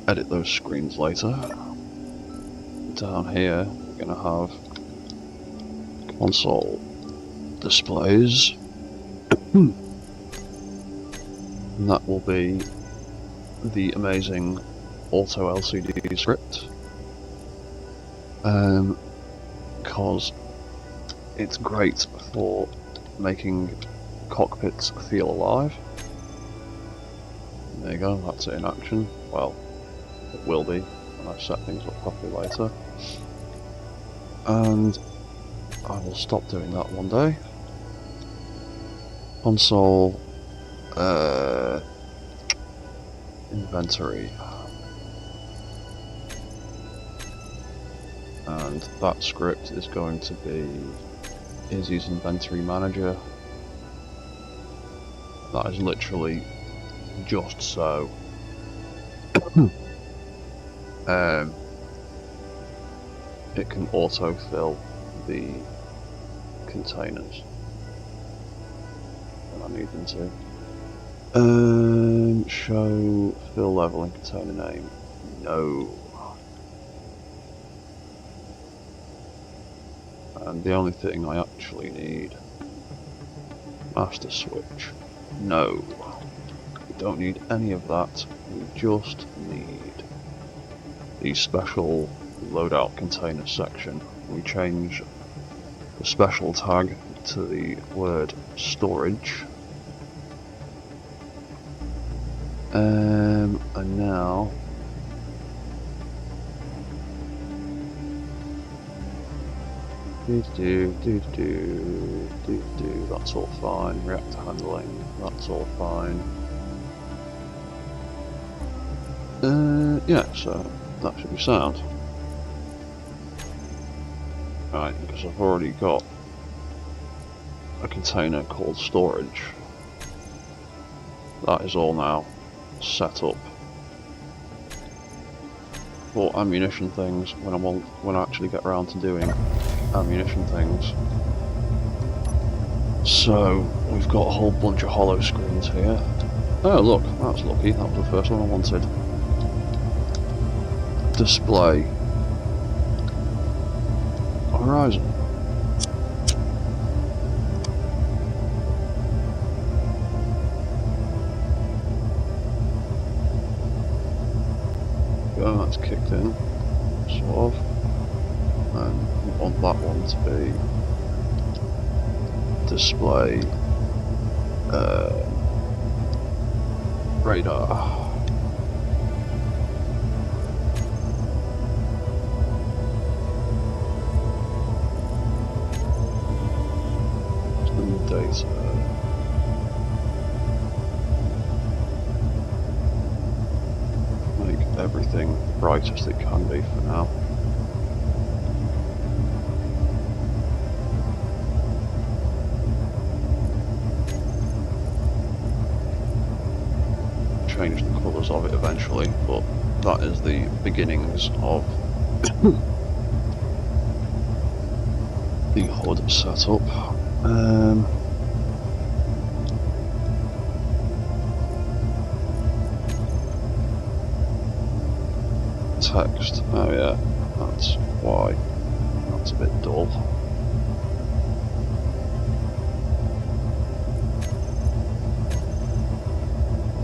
edit those screens later. Down here, we're going to have console displays. And that will be the amazing auto LCD script. Because it's great for making cockpits feel alive. There you go, that's it in action. Well, it will be when I set things up properly later. And I will stop doing that one day. Console inventory. And that script is going to be Izzy's inventory manager. That is literally just so it can autofill the containers. And I need them to. Show fill level and container name. No. And the only thing I actually need, master switch. No. We don't need any of that. We just need the special loadout container section. We change the special tag to the word storage. And now that's all fine. Reactor handling, that's all fine. Yeah, so that should be sound. Right, because I've already got a container called storage. That is all now set up for ammunition things when I actually get around to doing ammunition things. So we've got a whole bunch of hollow screens here. Oh look, that's lucky, that was the first one I wanted. Display horizon. Oh, that's kicked in, sort of. And we want that one to be display radar. Data. Make everything the brightest it can be for now. Change the colours of it eventually, but that is the beginnings of the HUD setup. Text, oh yeah, that's why. That's a bit dull.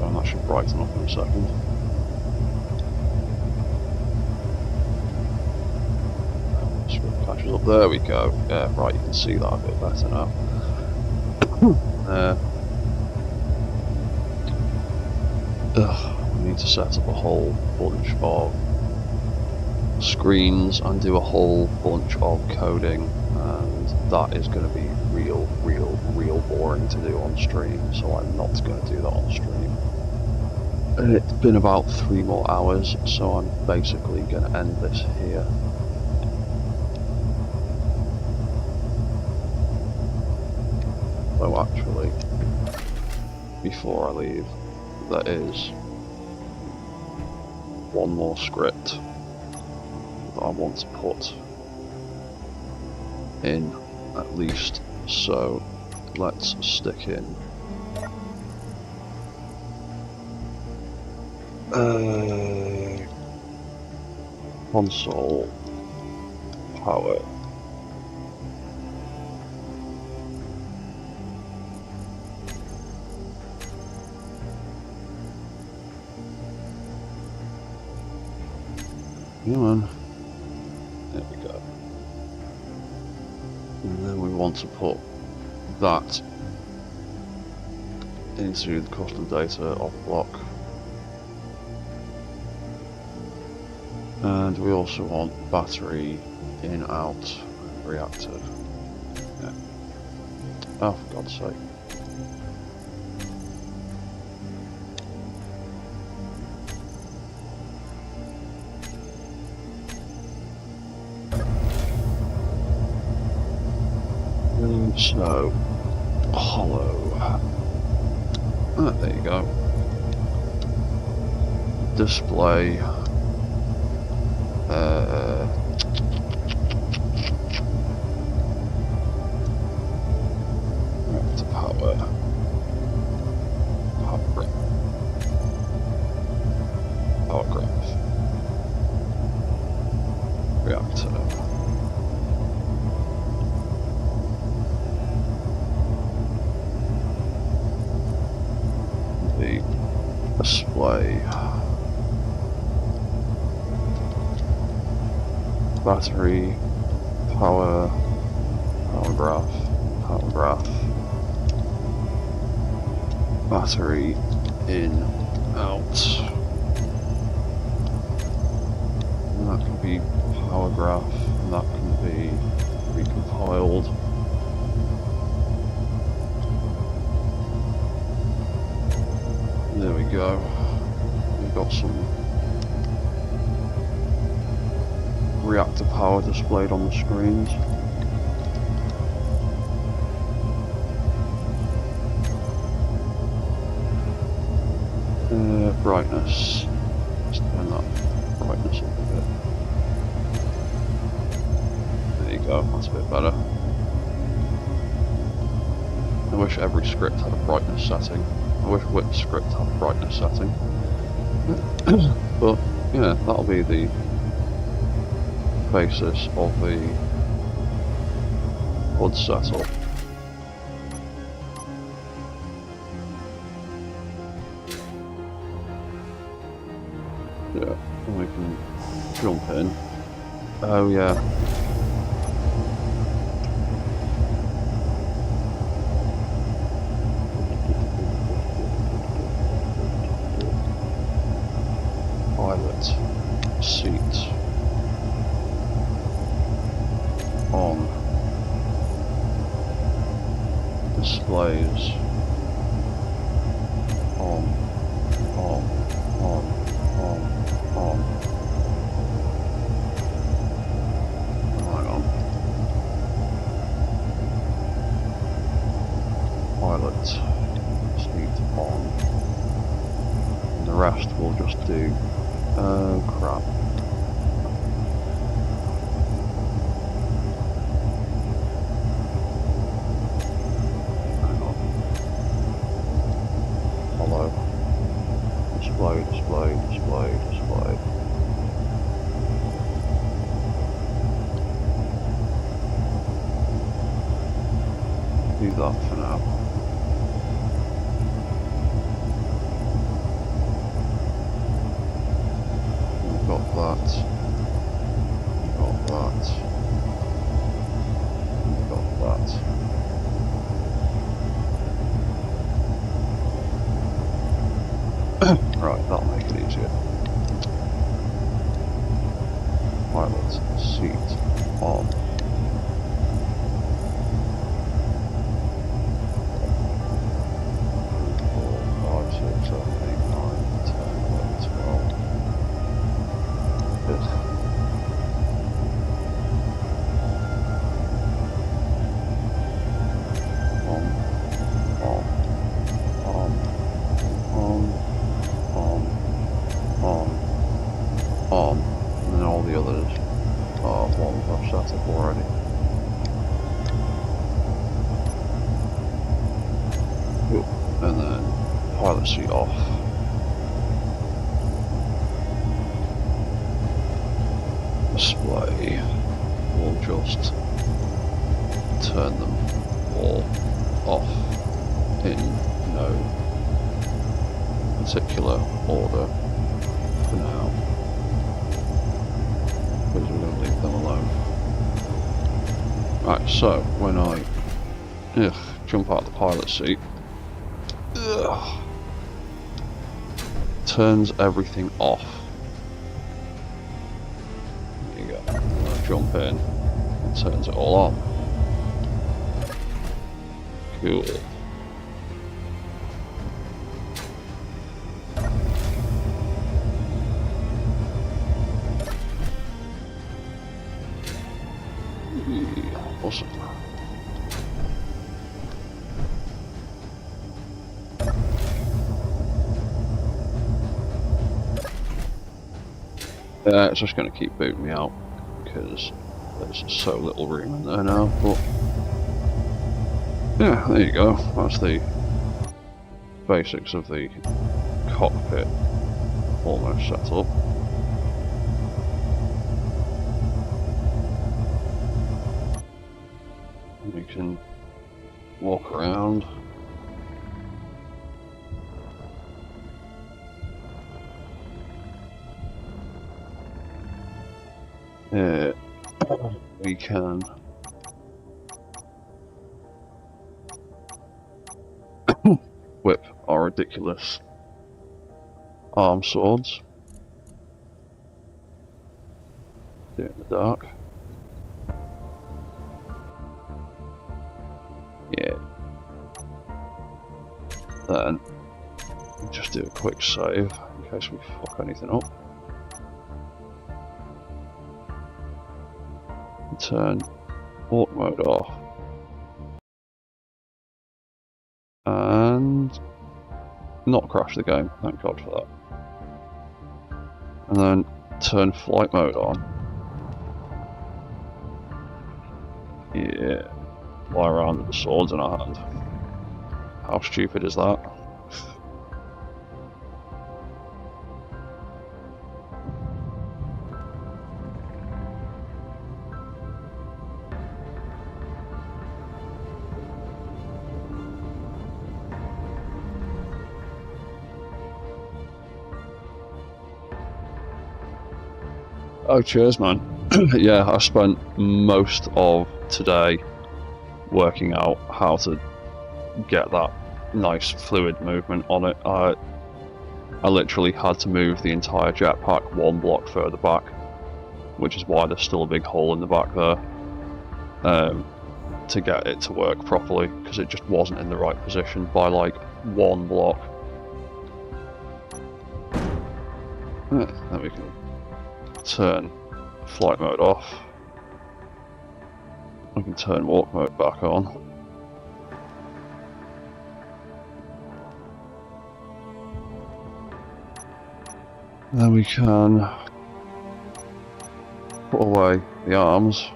And that should brighten up in a second. Catches up, there we go. Yeah, right, you can see that a bit better now. We need to set up a whole bunch of screens and do a whole bunch of coding, and that is going to be real boring to do on stream, so I'm not going to do that on stream. It's been about 3 more hours, so I'm basically going to end this here. Oh, actually, before I leave, there is one more script that I want to put in at least, so let's stick in console power. Come on. There we go. And then we want to put that into the custom data off block. And we also want battery in, out, reactor. Yeah. Oh, for God's sake. So, hollow. Ah, there you go. Display. reactor. The display. Battery, power graph, battery, in, out. And that can be power graph, and that can be recompiled. There we go. We've got some reactor power displayed on the screens. Brightness. Let's turn that brightness up a bit. There you go, that's a bit better. I wish every script had a brightness setting. I wish which script had a brightness setting. But yeah, that'll be the basis of the HUD setup. Yeah, and we can jump in. Oh yeah. Pilot seat on. Displays on. Hang on. Pilot seat on. And the rest we'll just do. Oh crap. Hang on. Follow. Display. Do that for now. We've got that. We've got that. We've got that. Right, that'll make it easier. Pilot seat on. 'She off. Display. We'll just turn them all off in no particular order for now, because we're going to leave them alone. Right, so when I jump out of the pilot seat, turns everything off. There you go. I jump in, it turns it all on. Cool. Awesome. It's just going to keep booting me out because there's so little room in there now, but yeah, there you go. That's the basics of the cockpit almost set up. can walk around. We can whip our ridiculous arm swords. Do it in the dark. Yeah. Then just do a quick save in case we fuck anything up. Turn walk mode off. And not crash the game, thank God for that. And then turn flight mode on. Yeah, fly around with the swords in our hand. How stupid is that? Oh, cheers, man. Yeah, I spent most of today working out how to get that nice fluid movement on it. I literally had to move the entire jetpack one block further back, which is why there's still a big hole in the back there, to get it to work properly, because it just wasn't in the right position by like one block. Then we can turn flight mode off. I can turn walk mode back on. Then we can put away the arms.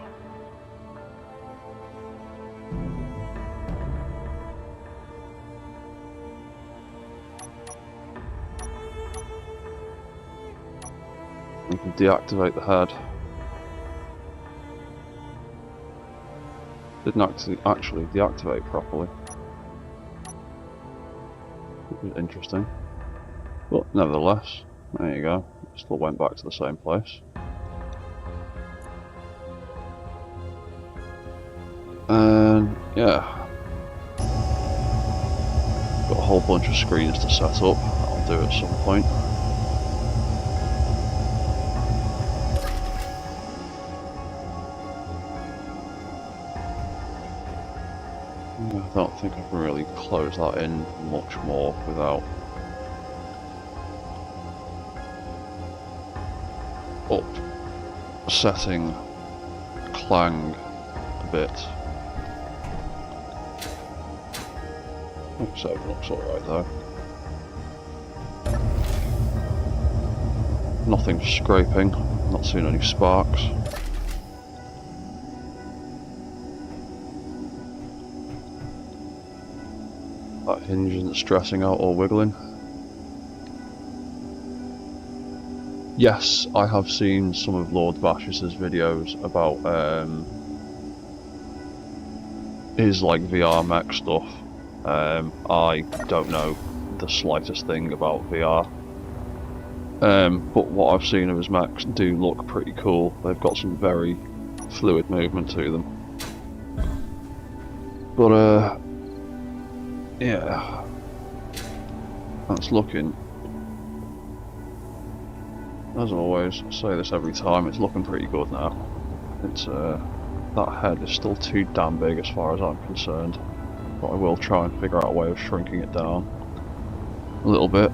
We can deactivate the head. Didn't actually deactivate properly, which is interesting. But nevertheless, there you go. It still went back to the same place. And yeah, got a whole bunch of screens to set up. I'll do at some point. I don't think I can really close that in much more without upsetting Clang a bit. So it looks alright though. Nothing scraping, not seeing any sparks. That hinge isn't stressing out or wiggling. Yes, I have seen some of Lord Vash's videos about his like VR mech stuff. I don't know the slightest thing about VR. But what I've seen of his mechs do look pretty cool. They've got some very fluid movement to them. But yeah, that's looking, as always, I say this every time, it's looking pretty good now. It's that head is still too damn big as far as I'm concerned, but I will try and figure out a way of shrinking it down a little bit.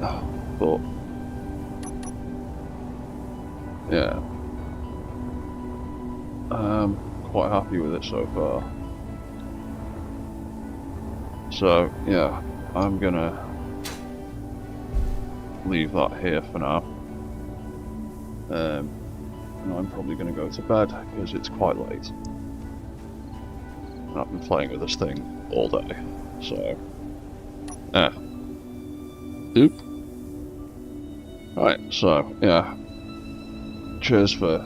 But yeah, I'm quite happy with it so far. So yeah, I'm gonna leave that here for now. And I'm probably gonna go to bed because it's quite late. And I've been playing with this thing all day. So yeah. Oop. Right, so yeah. Cheers for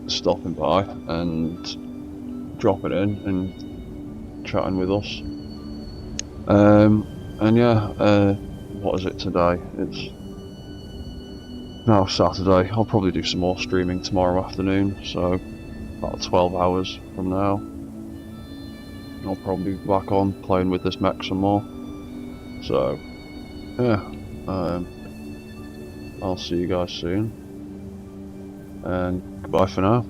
stopping by, and dropping in and chatting with us. And yeah, what is it today? It's now Saturday. I'll probably do some more streaming tomorrow afternoon, so about 12 hours from now. I'll probably be back on playing with this mech some more. So, yeah, I'll see you guys soon, and goodbye for now.